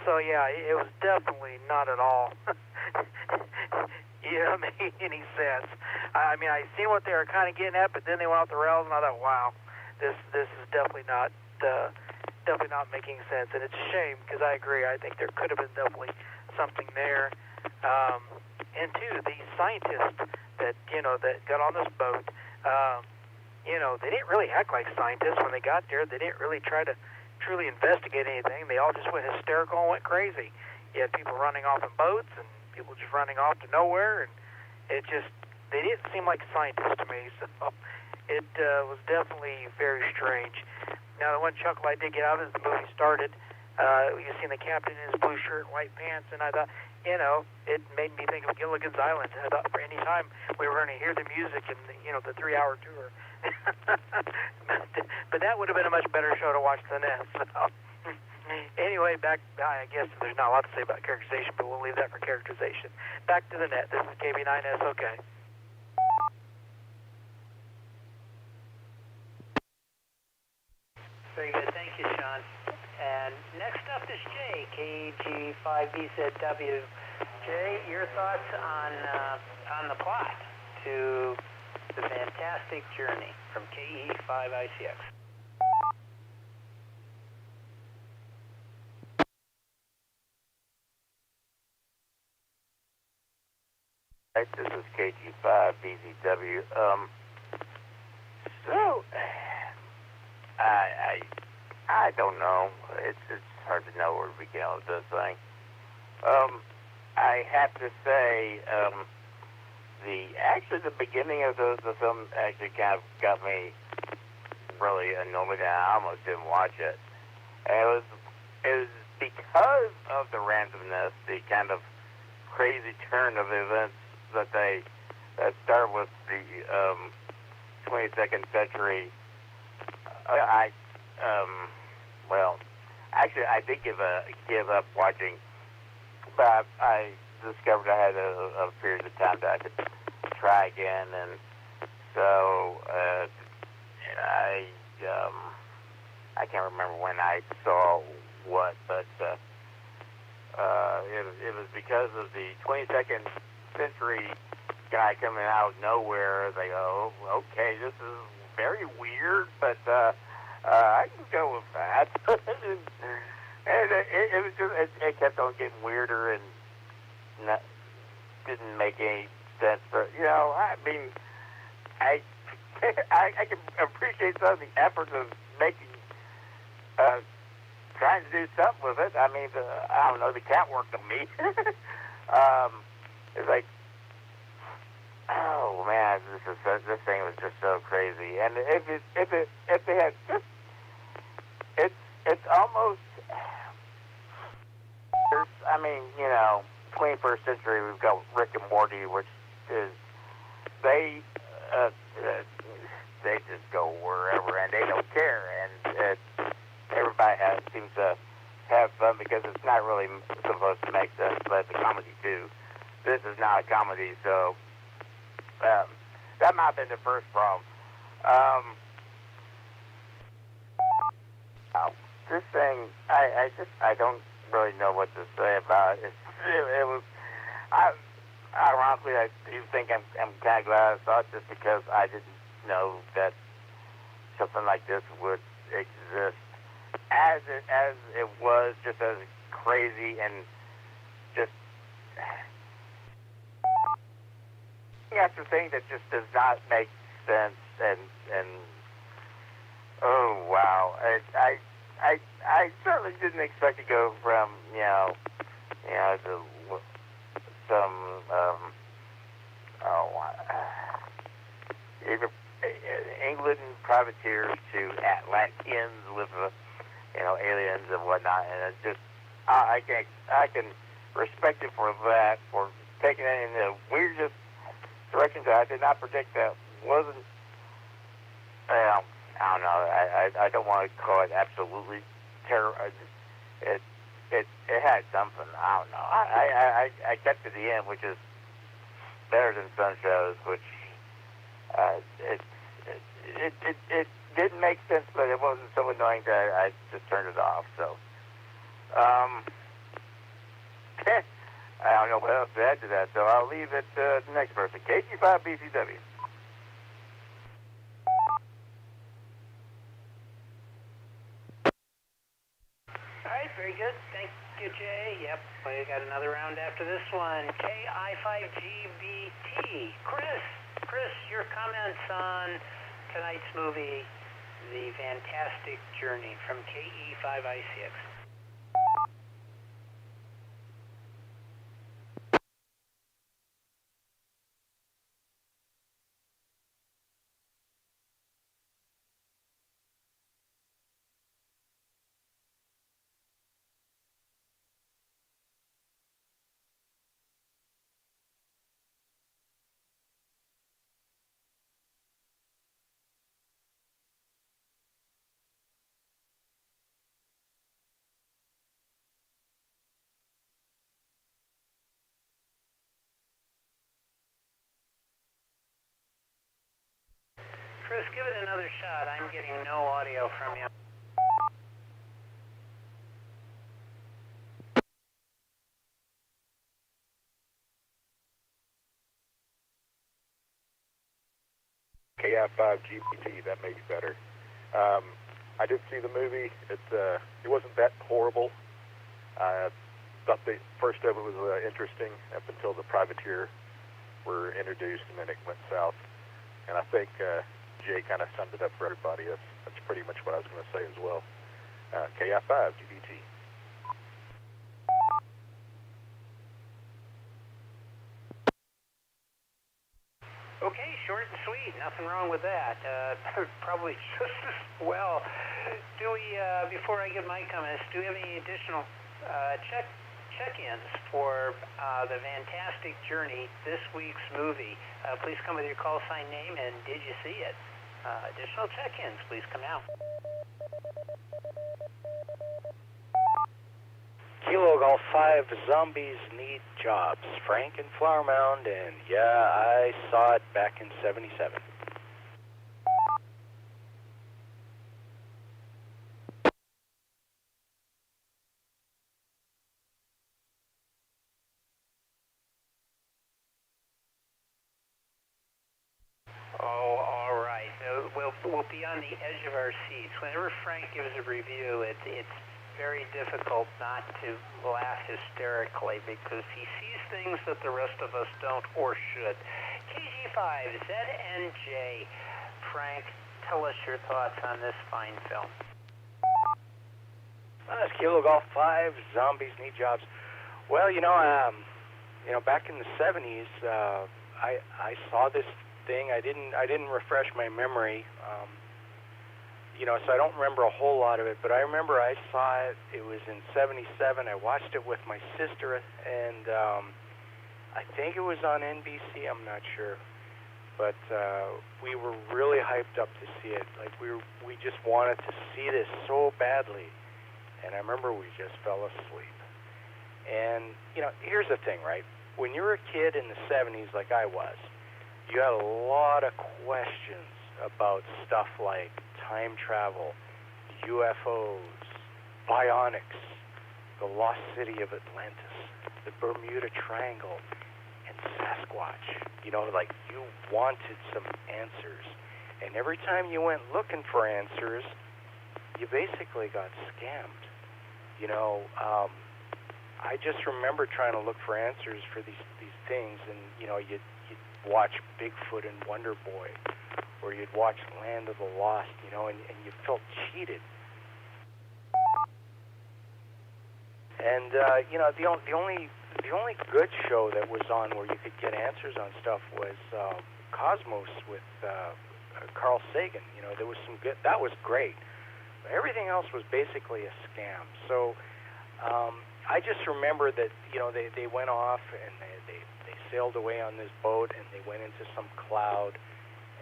[SPEAKER 15] So yeah, it was definitely not at all made any sense. I seen what they were kind of getting at, but then they went off the rails, and I thought, wow, this is definitely not making sense, and it's a shame because I agree. I think there could have been definitely something there. And two, the scientists that got on this boat, they didn't really act like scientists when they got there. They didn't really try to truly investigate anything. They all just went hysterical and went crazy. You had people running off in boats and people just running off to nowhere, and they didn't seem like scientists to me. So it was definitely very strange. Now, the one chuckle I did get out as the movie started, you seen the captain in his blue shirt and white pants, and I thought, it made me think of Gilligan's Island. I thought for any time we were going to hear the music in the 3-hour tour. But that would have been a much better show to watch than this. So. Anyway, I guess there's not a lot to say about characterization, but we'll leave that for characterization. Back to the net. This is KB9SOK.
[SPEAKER 8] Very good. Thank you, Sean. And next up is Jay, KG5BZW. Jay, your thoughts on the plot to The Fantastic Journey from KE5ICX.
[SPEAKER 17] This is KG5BZW. I don't know. It's hard to know where to begin with this thing. I have to say, the beginning of the film actually kind of got me really annoyed, and I almost didn't watch it. And it was because of the randomness, the kind of crazy turn of events that start with the 22nd century. I did give up watching, but I discovered I had a period of time that I could try again, and so I can't remember when I saw what, but it was because of the 22nd century guy coming out of nowhere. They go, oh, okay, this is very weird, but I can go with that. And it was just, it kept on getting weirder and didn't make any sense. But, I can appreciate some of the efforts of making, trying to do something with it. I don't know, the cat worked on me. It's like, oh man, this thing was just so crazy. And if they had just, it's almost, 21st century, we've got Rick and Morty, which is, they seems to have fun because it's not really supposed to make sense, but it's a comedy too. This is not a comedy, so that might have been the first problem. This thing, I don't really know what to say about it. It was, ironically, I do think I'm kind of glad I saw it just because I didn't know that something like this would exist. As it was, just as crazy and just after thing that just does not make sense and oh wow, I certainly didn't expect to go from to some England privateers to Atlanteans with aliens and whatnot, and it's just I can respect it for that, for taking it in the weirdest directions that I did not predict. That wasn't I don't know. I don't want to call it absolutely terror. It had something. I don't know. I kept to the end, which is better than some shows, which it didn't make sense, but it wasn't so annoying that I just turned it off. So I don't know what else to add to that. So I'll leave it to the next person. KG5BCW.
[SPEAKER 8] All right, very good. Thank you, Jay. Yep, we got another round after this one. KI5GBT. Chris, your comments on tonight's movie, The Fantastic Journey from KE5I6. Chris, give it another shot. I'm getting no audio from you.
[SPEAKER 5] KI5GPT, that may be better. I did see the movie. It wasn't that horrible. I thought the first of it was interesting up until the privateer were introduced, and then it went south. And I think Jay kind of summed it up for everybody. That's pretty much what I was going to say as well. KI5GBT.
[SPEAKER 8] Okay, short and sweet. Nothing wrong with that. Probably just as well. Do we, before I give my comments, do we have any additional check-ins for The Fantastic Journey, this week's movie? Please come with your call sign name and did you see it? Additional check-ins, please come out.
[SPEAKER 18] Kilo Golf 5, Zombies Need Jobs. Frank in Flower Mound, and yeah, I saw it back in '77.
[SPEAKER 8] Oh, all right. We'll be on the edge of our seats. Whenever Frank gives a review, it's very difficult not to laugh hysterically because he sees things that the rest of us don't or should. KG5, ZNJ. Frank, tell us your thoughts on this fine film.
[SPEAKER 18] It's Kilo Golf 5, Zombies Need Jobs. Well, back in the '70s, I saw this thing. I didn't refresh my memory. So I don't remember a whole lot of it, but I remember I saw it. It was in '77. I watched it with my sister, and I think it was on NBC. I'm not sure, but we were really hyped up to see it. Like we just wanted to see this so badly, And I remember we just fell asleep. And, you know, here's the thing, right? When you were a kid in the 70s like I was, you had a lot of questions about stuff like time travel, UFOs, bionics, the lost city of Atlantis, the Bermuda Triangle, and Sasquatch. You know, like, you wanted some answers. And every time you went looking for answers, you basically got scammed. You know, I just remember trying to look for answers for these things, and, you know, you'd watch Bigfoot and Wonder Boy, or you'd watch Land of the Lost, you know, and you felt cheated. And you know, the only good show that was on where you could get answers on stuff was Cosmos with Carl Sagan. You know, there was some good. That was great. But everything else was basically a scam. So I just remember that, you know, they went off and they sailed away on this boat, and they went into some cloud,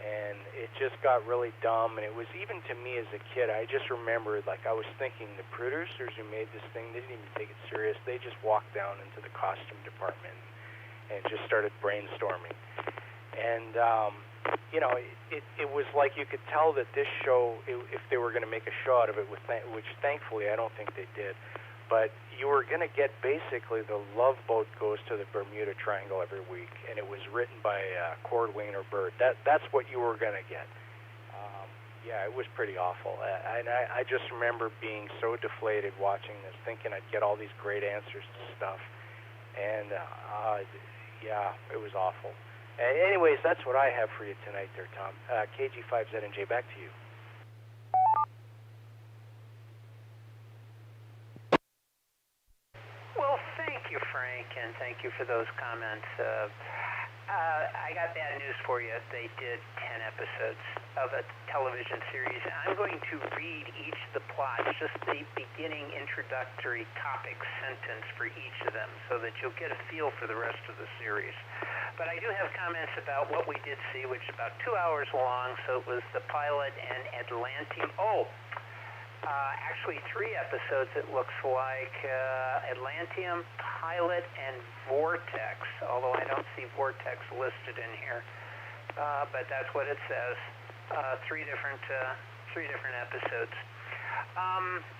[SPEAKER 18] and it just got really dumb. And it was, even to me as a kid, I just remembered, like, I was thinking the producers who made this thing, they didn't even take it serious. They just walked down into the costume department and just started brainstorming. And you know, it was like you could tell that this show, if they were going to make a show out of it, which thankfully I don't think they did, but you were going to get basically the Love Boat goes to the Bermuda Triangle every week, and it was written by Cordwain or Bird. That's what you were going to get. Yeah, it was pretty awful. And I just remember being so deflated watching this, thinking I'd get all these great answers to stuff. And, yeah, it was awful. Anyways, that's what I have for you tonight there, Tom. KG5ZNJ, back to you.
[SPEAKER 8] Well, thank you, Frank, and thank you for those comments. I got bad news for you. They did 10 episodes of a television series. I'm going to read each of the plots, just the beginning introductory topic sentence for each of them, so that you'll get a feel for the rest of the series. But I do have comments about what we did see, which is about 2 hours long. So it was the pilot and Atlantean. Actually 3 episodes, it looks like. Atlantean, Pilot, and Vortex, although I don't see Vortex listed in here. But that's what it says. 3 different episodes.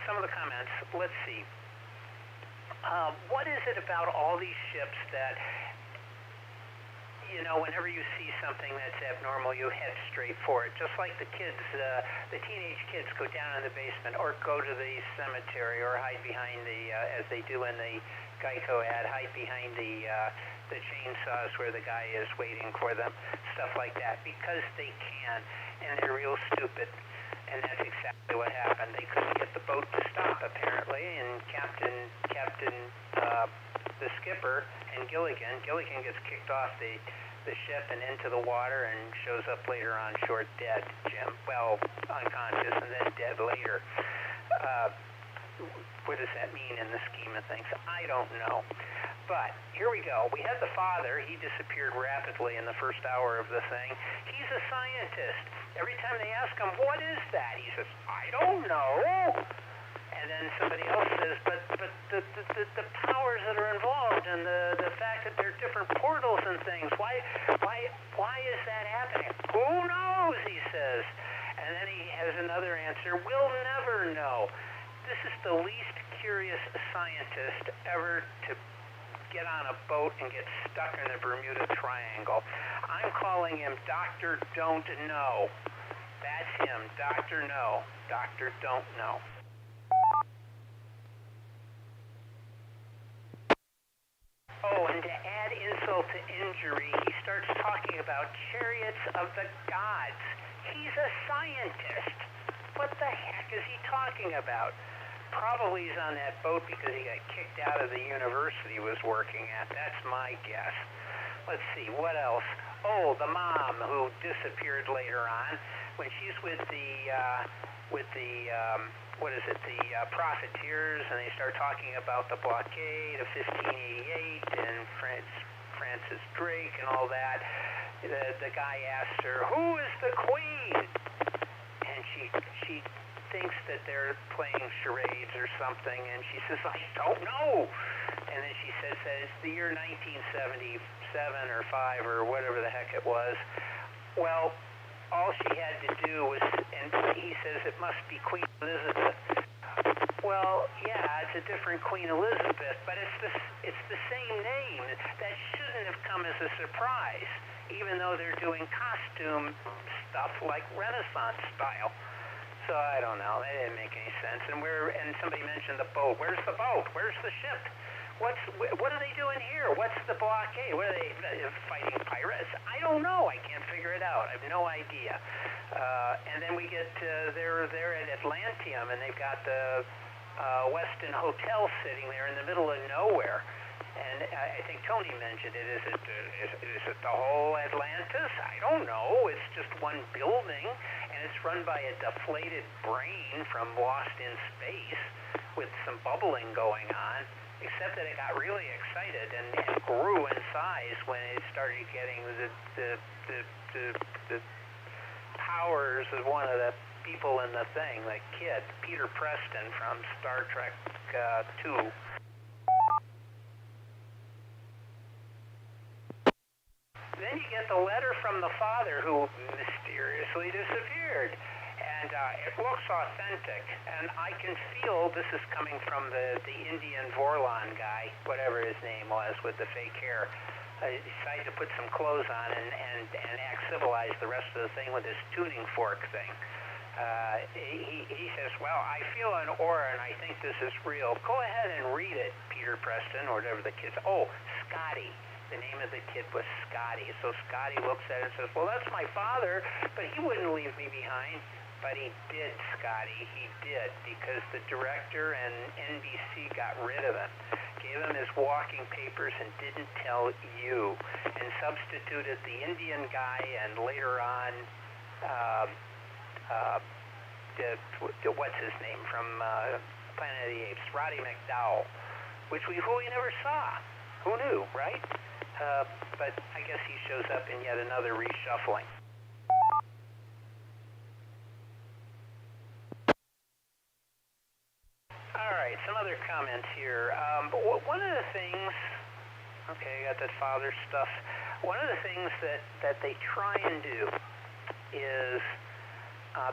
[SPEAKER 8] Some of the comments. Let's see. What is it about all these ships that, you know, whenever you see something that's abnormal, you head straight for it. Just like the kids, the teenage kids go down in the basement or go to the cemetery or hide behind the, as they do in the Geico ad, hide behind the chainsaws where the guy is waiting for them, stuff like that, because they can, and they're real stupid. And that's exactly what happened. They couldn't get the boat to stop, apparently, and Captain, the skipper, and Gilligan gets kicked off the ship and into the water and shows up later on shore dead, Jim. Well, unconscious and then dead later. What does that mean in the scheme of things? I don't know. But here we go. We had the father. He disappeared rapidly in the first hour of the thing. He's a scientist. Every time they ask him, what is that? He says, I don't know. And then somebody else says, but the powers that are involved and the fact that there are different portals and things, why is that happening? Who knows, he says. And then he has another answer, we'll never know. This is the least curious scientist ever to get on a boat and get stuck in the Bermuda Triangle. I'm calling him Dr. Don't Know. That's him, Dr. No. Dr. Don't Know. Oh, and to add insult to injury, he starts talking about chariots of the gods. He's a scientist. What the heck is he talking about? Probably he's on that boat because he got kicked out of the university he was working at. That's my guess. Let's see, what else? Oh, the mom who disappeared later on when she's with the profiteers, and they start talking about the blockade of 1588 and Francis Drake and all that. The guy asks her, who is the queen? And she thinks that they're playing charades or something, and she says, I don't know. And then she says that it's the year 1977 or 5 or whatever the heck it was. Well, all she had to do was, and he says it must be Queen Elizabeth. Well, yeah, it's a different Queen Elizabeth, but it's the same name. That shouldn't have come as a surprise, even though they're doing costume stuff like Renaissance style. So I don't know. That didn't make any sense. And somebody mentioned the boat. Where's the boat? Where's the ship? What are they doing here? What's the blockade? What are they fighting pirates? I don't know. I can't figure it out. I have no idea. And then we get they're at Atlanteum, and they've got the Westin Hotel sitting there in the middle of nowhere. And I think Tony mentioned it. Is it the whole Atlantis? I don't know. It's just one building, and it's run by a deflated brain from Lost in Space with some bubbling going on. Except that it got really excited and grew in size when it started getting the powers of one of the people in the thing, the kid, Peter Preston from Star Trek 2. Then you get the letter from the father who mysteriously disappeared. And it looks authentic, and I can feel this is coming from the Indian Vorlon guy, whatever his name was, with the fake hair. He decided to put some clothes on and act civilized the rest of the thing with this tuning fork thing. He says, well, I feel an aura, and I think this is real. Go ahead and read it, Peter Preston, or whatever the kid's. Oh, Scotty. The name of the kid was Scotty. So Scotty looks at it and says, well, that's my father, but he wouldn't leave me behind. But he did, Scotty. He did, because the director and NBC got rid of him, gave him his walking papers, and didn't tell you, and substituted the Indian guy and later on, what's his name from Planet of the Apes, Roddy McDowell, who we never saw. Who knew, right? But I guess he shows up in yet another reshuffling. All right, some other comments here. One of the things, okay, I got that father stuff. One of the things that they try and do is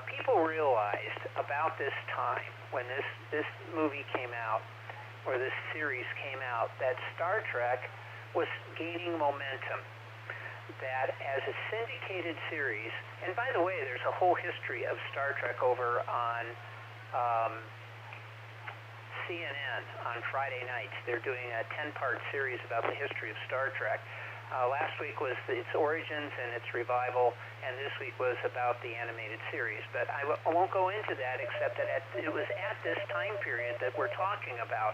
[SPEAKER 8] people realized about this time when this movie came out, or this series came out, that Star Trek was gaining momentum. That as a syndicated series, and by the way, there's a whole history of Star Trek over on CNN on Friday nights. They're doing a 10-part series about the history of Star Trek. Last week was its origins and its revival, and this week was about the animated series. But I won't go into that, except that it was at this time period that we're talking about.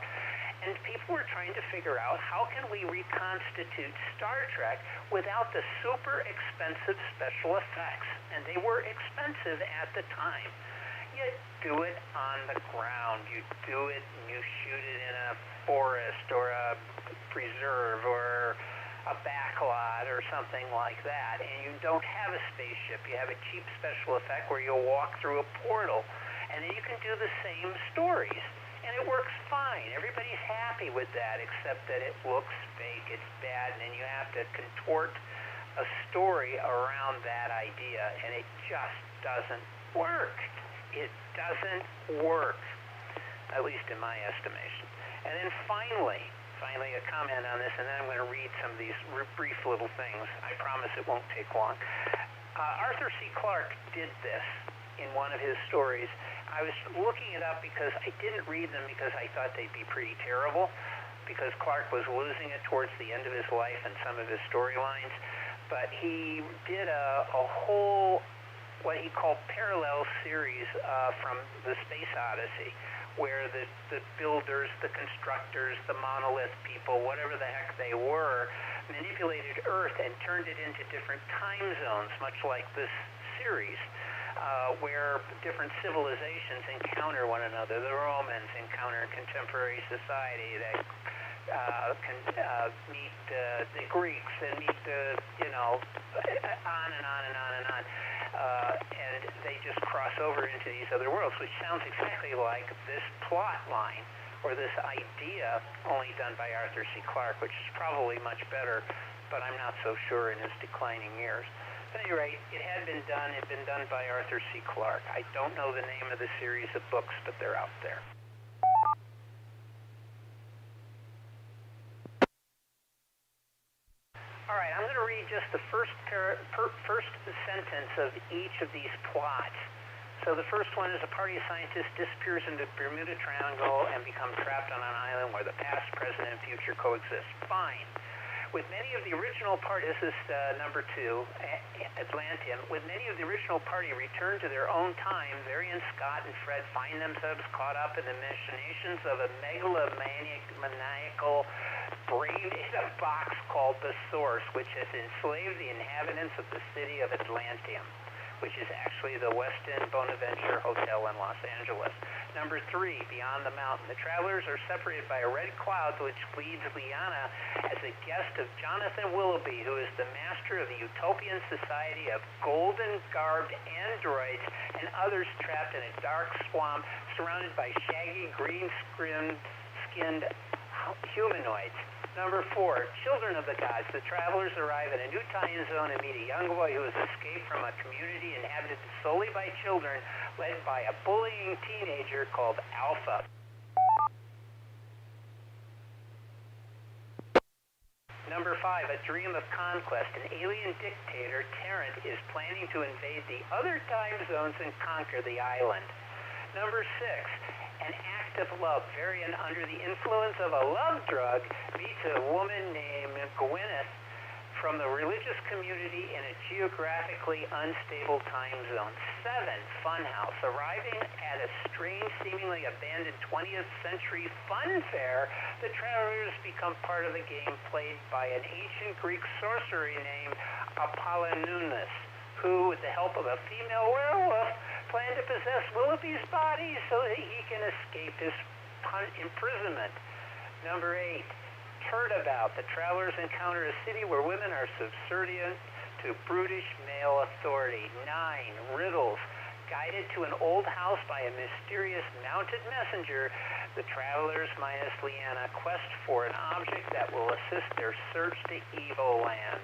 [SPEAKER 8] And people were trying to figure out, how can we reconstitute Star Trek without the super expensive special effects? And they were expensive at the time. You do it on the ground. You do it and you shoot it in a forest or a preserve or a backlot or something like that. And you don't have a spaceship. You have a cheap special effect where you'll walk through a portal. And then you can do the same stories. And it works fine. Everybody's happy with that, except that it looks fake, it's bad, and then you have to contort a story around that idea, and it just doesn't work. It doesn't work, at least in my estimation. And then finally a comment on this, and then I'm going to read some of these brief little things. I promise it won't take long. Arthur C. Clarke did this in one of his stories. I was looking it up because I didn't read them because I thought they'd be pretty terrible, because Clarke was losing it towards the end of his life and some of his storylines. But he did a whole, what he called parallel series from the Space Odyssey, where the builders, the constructors, the monolith people, whatever the heck they were, manipulated Earth and turned it into different time zones, much like this series. Where different civilizations encounter one another. The Romans encounter contemporary society. They can meet the Greeks and meet on and on and on and on. and they just cross over into these other worlds, which sounds exactly like this plot line or this idea only done by Arthur C. Clarke, which is probably much better, but I'm not so sure in his declining years. At any rate, it had been done by Arthur C. Clarke. I don't know the name of the series of books, but they're out there. All right, I'm going to read just the first sentence of each of these plots. So the first one is a party of scientists disappears into the Bermuda Triangle and becomes trapped on an island where the past, present, and future coexist. Fine. With many of the original party, this is number 2, Atlantean, with many of the original party returned to their own time, Varian, Scott, and Fred find themselves caught up in the machinations of a maniacal brain in a box called the Source, which has enslaved the inhabitants of the city of Atlanteum, which is actually the Westin Bonaventure Hotel in Los Angeles. Number 3, Beyond the Mountain. The travelers are separated by a red cloud which leads Liana as a guest of Jonathan Willoughby, who is the master of the utopian society of golden-garbed androids and others trapped in a dark swamp surrounded by shaggy, green-skinned humanoids. Number 4, Children of the Gods. The travelers arrive in a new time zone and meet a young boy who has escaped from a community inhabited solely by children, led by a bullying teenager called Alpha. Number 5, A Dream of Conquest. An alien dictator, Terrant, is planning to invade the other time zones and conquer the island. Number 6, An Act of Love. Varian, under the influence of a love drug, meets a woman named Gwyneth from the religious community in a geographically unstable time zone. 7, Funhouse. Arriving at a strange, seemingly abandoned 20th century fun fair, the travelers become part of the game played by an ancient Greek sorcerer named Apollonius, who, with the help of a female werewolf, planned to possess Willoughby's body so that he can escape his imprisonment. Number 8, Turnabout. The travelers encounter a city where women are subservient to brutish male authority. 9, Riddles. Guided to an old house by a mysterious mounted messenger, the travelers, minus Leanna, quest for an object that will assist their search to Evil Land.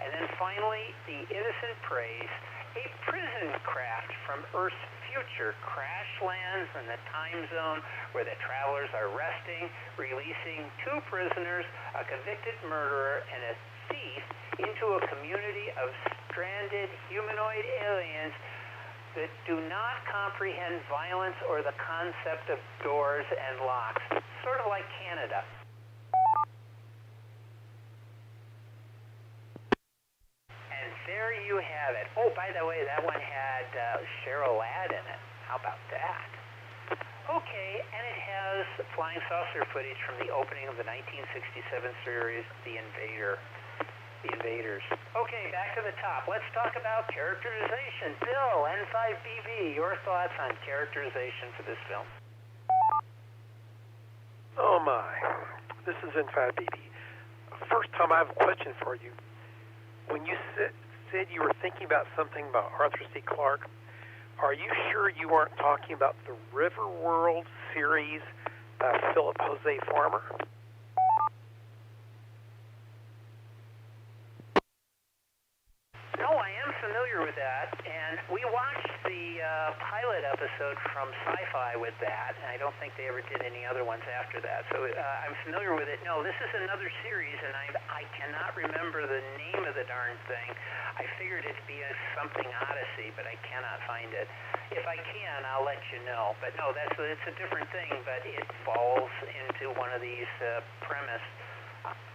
[SPEAKER 8] And then finally, The Innocent Praise. A prison craft from Earth's future crash lands in the time zone where the travelers are resting, releasing 2 prisoners, a convicted murderer, and a thief into a community of stranded humanoid aliens that do not comprehend violence or the concept of doors and locks. Sort of like Canada. And there you have it. Oh, by the way, that one had Cheryl Ladd in it. How about that? Okay, and it has flying saucer footage from the opening of the 1967 series, The Invaders. Okay, back to the top. Let's talk about characterization. Bill, N5BB, your thoughts on characterization for this film?
[SPEAKER 3] Oh my, this is N5BB. First time I have a question for you. When you said you were thinking about something about Arthur C. Clarke, are you sure you weren't talking about the Riverworld series by Philip Jose Farmer?
[SPEAKER 8] No, I am familiar with that, and we watched the pilot episode from Sci-Fi with that, and I don't think they ever did any other ones after that, so I'm familiar with it. No, this is another series, and I cannot remember the name of the darn thing. I figured it'd be something Odyssey, but I cannot find it. If I can, I'll let you know. But no, it's a different thing, but it falls into one of these premise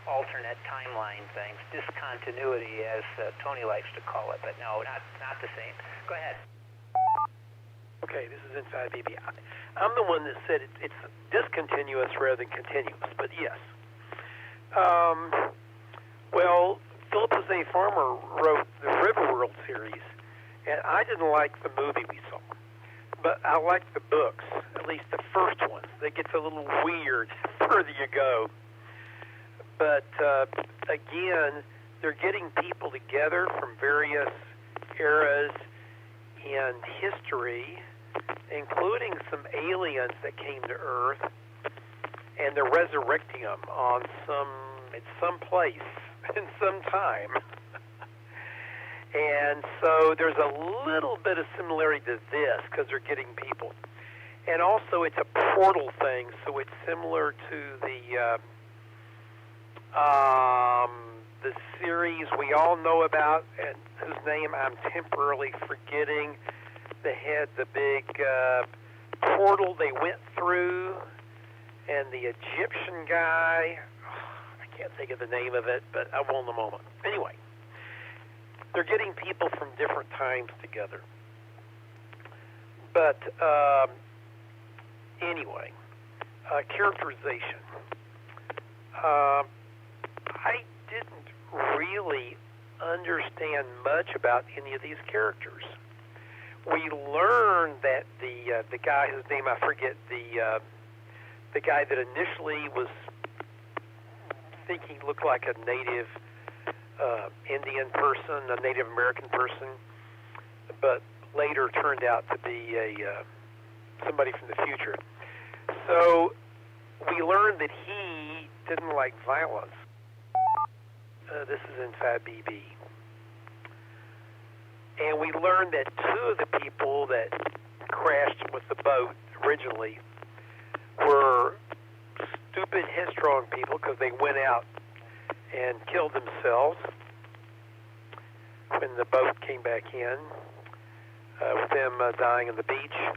[SPEAKER 8] alternate timeline things, discontinuity, as Tony likes to call it, but no, not the same. Go ahead.
[SPEAKER 3] Okay, this is N5BB. I'm the one that said it's discontinuous rather than continuous, but yes. Well, Philip Jose Farmer wrote the Riverworld series, and I didn't like the movie we saw, but I liked the books, at least the first one. It gets a little weird the further you go. But again, they're getting people together from various eras in history, including some aliens that came to Earth, and they're resurrecting them on some place in some time. And so there's a little bit of similarity to this because they're getting people. And also it's a portal thing, so it's similar to the series we all know about, and whose name I'm temporarily forgetting, that had the big portal they went through, and the Egyptian guy, I can't think of the name of it, but I will in a moment. Anyway, they're getting people from different times together. But anyway, characterization. I didn't really understand much about any of these characters. We learned that the guy whose name I forget, the guy that initially was thinking looked like a native Indian person, a Native American person, but later turned out to be somebody from the future. So we learned that he didn't like violence. This is in 5BB. And we learned that two of the people that crashed with the boat originally were stupid, headstrong people because they went out and killed themselves when the boat came back in, with them dying on the beach.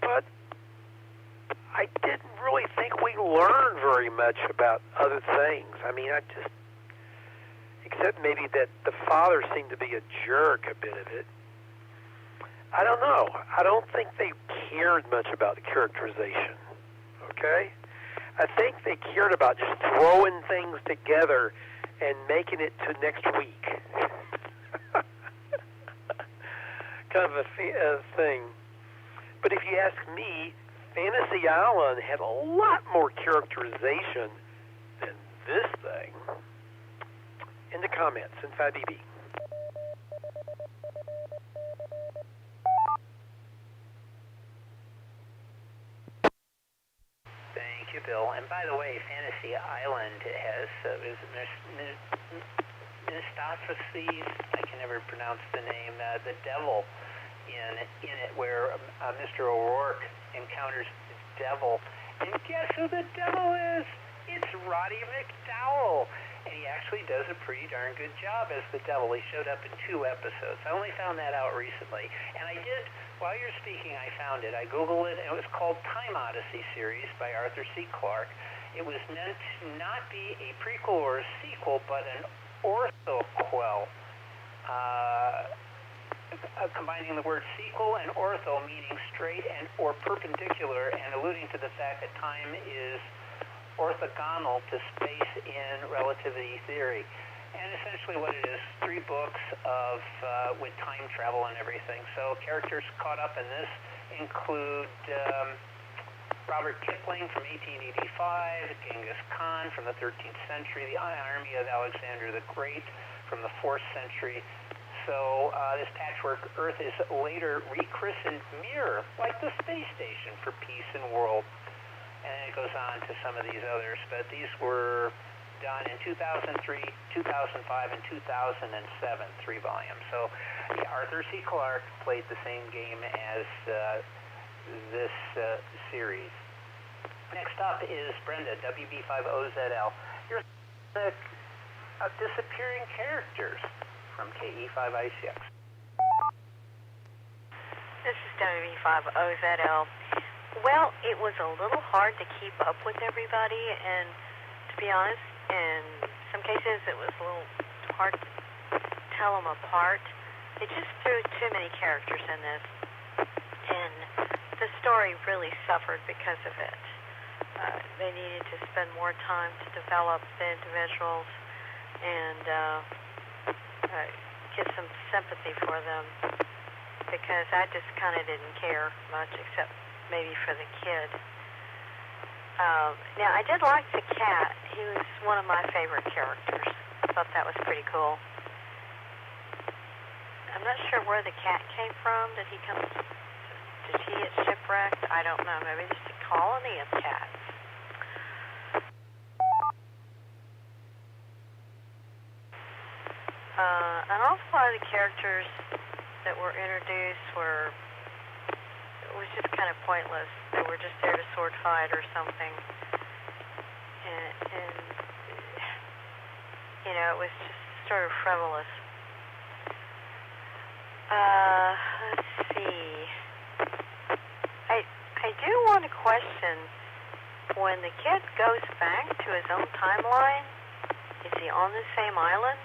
[SPEAKER 3] But I didn't really think we learned very much about other things. I mean, except maybe that the father seemed to be a jerk, a bit of it. I don't know. I don't think they cared much about the characterization, okay? I think they cared about just throwing things together and making it to next week. Kind of a thing. But if you ask me, Fantasy Island had a lot more characterization than this thing. In the comments in 5BB.
[SPEAKER 8] Thank you, Bill. And by the way, Fantasy Island has Mistopheles, I can never pronounce the name, the devil in it, where Mr. O'Rourke encounters the devil. And guess who the devil is? It's Roddy McDowell. And he actually does a pretty darn good job as the devil. He showed up in 2 episodes. I only found that out recently. And I did, while you're speaking, I found it. I Googled it, and it was called Time Odyssey series by Arthur C. Clarke. It was meant to not be a prequel or a sequel, but an orthoquel. Combining the word sequel and ortho, meaning straight and or perpendicular, and alluding to the fact that time is orthogonal to space in relativity theory. And essentially what it is, 3 books of with time travel and everything. So characters caught up in this include Robert Kipling from 1885, Genghis Khan from the 13th century, the army of Alexander the Great from the 4th century. So this patchwork Earth is later rechristened Mir, like the space station, for peace and world. And it goes on to some of these others, but these were done in 2003, 2005, and 2007, 3 volumes. So Arthur C. Clarke played the same game as this series. Next up is Brenda, WB50ZL. You're disappearing characters from KE5ICX.
[SPEAKER 13] This is WB50ZL. Well, it was a little hard to keep up with everybody, and to be honest, in some cases it was a little hard to tell them apart. They just threw too many characters in this, and the story really suffered because of it. They needed to spend more time to develop the individuals and get some sympathy for them, because I just kind of didn't care much, except maybe for the kid. Now, I did like the cat. He was one of my favorite characters. I thought that was pretty cool. I'm not sure where the cat came from. Did he get shipwrecked? I don't know. Maybe just a colony of cats. An awful lot of the characters that were introduced it was just kind of pointless. They were just there to sword fight or something. And you know, it was just sort of frivolous. Let's see. I do want to question, when the kid goes back to his own timeline, is he on the same island,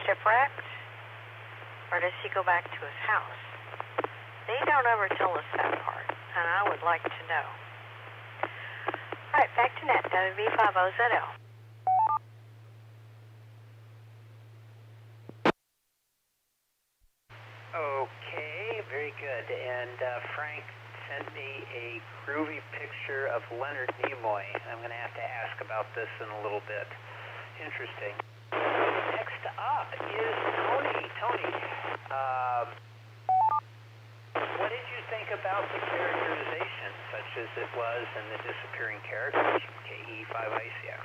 [SPEAKER 13] shipwrecked, or does he go back to his house? They don't ever tell us that part, and I would like to know. All right, back to net, WB50ZL.
[SPEAKER 8] Okay, very good. And Frank sent me a groovy picture of Leonard Nimoy. I'm going to have to ask about this in a little bit. Interesting. Next up is Tony. Tony, what did you think about the characterization, such as it was in the disappearing characters from KE5ICX?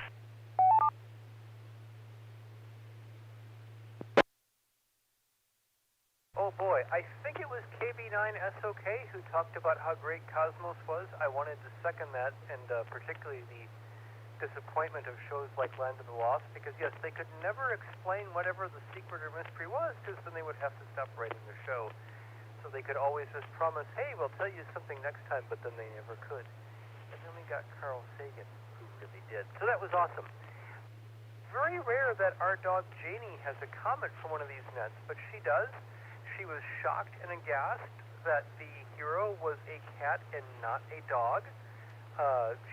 [SPEAKER 4] Oh boy, I think it was KB9SOK who talked about how great Cosmos was. I wanted to second that, and particularly the disappointment of shows like Land of the Lost, because yes, they could never explain whatever the secret or mystery was, because then they would have to stop writing the show. So they could always just promise, hey, we'll tell you something next time, but then they never could. And then we got Carl Sagan, who really did. So that was awesome. Very rare that our dog Janie has a comment from one of these nets, but she does. She was shocked and aghast that the hero was a cat and not a dog.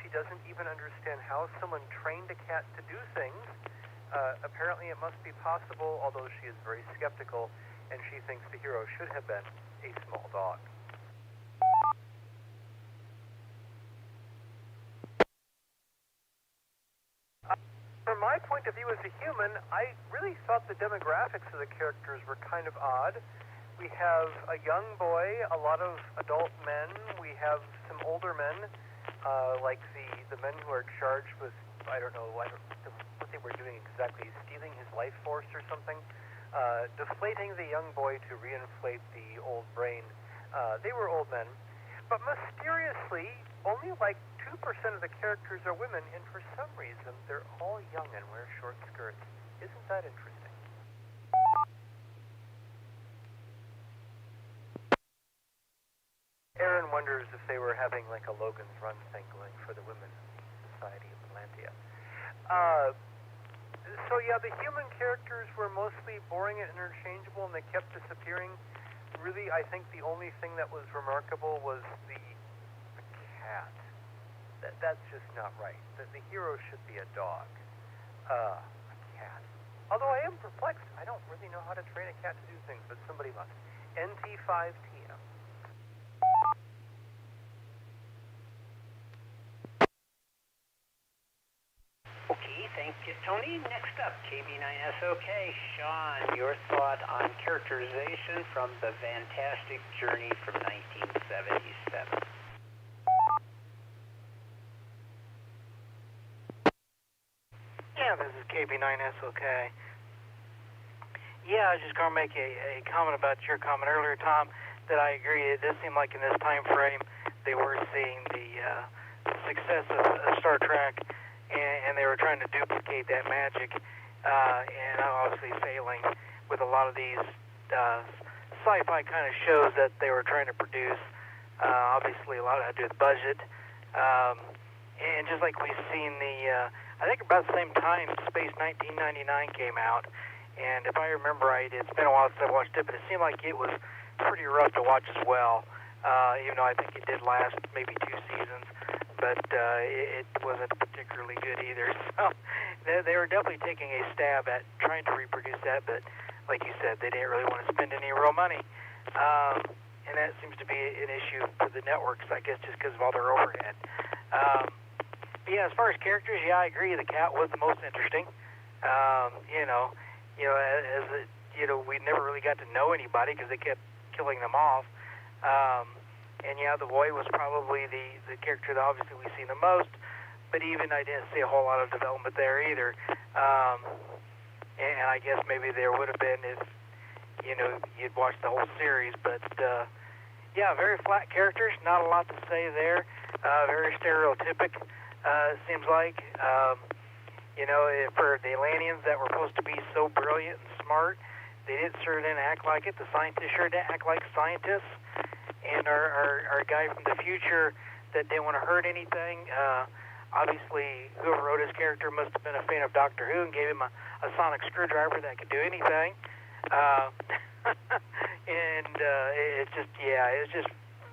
[SPEAKER 4] She doesn't even understand how someone trained a cat to do things. Apparently it must be possible, although she is very skeptical, and she thinks the hero should have been a small dog. From my point of view as a human, I really thought the demographics of the characters were kind of odd. We have a young boy, a lot of adult men, we have some older men, like the men who are charged with, I don't know what they were doing exactly, stealing his life force or something, deflating the young boy to reinflate the old brain. They were old men. But mysteriously, only like 2% of the characters are women, and for some reason, they're all young and wear short skirts. Isn't that interesting? Aaron wonders if they were having like a Logan's Run thing going for the Women's Society of Atlantia. So yeah, the human characters were mostly boring and interchangeable, and they kept disappearing. Really, I think the only thing that was remarkable was the cat. That's just not right. The hero should be a dog. A cat. Although I am perplexed. I don't really know how to train a cat to do things, but somebody must. NT5TM.
[SPEAKER 8] Okay, thank you, Tony. Next up, KB9SOK. Sean, your thought on characterization from The Fantastic Journey from 1977.
[SPEAKER 15] Yeah, this is KB9SOK. Yeah, I was just going to make a comment about your comment earlier, Tom, that I agree. It does seem like in this time frame they were seeing the success of Star Trek, and they were trying to duplicate that magic, and obviously failing with a lot of these sci-fi kind of shows that they were trying to produce. Obviously, a lot had to do with budget. And just like we've seen I think about the same time, Space 1999 came out, and if I remember right, it's been a while since I watched it, but it seemed like it was pretty rough to watch as well, even though I think it did last maybe 2 seasons, but it wasn't particularly good either. So they were definitely taking a stab at trying to reproduce that, but like you said, they didn't really want to spend any real money. And that seems to be an issue for the networks, I guess, just because of all their overhead. Yeah, as far as characters, yeah, I agree. The cat was the most interesting. As we never really got to know anybody because they kept killing them off. And yeah, the boy was probably the character that obviously we've seen the most, but even I didn't see a whole lot of development there either. And I guess maybe there would have been if, you'd watched the whole series, but yeah, very flat characters, not a lot to say there. Very stereotypic, it seems like. For the Atlanteans that were supposed to be so brilliant and smart, they sure didn't act like it. The scientists sure didn't act like scientists. And our guy from the future that didn't want to hurt anything, obviously whoever wrote his character must have been a fan of Doctor Who and gave him a sonic screwdriver that could do anything. And it's just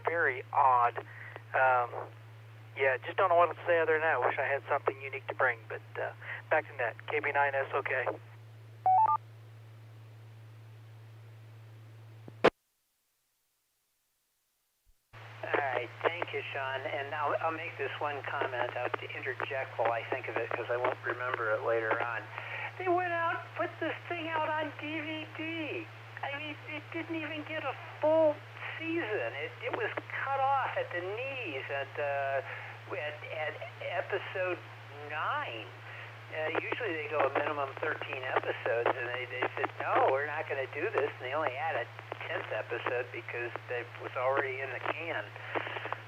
[SPEAKER 15] very odd. Just don't know what to say other than that. I wish I had something unique to bring, but back to net. KB9SOK.
[SPEAKER 8] All right, thank you, Sean. And I'll make this one comment. I'll have to interject while I think of it because I won't remember it later on. They went out, put this thing out on DVD. I mean, it didn't even get a full season. It was cut off at the knees at episode 9. Usually they go a minimum 13 episodes, and they said, no, we're not going to do this, and they only added 10th episode because it was already in the can.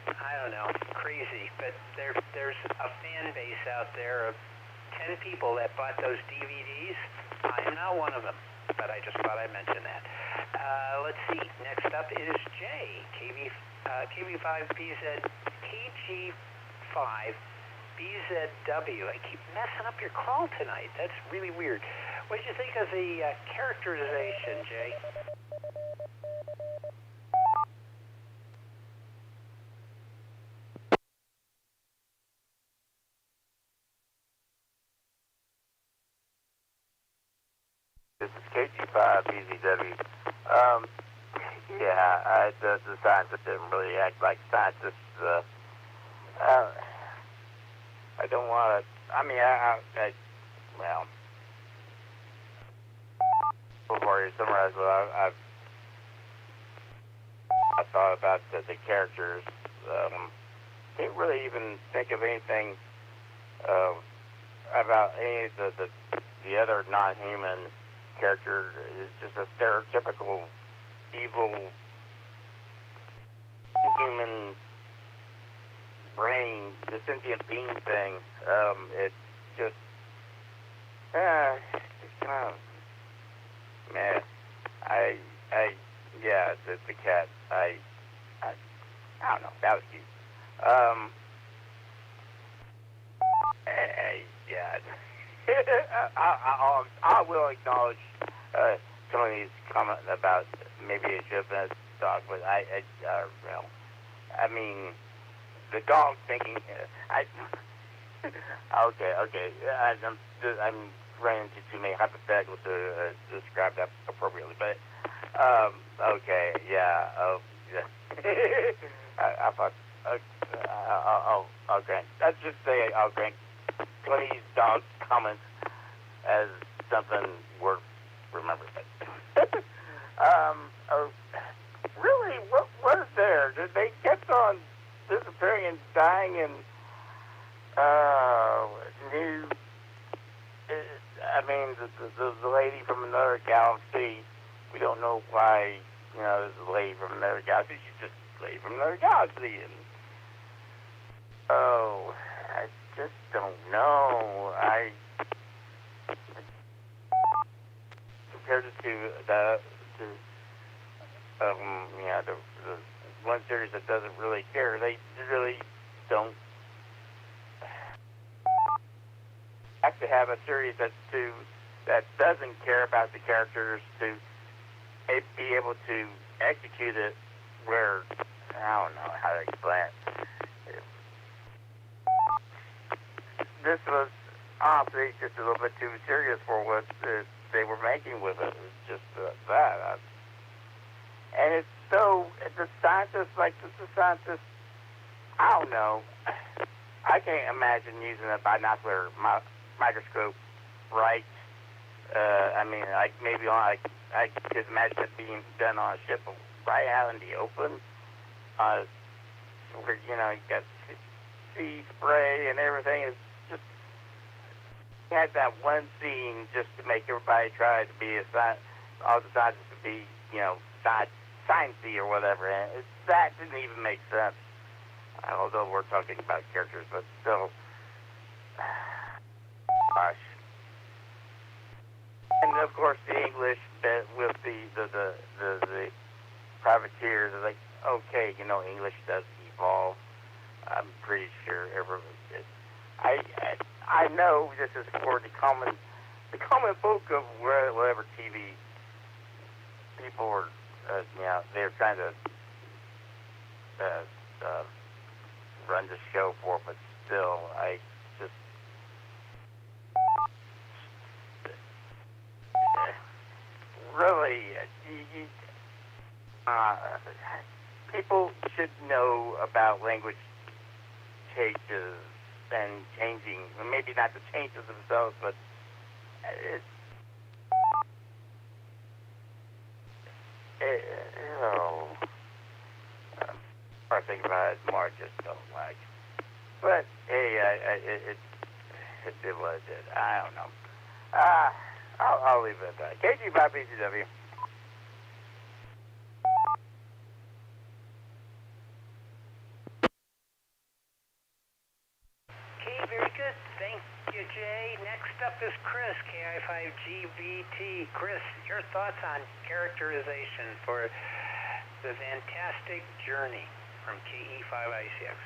[SPEAKER 8] I don't know, crazy, but there's a fan base out there of 10 people that bought those DVDs. I am not one of them, but I just thought I'd mention that. Let's see, next up is Jay, KB5BZ, KG5 BZW. I keep messing up your call tonight. That's really weird. What did you think of the characterization, Jay?
[SPEAKER 17] This is KG5BZW. The scientists didn't really act like scientists. I don't want to. Well, before you summarize what I thought about the characters, didn't really even think of anything about any of the other non-human character. Is just a stereotypical evil human brain, the sentient being thing. It's just kind of meh. The cat. I don't know. That was cute. I will acknowledge some of these comments about maybe it should have been a dog, but the dog thinking. I'm running into too many hypotheticals to describe that appropriately, but I thought. I'll grant. Let's just say I'll grant Clinty's dog comments as something worth remembering. Really, what was there? They kept on disappearing and dying, and the lady from another galaxy. We don't know why. There's a lady from another galaxy. She's just a lady from another galaxy, and I just don't know. Compared to the one series that doesn't really care, they really don't have to have a series that doesn't care about the characters to be able to execute it where, I don't know how to explain it. This was honestly just a little bit too serious for what they were making with it. It's just that. And it's so, the scientists, I don't know. I can't imagine using a binocular microscope, right? Maybe on I could imagine it being done on a ship right out in the open. Where, you know, you got sea spray and everything. It's just, you had that one scene just to make everybody try to be all the scientists to be, you know, sciencey or whatever. And that didn't even make sense. Although we're talking about characters, but still, gosh. And of course, the English bit with the privateers is like, okay, you know, English does evolve. I'm pretty sure everyone did. I know this is for the common folk of whatever TV people were, you know, they're trying to run the show for, but still, I just really, people should know about language changes and changing, maybe not the changes themselves, but I think about it more, I just don't like. But hey, it did what it did. I don't know. I'll leave it at that. KG5BCW.
[SPEAKER 8] Okay, very good. Thank you, Jay. Next up is Chris, KI5GBT. Chris, your thoughts on characterization for the fantastic journey from KE5ICX.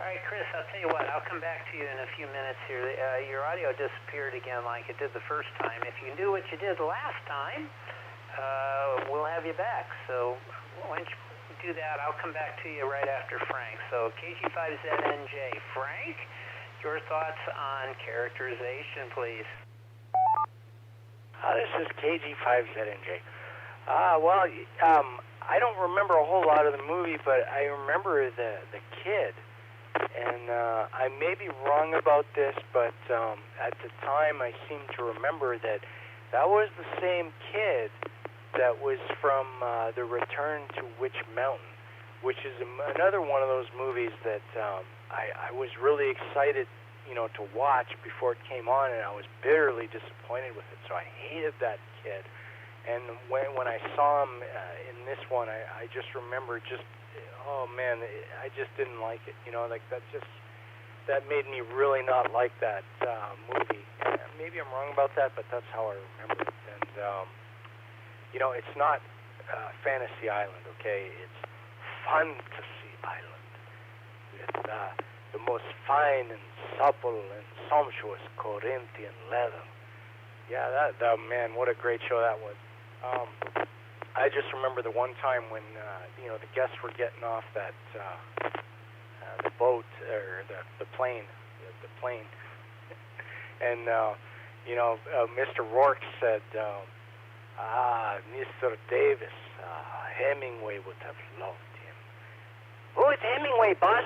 [SPEAKER 8] All right, Chris, I'll tell you what, I'll come back to you in a few minutes here. Your audio disappeared again like it did the first time. If you do what you did last time, we'll have you back. So once you do that, I'll come back to you right after Frank. So KG5ZNJ. Frank, your thoughts on characterization, please.
[SPEAKER 18] This is KG5ZNJ. Well, I don't remember a whole lot of the movie, but I remember the kid. And I may be wrong about this, but at the time I seem to remember that was the same kid that was from The Return to Witch Mountain, which is another one of those movies that I was really excited, you know, to watch before it came on, and I was bitterly disappointed with it. So I hated that kid. And when I saw him in this one, I just remember oh man, I just didn't like it. You know, like that made me really not like that movie. And maybe I'm wrong about that, but that's how I remember it. And you know, it's not Fantasy Island, okay? It's Fantasy Island. It's the most fine and supple and sumptuous Corinthian leather. Yeah, that man, what a great show that was. I just remember the one time when you know, the guests were getting off that the boat or the plane, and you know, Mr. Rourke said, Mr. Davis, Hemingway would have loved him. Who is Hemingway, boss?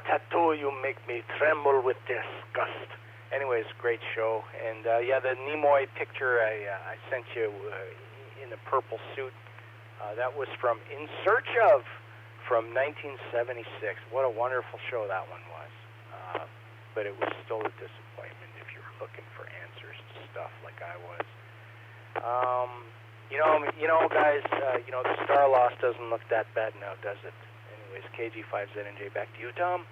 [SPEAKER 18] Tattoo, you make me tremble with disgust. Anyways, great show. And yeah, the Nimoy picture I sent you in the purple suit, that was from In Search Of from 1976. What a wonderful show that one was. But it was still a disappointment if you were looking for answers to stuff like I was. You know, guys, you know, the Star Loss doesn't look that bad now, does it? Anyways, KG5ZNJ, back to you, Tom.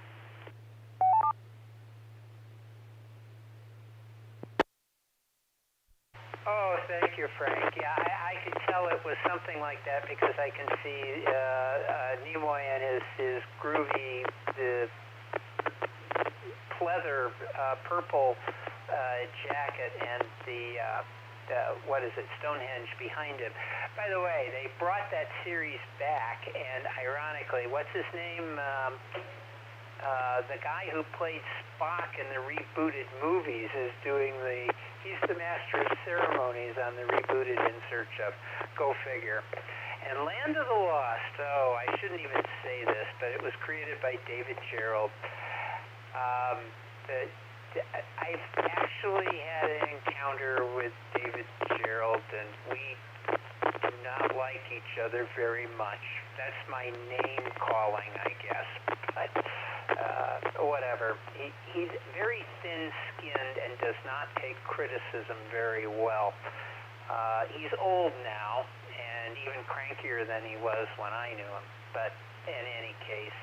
[SPEAKER 8] Oh, thank you, you, Frank. Yeah, I could tell it was something like that because I can see Nimoy and his groovy pleather purple jacket and the what is it, Stonehenge behind him. By the way, they brought that series back, and ironically, what's his name? The guy who played Spock in the rebooted movies is he's the master of ceremonies on the rebooted In Search of. Go figure. And Land of the Lost, I shouldn't even say this, but it was created by David Gerald. I've actually had an encounter with David Gerald, and we do not like each other very much. That's my name calling, I guess. But whatever. He's very thin-skinned and does not take criticism very well. He's old now, and even crankier than he was when I knew him. But in any case,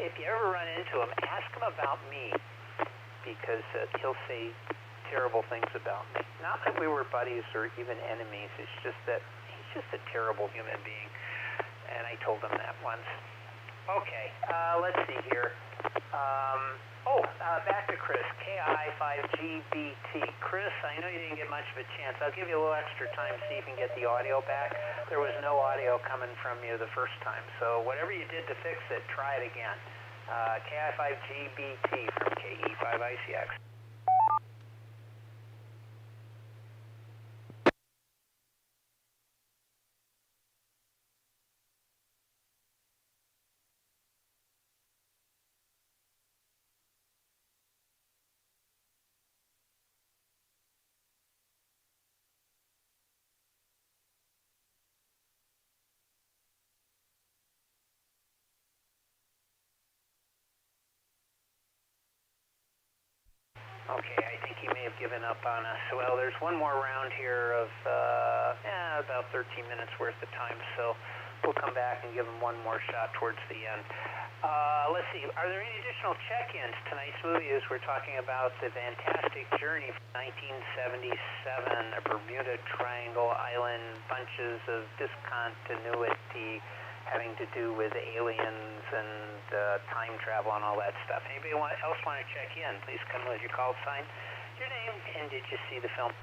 [SPEAKER 8] if you ever run into him, ask him about me, because he'll say terrible things about me. Not that we were buddies or even enemies. It's just that he's just a terrible human being, and I told him that once. Okay, let's see here. Back to Chris, KI5GBT. Chris, I know you didn't get much of a chance. I'll give you a little extra time to see if you can get the audio back. There was no audio coming from you the first time, so whatever you did to fix it, try it again. KI5GBT from KE5ICX. Okay, I think he may have given up on us. Well, there's one more round here of about 13 minutes worth of time, so we'll come back and give him one more shot towards the end. Let's see, are there any additional check-ins? Tonight's movie is we're talking about the fantastic journey from 1977, a Bermuda Triangle island, bunches of discontinuity having to do with aliens and time travel and all that stuff. Anybody else want to check in? Please come with your call sign, your name, and did you see the film?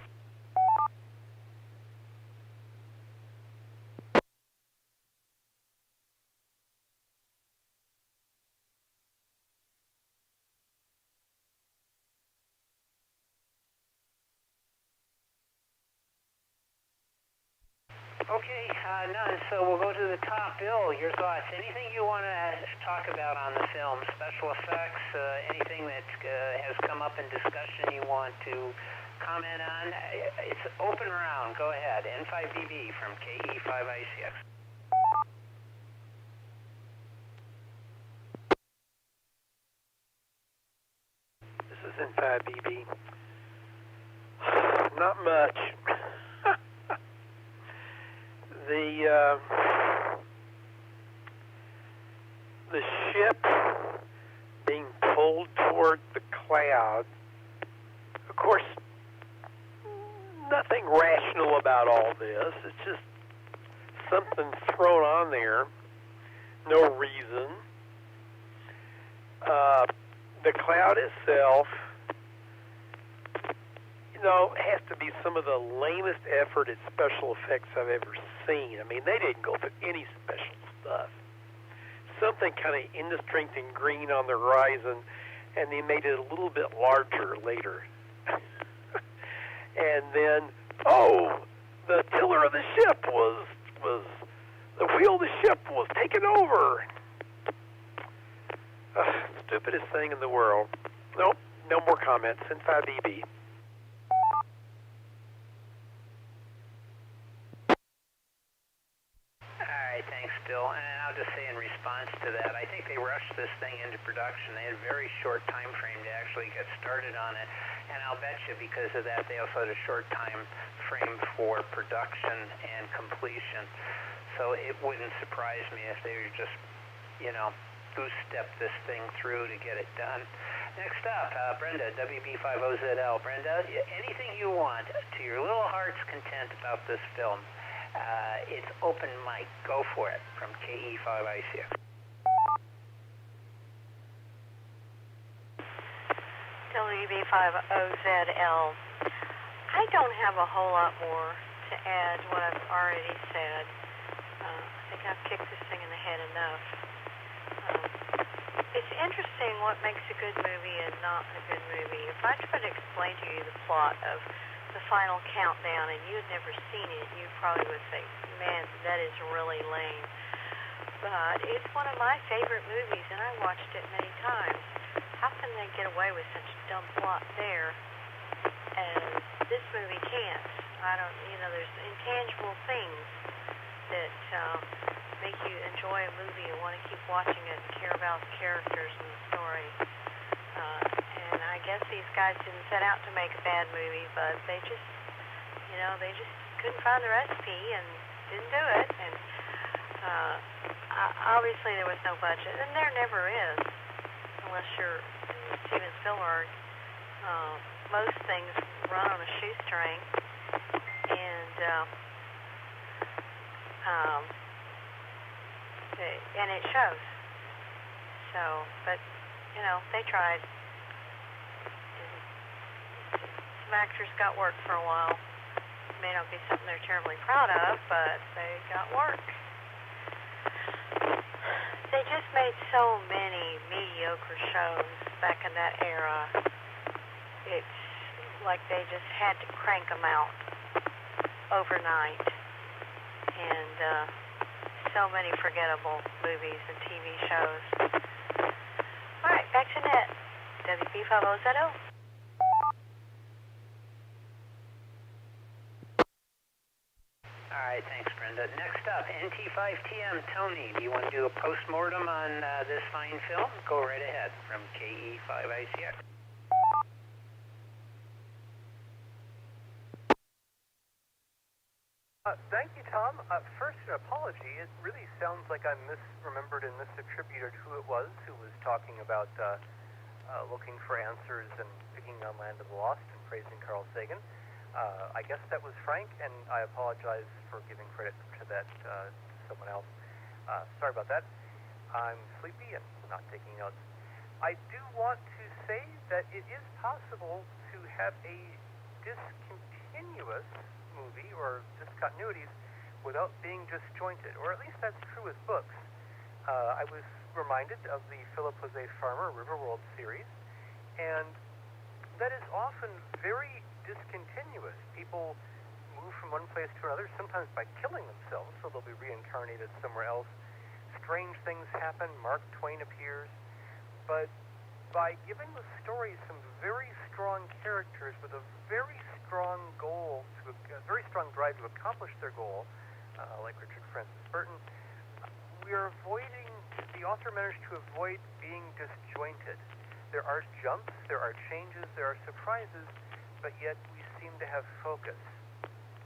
[SPEAKER 8] Okay, none. So we'll go to the top. Bill, your thoughts. Anything you want to talk about on the film? Special effects? Anything that has come up in discussion you want to comment on? It's open round. Go ahead. N5BB from KE5ICX.
[SPEAKER 3] This is N5BB. Not much. The ship being pulled toward the cloud, of course, nothing rational about all this. It's just something thrown on there, no reason. The cloud itself, has to be some of the lamest effort at special effects I've ever seen. I mean, they didn't go through any special stuff. Something kind of indistinct and green on the horizon, and they made it a little bit larger later. And then, the tiller of the ship was the wheel of the ship was taken over. Stupidest thing in the world. Nope, no more comments. N5BB.
[SPEAKER 8] Thanks, Bill. And I'll just say in response to that, I think they rushed this thing into production. They had a very short time frame to actually get started on it. And I'll bet you because of that, they also had a short time frame for production and completion. So it wouldn't surprise me if they were just, goose-stepped this thing through to get it done. Next up, Brenda, WB50ZL. Brenda, anything you want to your little heart's content about this film. It's open mic. Go for it from KE5ICX.
[SPEAKER 13] WB50ZL. I don't have a whole lot more to add to what I've already said. I think I've kicked this thing in the head enough. It's interesting what makes a good movie and not a good movie. If I try to explain to you the plot of the final countdown and you'd never seen it, you probably would say, man, that is really lame. But it's one of my favorite movies, and I watched it many times. How can they get away with such a dumb plot there, and this movie can't? There's intangible things that make you enjoy a movie and want to keep watching it and care about the characters and the story. And I guess these guys didn't set out to make a bad movie, but they just couldn't find the recipe and didn't do it. And obviously there was no budget, and there never is, unless you're Steven Spielberg. Most things run on a shoestring, and it shows. So, but they tried. Some actors got work for a while. It may not be something they're terribly proud of, but they got work. They just made so many mediocre shows back in that era. It's like they just had to crank them out overnight. And so many forgettable movies and TV shows. All right, back to net. WB50ZL.
[SPEAKER 8] All right, thanks, Brenda. Next up, NT5TM. Tony, do you want to do a postmortem on this fine film? Go right ahead from KE5ICX.
[SPEAKER 4] Thank you, Tom. First, an apology. It really sounds like I misremembered and misattributed who it was who was talking about looking for answers and picking on Land of the Lost and praising Carl Sagan. I guess that was Frank, and I apologize for giving credit to that to someone else. Sorry about that. I'm sleepy and not taking notes. I do want to say that it is possible to have a discontinuous movie or discontinuities without being disjointed, or at least that's true with books. I was reminded of the Philip Jose Farmer Riverworld series, and that is often very discontinuous. People move from one place to another, sometimes by killing themselves, so they'll be reincarnated somewhere else. Strange things happen, Mark Twain appears, but by giving the story some very strong characters with a very strong goal, a very strong drive to accomplish their goal, like Richard Francis Burton, the author managed to avoid being disjointed. There are jumps, there are changes, there are surprises, but yet we seem to have focus.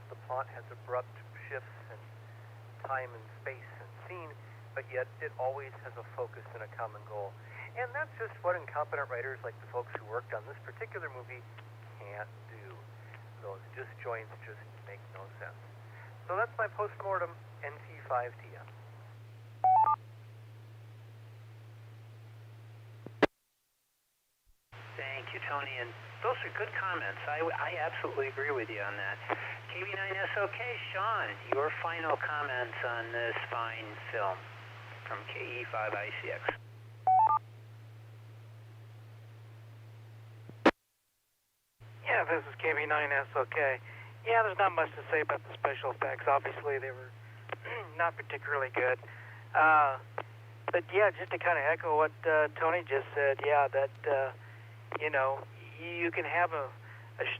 [SPEAKER 4] The plot has abrupt shifts in time and space and scene, but yet it always has a focus and a common goal. And that's just what incompetent writers like the folks who worked on this particular movie can't do. Those disjoints just make no sense. So that's my postmortem, NT5TM.
[SPEAKER 8] Thank you, Tony, and those are good comments. I absolutely agree with you on that. KB9SOK, Sean, your final comments on this fine film from KE5ICX.
[SPEAKER 19] Yeah, this is KB9SOK. Yeah, there's not much to say about the special effects. Obviously, they were not particularly good. But yeah, just to kind of echo what Tony just said, yeah, that, you can have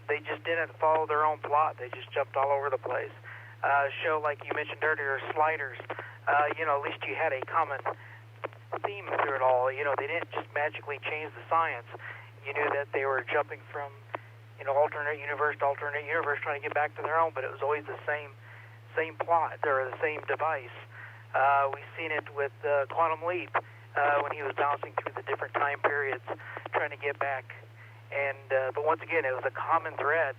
[SPEAKER 19] they just didn't follow their own plot. They just jumped all over the place. Show, like you mentioned earlier, Sliders, at least you had a common theme through it all. They didn't just magically change the science. You knew that they were jumping from alternate universe to alternate universe, trying to get back to their own, but it was always the same plot or the same device. We've seen it with Quantum Leap. when he was bouncing through the different time periods, trying to get back. And but once again, it was a common thread.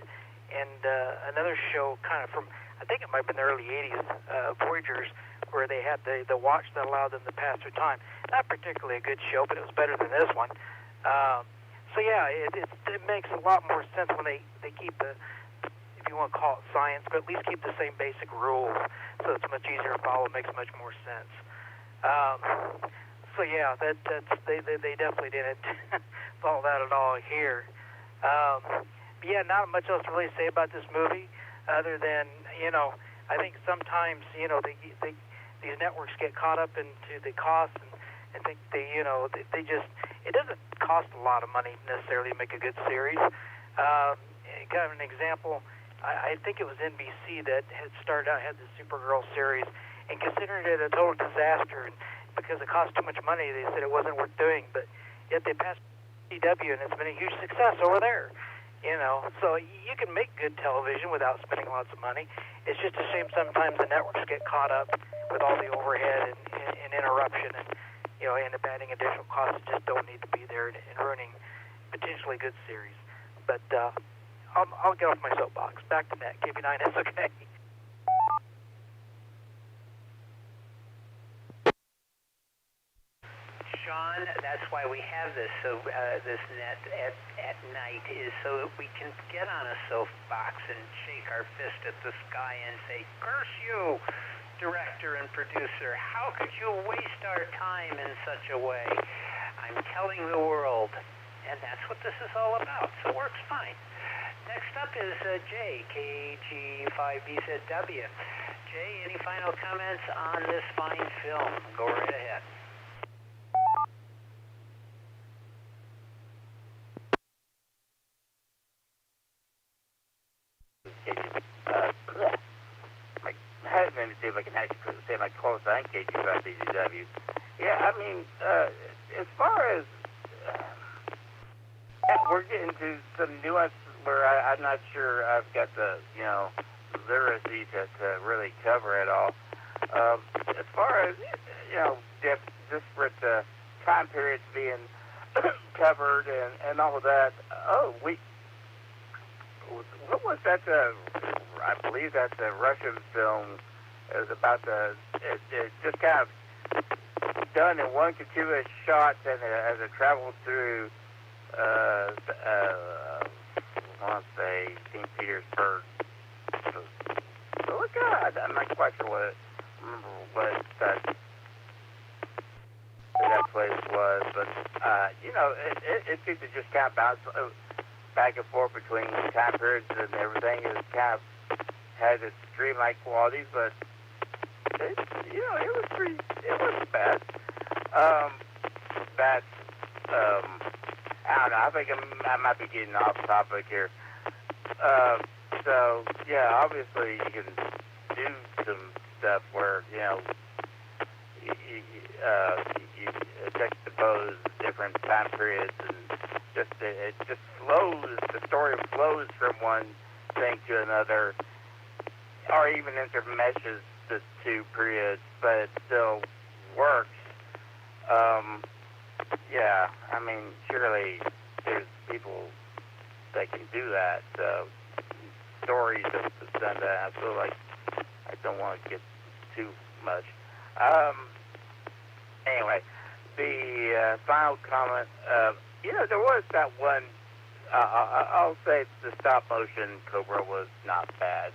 [SPEAKER 19] And another show, kind of from, I think it might have been the early '80s, Voyagers, where they had the watch that allowed them to pass through time. Not particularly a good show, but it was better than this one. So yeah, it makes a lot more sense when they keep the, if you want to call it science, but at least keep the same basic rules, so it's much easier to follow. It makes much more sense. So yeah, they definitely didn't follow that at all here. But yeah, not much else to really say about this movie, other than, you know, I think sometimes, you know, these networks get caught up into the cost, and think they just, it doesn't cost a lot of money necessarily to make a good series. Kind of an example, I think it was NBC that had started out, had the Supergirl series, and considered it a total disaster, and because it cost too much money, they said it wasn't worth doing, but yet they passed CW, and it's been a huge success over there. You know, so you can make good television without spending lots of money. It's just a shame sometimes the networks get caught up with all the overhead and interruption, and, you know, end up adding additional costs that just don't need to be there, and ruining potentially good series. But I'll get off my soapbox. Back to net. KB9 is okay.
[SPEAKER 8] Sean, that's why we have this this net at night, is so that we can get on a soapbox and shake our fist at the sky and say, "Curse you, director and producer! How could you waste our time in such a way?" I'm telling the world, and that's what this is all about. So it works fine. Next up is Jay, KG5BZW. Jay, any final comments on this fine film? Go right ahead.
[SPEAKER 17] Let me see if I can actually say my quotes on KG5BZW. Yeah, I mean, as far as we're getting to some nuances where I'm not sure I've got the, you know, literacy to really cover it all. As far as, you know, disparate time periods being covered and all of that, what was that? I believe that's a Russian film. It was about it just kind of done in one continuous shot, and as it traveled through, I want to say St. Petersburg. Oh God, I'm not quite sure remember what that place was, but you know, it seemed to just kind of bounce back and forth between time periods and everything. It kind of had its dreamlike qualities, but it wasn't bad. I don't know. I think I might be getting off topic here. So yeah, obviously you can do some stuff where, you know, you juxtapose different time periods, and it just flows. The story flows from one thing to another, or even intermeshes the two periods, but it still works. Yeah, I mean, surely there's people that can do that. Stories have done that. I feel like I don't want to get too much. Anyway, the final comment, you know, there was that one, I'll say the stop motion Cobra was not bad,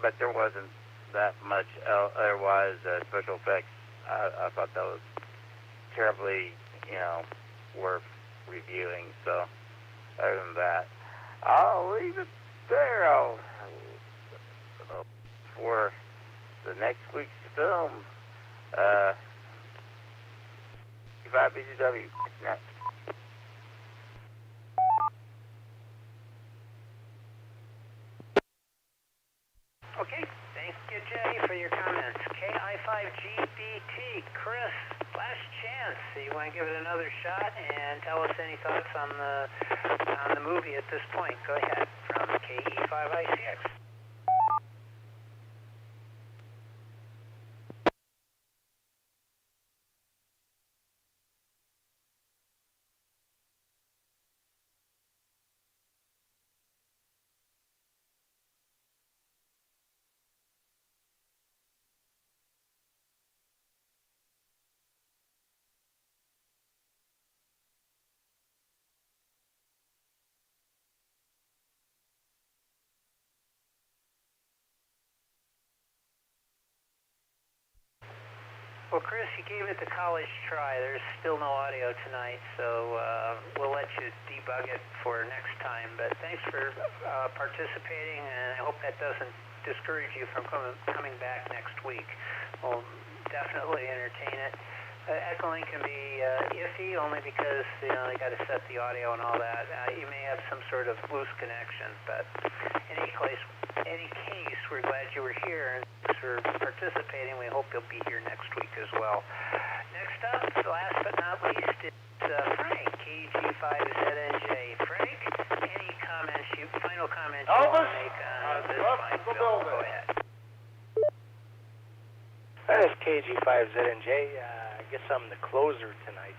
[SPEAKER 17] but there wasn't that much otherwise. Special effects, I thought that was terribly, you know, worth reviewing. So other than that, I'll leave it there. For the next week's film, 5BZW. Next.
[SPEAKER 8] Okay, thank you, Jay, for your comments. KI5GBT, Chris, last chance. So you want to give it another shot and tell us any thoughts on the movie at this point? Go ahead, from KE5ICX. Well, Chris, you gave it the college try. There's still no audio tonight, so we'll let you debug it for next time. But thanks for participating, and I hope that doesn't discourage you from coming back next week. We'll definitely entertain it. Echoing can be iffy only because they got to set the audio and all that. You may have some sort of loose connection, but in any case, we're glad you were here and thanks for participating. We hope you'll be here next week as well. Next up, last but not least, is Frank, KG5ZNJ. Frank, any comments? Final comments you want to make on this fine film? Go ahead.
[SPEAKER 18] That is KG5ZNJ. I guess I'm the closer tonight.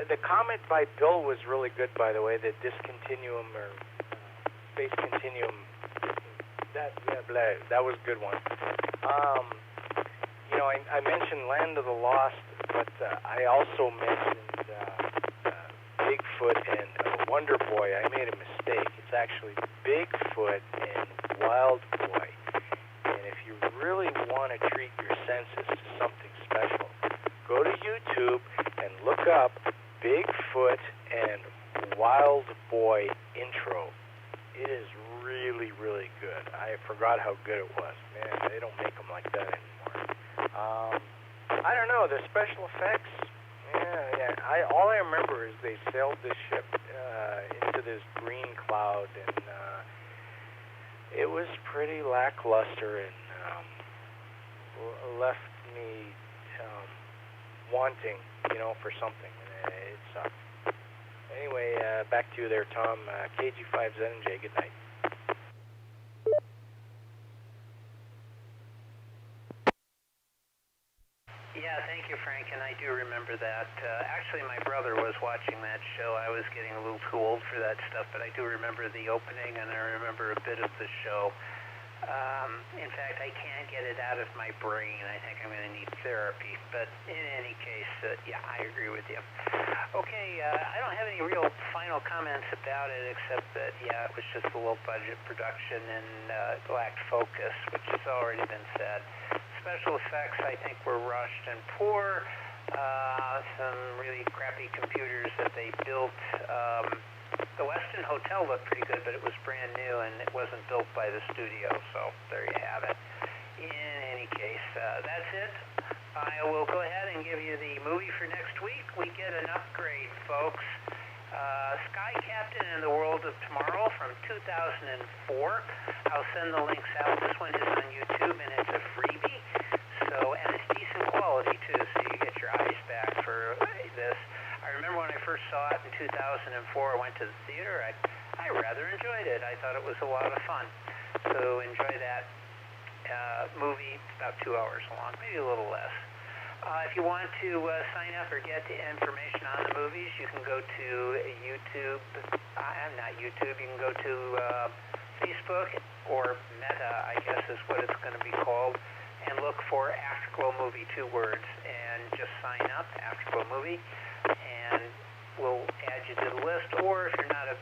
[SPEAKER 18] The comment by Bill was really good, by the way. The discontinuum or space continuum. That was a good one. I mentioned Land of the Lost, but I also mentioned Bigfoot and Wonder Boy. I made a mistake. It's actually Bigfoot and Wild Boy. And if you really want to treat your senses to something special, go to YouTube and look up Bigfoot and Wild Boy intro. It is really, really good. I forgot how good it was. Man, they don't make them like that anymore. I don't know, the special effects, all I remember is they sailed this ship into this green cloud, and it was pretty lackluster and left me wanting, for something. It sucked. Anyway, back to you there, Tom. KG5ZNJ, good night.
[SPEAKER 8] Yeah, thank you, Frank, and I do remember that. Actually, my brother was watching that show. I was getting a little too old for that stuff, but I do remember the opening, and I remember a bit of the show. In fact, I can't get it out of my brain. I think I'm going to need therapy. But in any case, I agree with you. Okay, I don't have any real final comments about it, except that, it was just a low-budget production and lacked focus, which has already been said. Special effects, I think, were rushed and poor. Some really crappy computers that they built. The Westin Hotel looked pretty good, but it was brand new, and it wasn't built by the studio, so there you have it. In any case, that's it. I will go ahead and give you the movie for next week. We get an upgrade, folks. Sky Captain and the World of Tomorrow from 2004. I'll send the links out. This one is on YouTube, and it's a freebie. And it's decent quality, too, so you get your eyes back for this. I remember when I first saw it in 2004, I went to the theater. I rather enjoyed it. I thought it was a lot of fun. So enjoy that movie. It's about 2 hours long, maybe a little less. If you want to sign up or get information on the movies, you can go to YouTube. Not YouTube. You can go to Facebook or Meta, I guess is what it's going to be called, and look for Afterglow Movie, 2 words, and just sign up, Afterglow Movie, and we'll add you to the list. Or if you're not a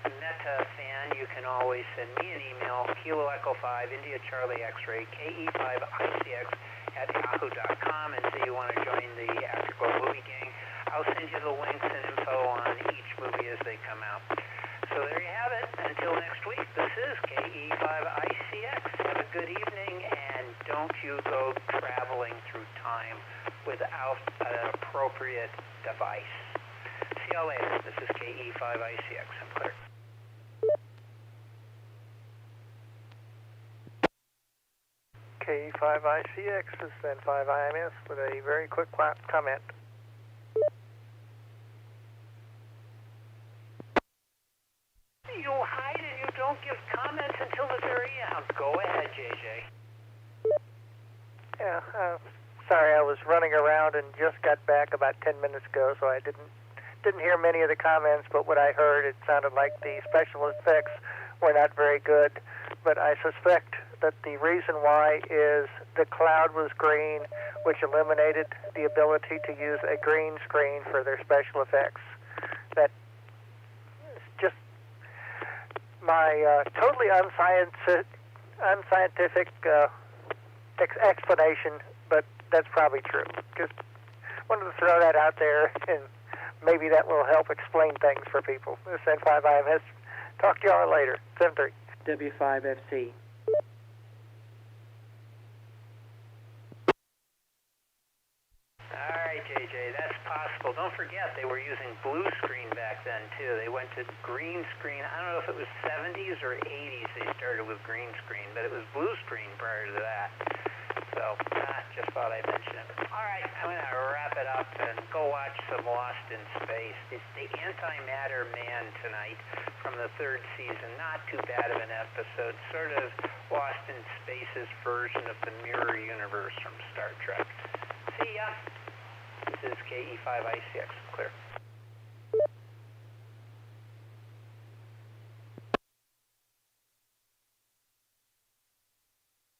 [SPEAKER 8] Meta fan, you can always send me an email, Kilo Echo 5, India Charlie X-Ray, KE5ICX @yahoo.com, and say you want to join the Afterglow Movie Gang. I'll send you the links and info on each movie as they come out. So there you have it. Until next week, this is KE5ICX. Have a good evening, and don't you go traveling through time without an appropriate device. See y'all later. This is KE5ICX. I'm clear.
[SPEAKER 4] KE5ICX is then 5IMS with a very quick comment.
[SPEAKER 8] You hide and you don't give comments until the very end. Go ahead, JJ.
[SPEAKER 4] Yeah, sorry, I was running around and just got back about 10 minutes ago, so I didn't hear many of the comments, but what I heard, it sounded like the special effects were not very good. But I suspect that the reason why is the cloud was green, which eliminated the ability to use a green screen for their special effects. That is just my totally unscientific explanation
[SPEAKER 20] that's probably true. Just wanted to throw that out there, and maybe that will help explain things for people. This is N5IMS. Talk to y'all later. 7-3.
[SPEAKER 2] W5FC.
[SPEAKER 8] All right, JJ, that's possible. Don't forget, they were using blue screen back then, too. They went to green screen. I don't know if it was 70s or 80s they started with green screen, but it was blue screen prior to that. So, just thought I'd mention it. All right, I'm going to wrap it up and go watch some Lost in Space. It's the Antimatter Man tonight from the 3rd season. Not too bad of an episode. Sort of Lost in Space's version of the Mirror Universe from Star Trek. See ya. This is KE5ICX. Clear.